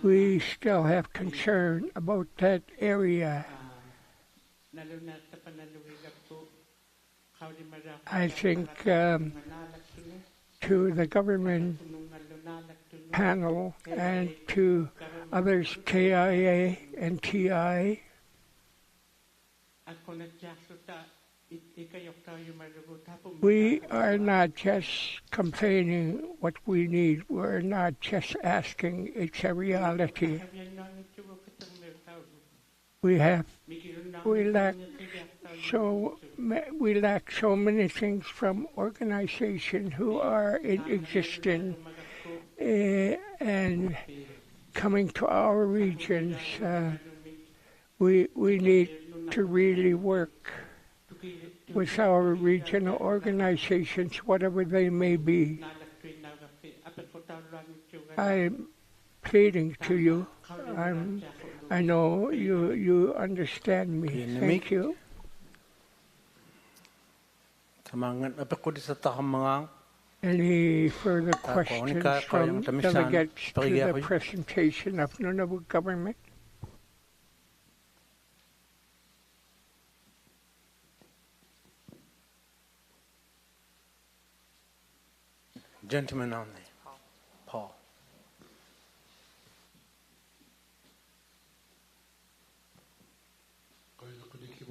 We still have concern about that area. I think to the government panel and to others, KIA and TI, we are not just complaining what we need. We're not just asking. It's a reality. We lack so many things from organizations who are in existence and coming to our regions. We need to really work with our regional organizations, whatever they may be. I'm pleading to you. I know you understand me. Thank you. Any further questions from delegates to the presentation of Nunavut government? Gentleman on there, Paul.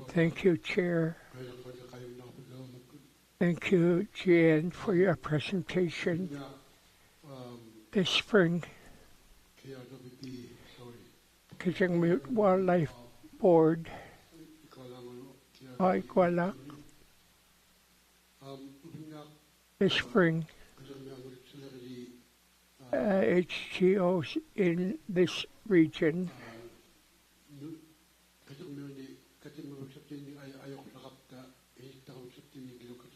Thank you, Chair. Thank you, Jan, for your presentation this spring. Kajangmut Wildlife Board, Aikwala, this spring. HTOs in this region.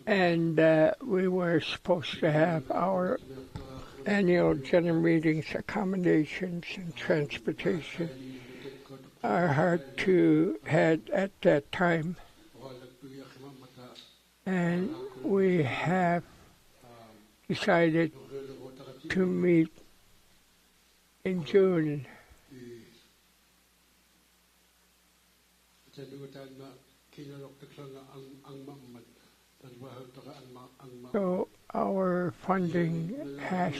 And we were supposed to have our annual general meetings, accommodations, and transportation are hard to head at that time. And we have decided to meet in June. So our funding has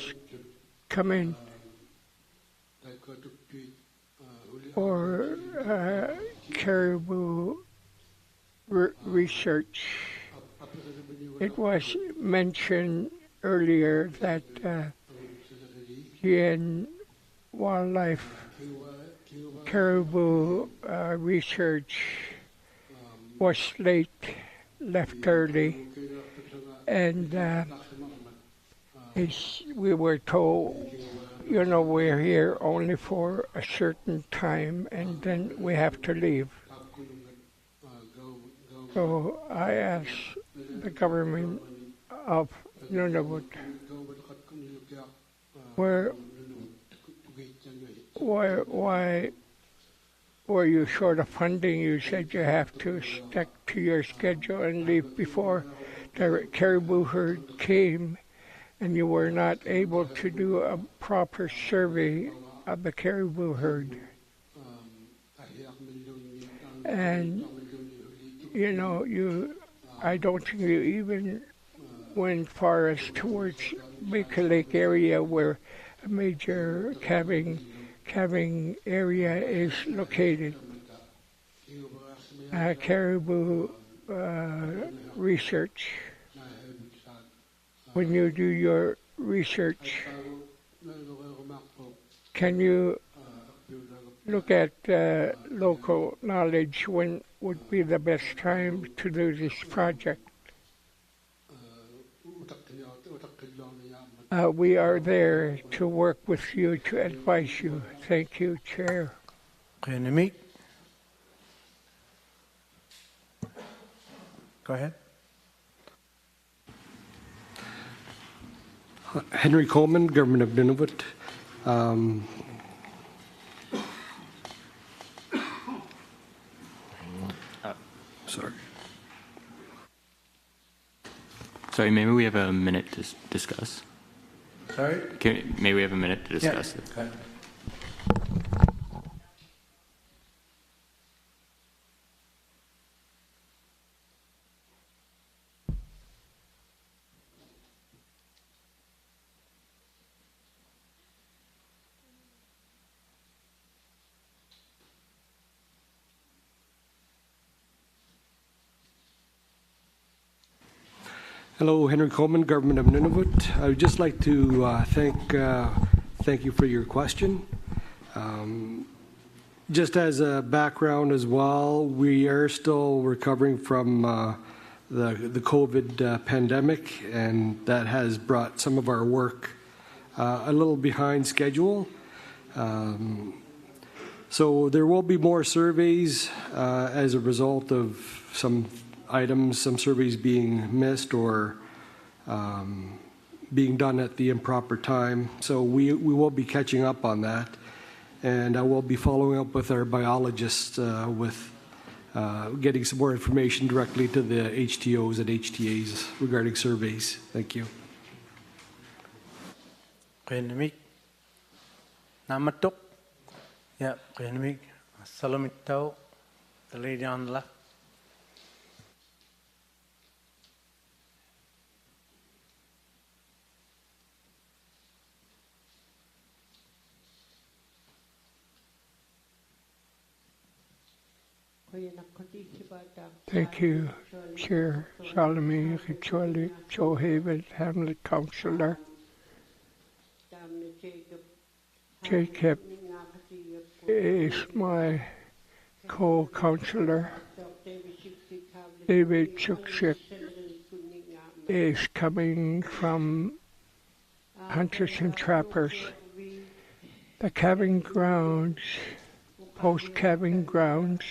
come in for caribou research. It was mentioned earlier that GN Wildlife Caribou research was late, left early, and we were told, you know, we're here only for a certain time and then we have to leave. So I asked the government of Nunavut, why were you short of funding? You said you have to stick to your schedule and leave before the caribou herd came, and you were not able to do a proper survey of the caribou herd. And, you know, I don't think you even went far as towards Baker Lake area where a major calving area is located. Caribou research. When you do your research, can you look at local knowledge, when would be the best time to do this project? We are there to work with you, to advise you. Thank you, Chair. Go ahead. Henry Coleman, Government of Nunavut. Sorry. Sorry, maybe we have a minute to discuss. Sorry? Maybe we have a minute to discuss it. Okay. Hello, Henry Coleman, Government of Nunavut. I would just like to thank you for your question. Just as a background as well, we are still recovering from the COVID pandemic, and that has brought some of our work a little behind schedule. So there will be more surveys as a result of some items, some surveys being missed or being done at the improper time. So we will be catching up on that. And I will be following up with our biologists with getting some more information directly to the HTOs and HTAs regarding surveys. Thank you. Renamik. Namatok. Yeah, Renamik. Salamitao. The lady on the left. Thank you, Chair Salome Richoli, Joe Haven, Hamlet Councillor. Jacob is my co-councillor. David Chukchik is coming from Hunters and Trappers. The calving grounds, post-calving grounds,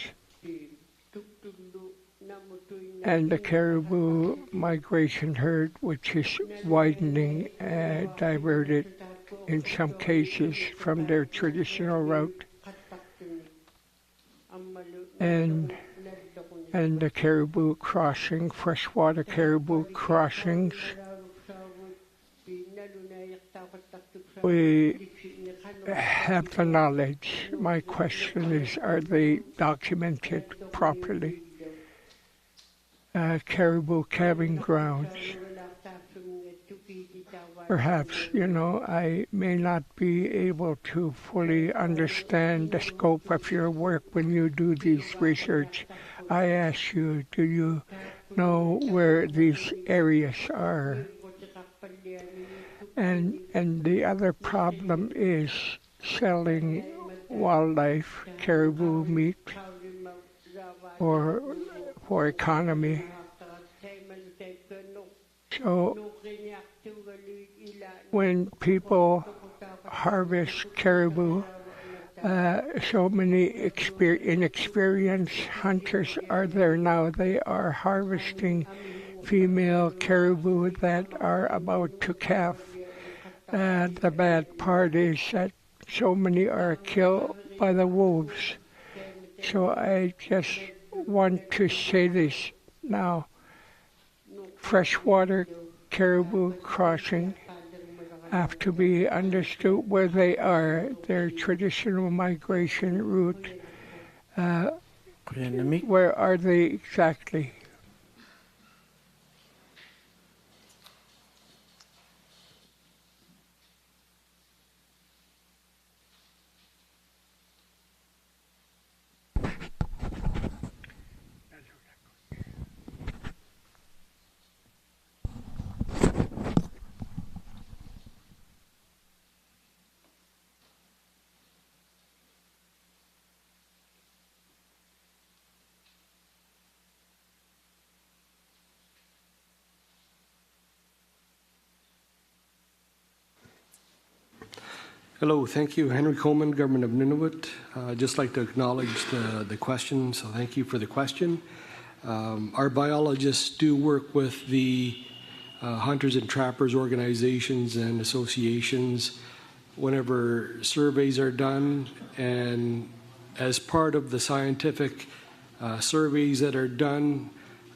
and the caribou migration herd, which is widening and diverted in some cases from their traditional route, and the caribou crossing, freshwater caribou crossings. We have the knowledge. My question is, are they documented properly? Caribou calving grounds. Perhaps, I may not be able to fully understand the scope of your work when you do this research. I ask you, do you know where these areas are? And the other problem is selling wildlife, caribou meat, for economy. So when people harvest caribou, so many inexperienced hunters are there now. They are harvesting female caribou that are about to calf. The bad part is that so many are killed by the wolves. So I just want to say this now. Freshwater caribou crossing have to be understood where they are, their traditional migration route. Where are they exactly? Hello, thank you. Henry Coleman, Government of Nunavut. Just like to acknowledge the question, so thank you for the question. Our biologists do work with the hunters and trappers organizations and associations whenever surveys are done, and as part of the scientific surveys that are done,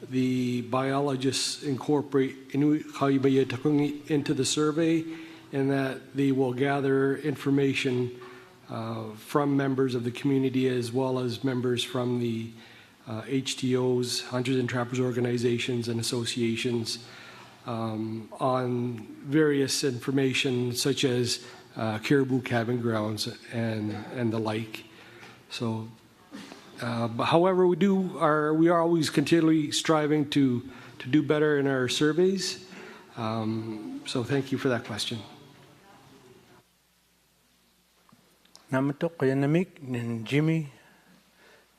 the biologists incorporate Inuit Kaibayatakungi into the survey, and that they will gather information from members of the community as well as members from the HTOs, Hunters and Trappers organizations and associations, on various information such as caribou calving grounds and the like. So, however, we are always continually striving to do better in our surveys. So, thank you for that question. Namato Koyanamik and Jimmy.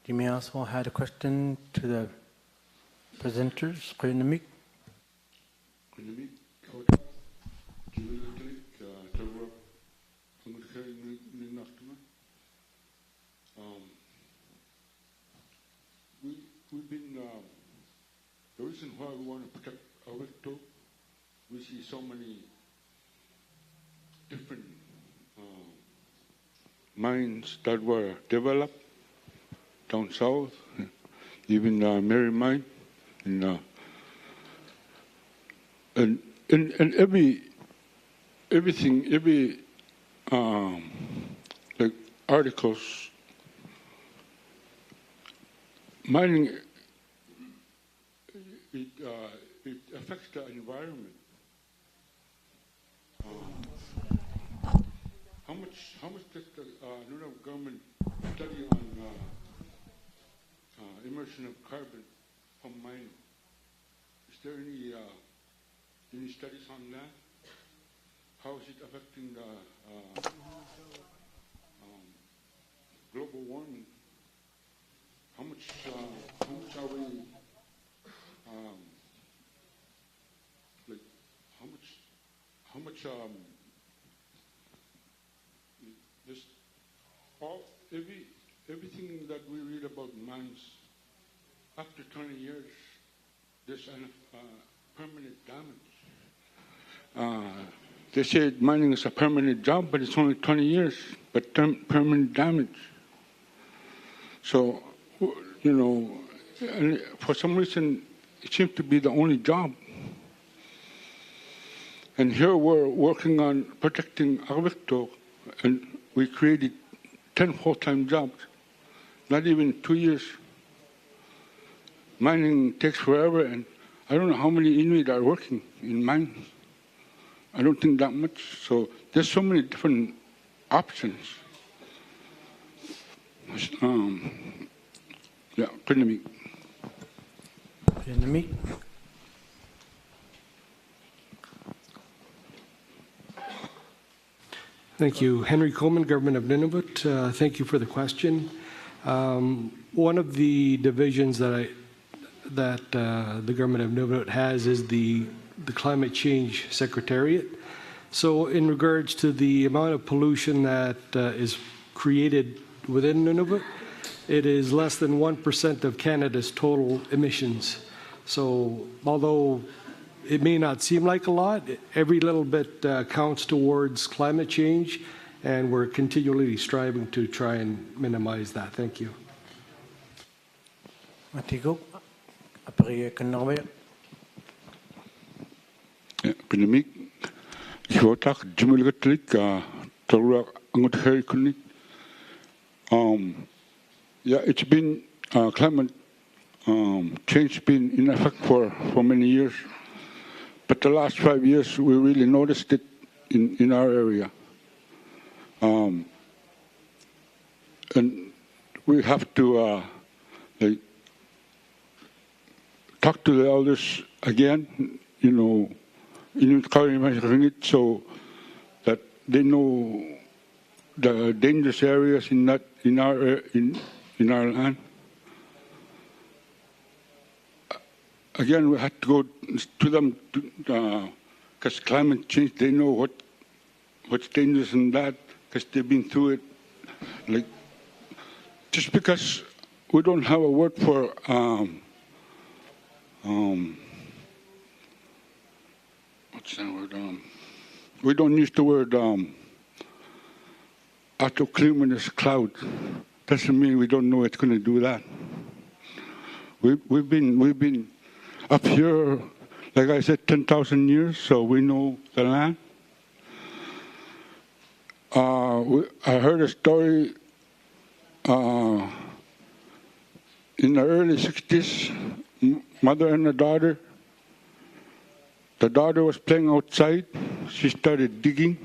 Jimmy also had a question to the presenters. Koyanamik. We've been, the reason why we want to protect Awikto, we see so many different mines that were developed down south, even Mary Mine, and everything, like articles, mining, it affects the environment. How much does the Nunavut government study on immersion of carbon from mining? Is there any studies on that? How is it affecting the global warming? How much are we like? How much this everything that we read about mines, after 20 years, there's permanent damage. They said mining is a permanent job, but it's only 20 years, but permanent damage. So, you know, for some reason, it seems to be the only job. And here we're working on protecting Awikto, and we created 10 full-time jobs, not even 2 years. Mining takes forever, and I don't know how many Inuit are working in mines. I don't think that much. So there's so many different options. Yeah, Koyanamik. Koyanamik. Thank you. Henry Coleman, Government of Nunavut. Thank you for the question. One of the divisions that the Government of Nunavut has is the Climate Change Secretariat. So in regards to the amount of pollution that is created within Nunavut, it is less than 1% of Canada's total emissions. So although it may not seem like a lot, every little bit counts towards climate change, and we're continually striving to try and minimize that. Thank you. Matigo, après Kanawaya. Koyanamik, Hiwatak, Jimilgatlik, Torah, Angut Kunik. Yeah, it's been climate change been in effect for many years. But the last 5 years, we really noticed it in our area. And we have to talk to the elders again, you know, so that they know the dangerous areas in our land. Again, we had to go to them because climate change. They know what's dangerous in that. because they've been through it. Like, just because we don't have a word for what's that word? We don't use the word autocumulus cloud. Doesn't mean we don't know it's going to do that. We've been up here, like I said, 10,000 years, so we know the land. I heard a story in the early 60s, mother and a daughter. The daughter was playing outside. She started digging.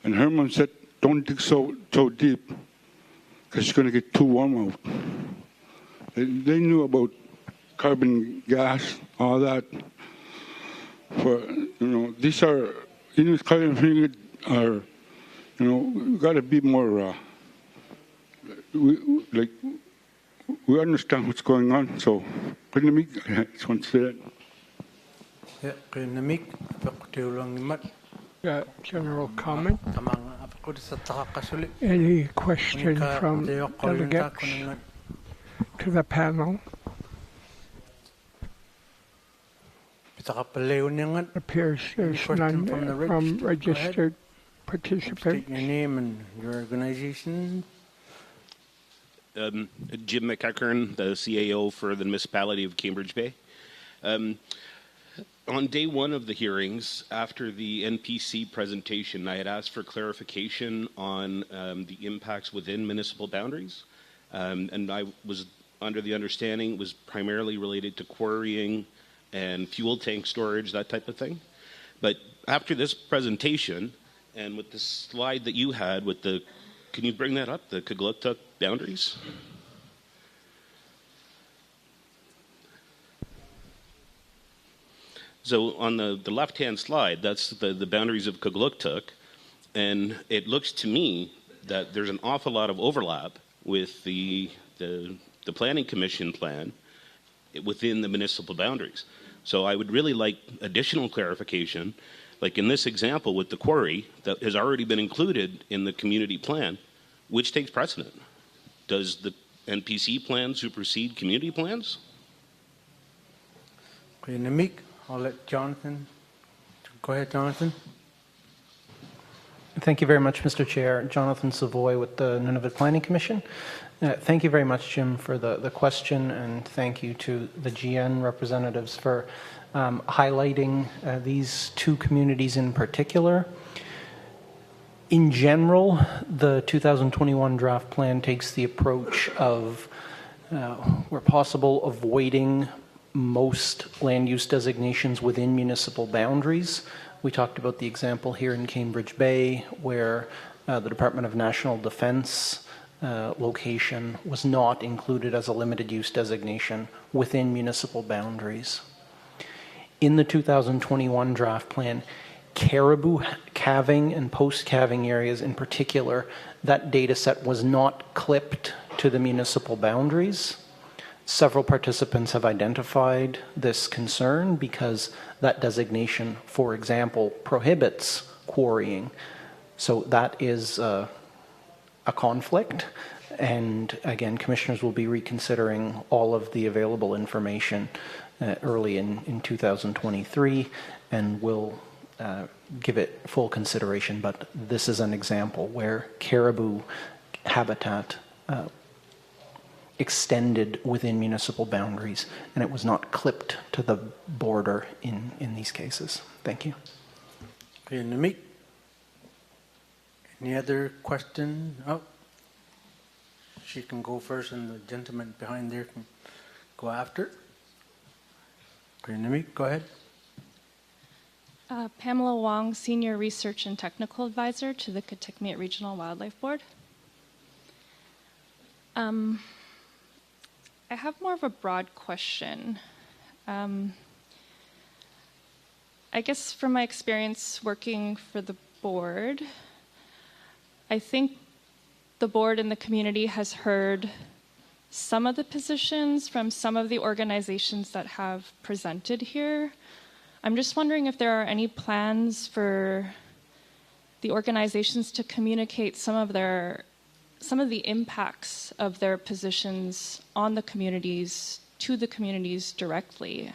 And her mom said, don't dig so deep, because it's going to get too warm out. They knew about carbon gas, all that. These are, carbon are, we got to be more, we understand what's going on, so I just want to say that. General comment? Any question from delegates to the panel? Appears there's none from registered participants. State your name and your organization. Jim McEachern, the CAO for the municipality of Cambridge Bay. On day one of the hearings, after the NPC presentation, I had asked for clarification on the impacts within municipal boundaries. And I was under the understanding it was primarily related to quarrying and fuel tank storage, that type of thing. But after this presentation, and with the slide that you had with the, can you bring that up, the Kugluktuk boundaries? So on the left-hand slide, that's the boundaries of Kugluktuk, and it looks to me that there's an awful lot of overlap with the Planning Commission plan within the municipal boundaries. So I would really like additional clarification, like in this example with the quarry that has already been included in the community plan, which takes precedent? Does the NPC plan supersede community plans? Okay, Namik, I'll let Jonathan. Go ahead, Jonathan. Thank you very much, Mr. Chair. Jonathan Savoy with the Nunavut Planning Commission. Thank you very much, Jim, for the question, and thank you to the GN representatives for highlighting these two communities in particular. In general, the 2021 draft plan takes the approach of, where possible, avoiding most land use designations within municipal boundaries. We talked about the example here in Cambridge Bay where the Department of National Defense location was not included as a limited use designation within municipal boundaries. In the 2021 draft plan, caribou calving and post-calving areas in particular, that data set was not clipped to the municipal boundaries. Several participants have identified this concern because that designation, for example, prohibits quarrying. So that is a conflict. And again, commissioners will be reconsidering all of the available information early in 2023 and will give it full consideration. But this is an example where caribou habitat extended within municipal boundaries, and it was not clipped to the border in these cases. Thank you. Okay, Namik. Any other question? Oh, she can go first, and the gentleman behind there can go after. Okay, Namik, go ahead. Pamela Wong, Senior Research and Technical Advisor to the Kitikmeot Regional Wildlife Board. I have more of a broad question. I guess from my experience working for the board, I think the board and the community has heard some of the positions from some of the organizations that have presented here. I'm just wondering if there are any plans for the organizations to communicate some of the impacts of their positions on the communities to the communities directly.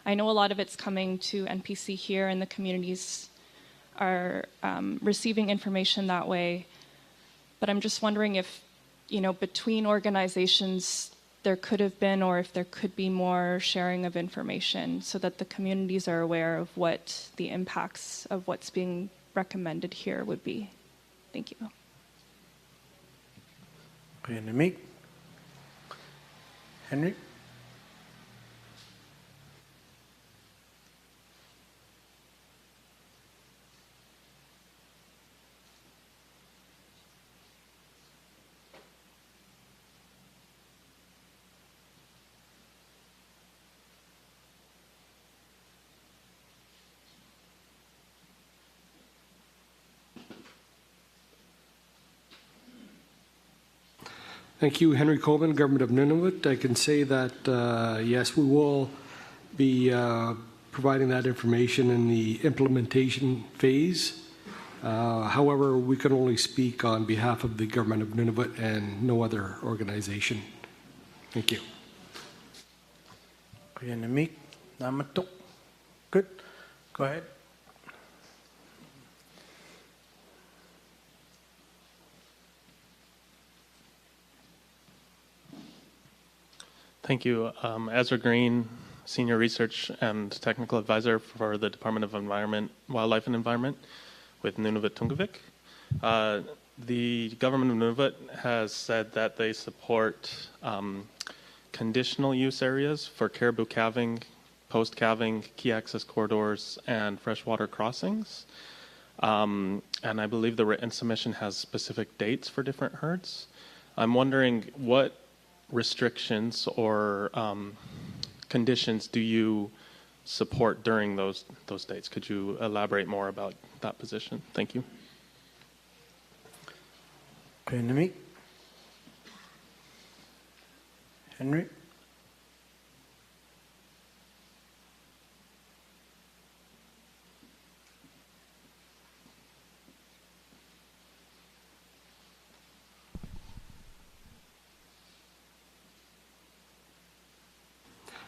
I know a lot of it's coming to NPC here, and the communities are receiving information that way. But I'm just wondering if, between organizations, there could have been, or if there could be more sharing of information so that the communities are aware of what the impacts of what's being recommended here would be. Thank you. Henry? Thank you, Henry Coleman, Government of Nunavut. I can say that, yes, we will be providing that information in the implementation phase. However, we can only speak on behalf of the Government of Nunavut and no other organization. Thank you. Good. Go ahead. Thank you. Ezra Green, Senior Research and Technical Advisor for the Department of Environment, Wildlife and Environment with Nunavut Tungavik. The government of Nunavut has said that they support conditional use areas for caribou calving, post-calving, key access corridors, and freshwater crossings. And I believe the written submission has specific dates for different herds. I'm wondering what restrictions or conditions do you support during those dates? Could you elaborate more about that position? Thank you. Henry?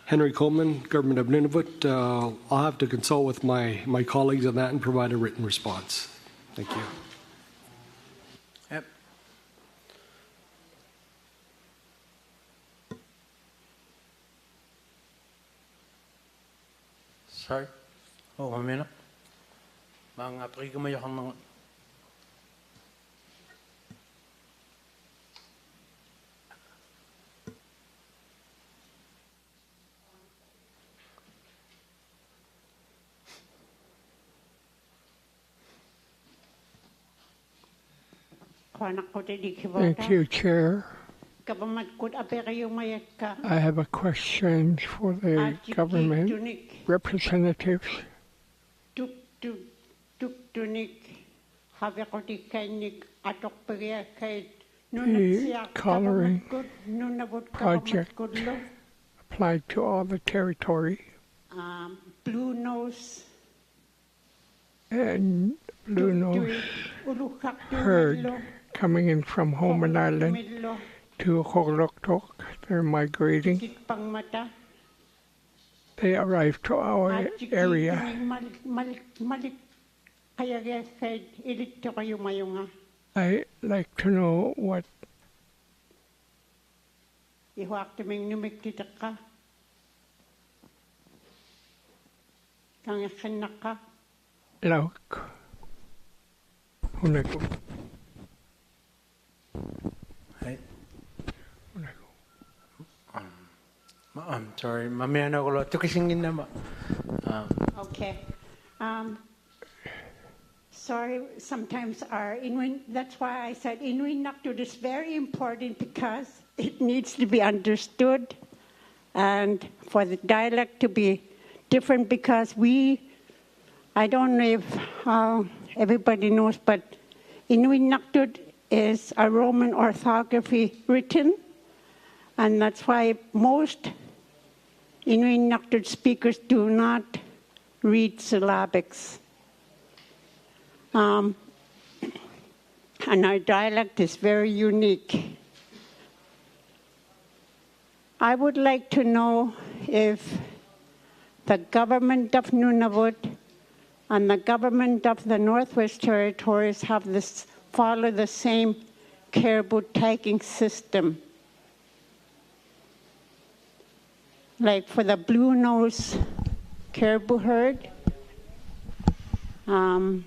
Henry Coleman, Government of Nunavut. I'll have to consult with my colleagues on that and provide a written response. Thank you. Yep. Sorry. Oh, 1 minute. Mga pagkikamayo kang mga... Thank you, Chair. I have a question for the government representatives. The coloring project applied to all the territory. Blue nose and blue nose herd coming in from Homan Island to Holoktok. They're migrating. They arrived to our area. I like to know what Lauk. Hunako. Hey. I'm sorry. Mamaya na ko to kisingin na ma. Okay. Sorry, sometimes our Inuit, that's why I said Inuit Naktud is very important because it needs to be understood and for the dialect to be different because I don't know if everybody knows, but Inuit Naktud is a Roman orthography written, and that's why most Inuit Naktud speakers do not read syllabics. and our dialect is very unique. I would like to know if the government of Nunavut and the government of the Northwest Territories follow the same caribou tagging system. Like for the blue nose caribou herd, the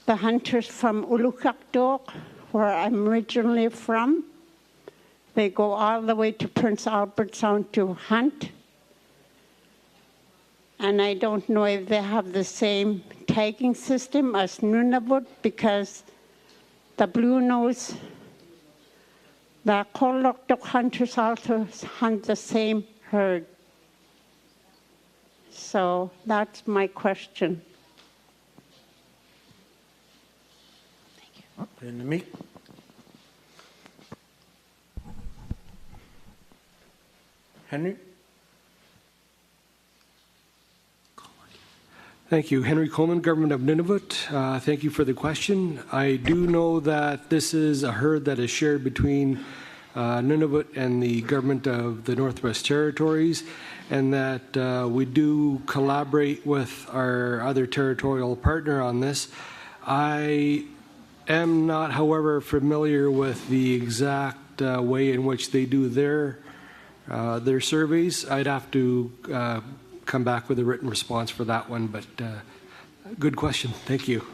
hunters from Ulukaktok, where I'm originally from, they go all the way to Prince Albert Sound to hunt. And I don't know if they have the same tagging system as Nunavut, because the blue nose, the Koloktok hunters also hunt the same herd. So that's my question. Thank you. Henry? Thank you. Henry Coleman, Government of Nunavut. Thank you for the question. I do know that this is a herd that is shared between Nunavut and the Government of the Northwest Territories, and that we do collaborate with our other territorial partner on this. I am not, however, familiar with the exact way in which they do their surveys. I'd have to come back with a written response for that one, but good question. Thank you.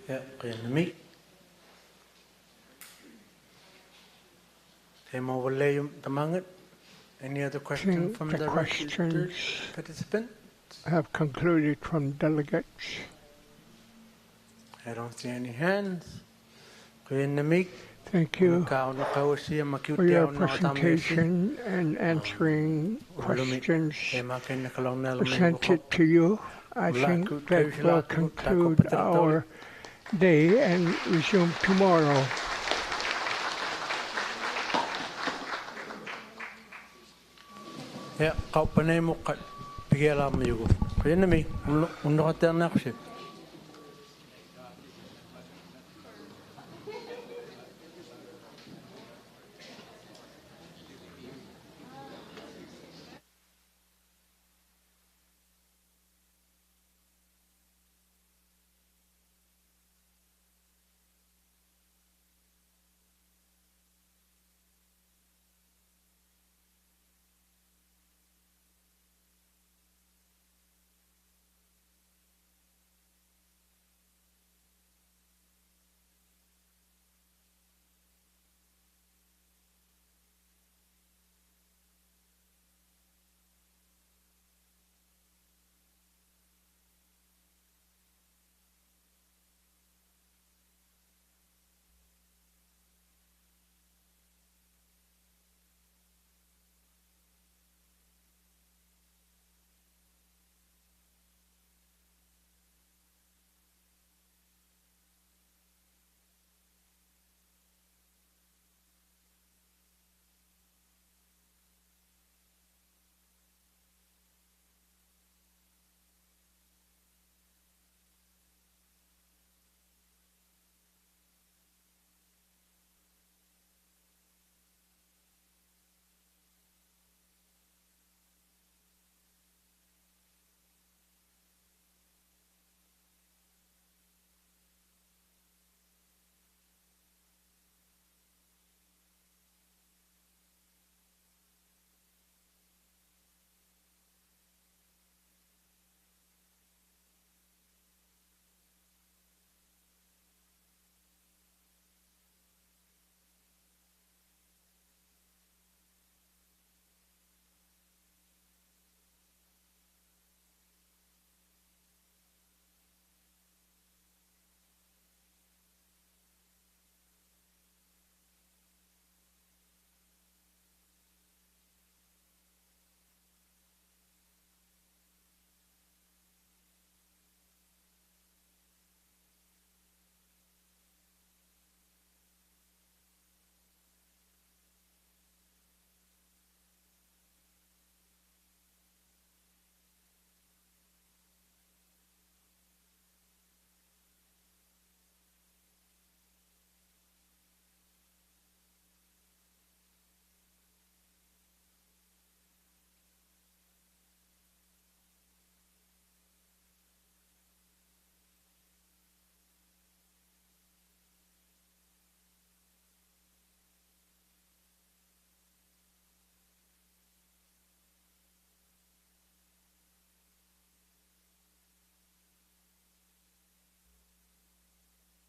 Yeah, any other questions from the registered participants? Have concluded from delegates. I don't see any hands. Thank you for your presentation and answering questions presented to you. I think that will conclude our day and resume tomorrow. Yeah, kau panai mo kat pergi alam juga. Kaya nami, undo kata nak sih.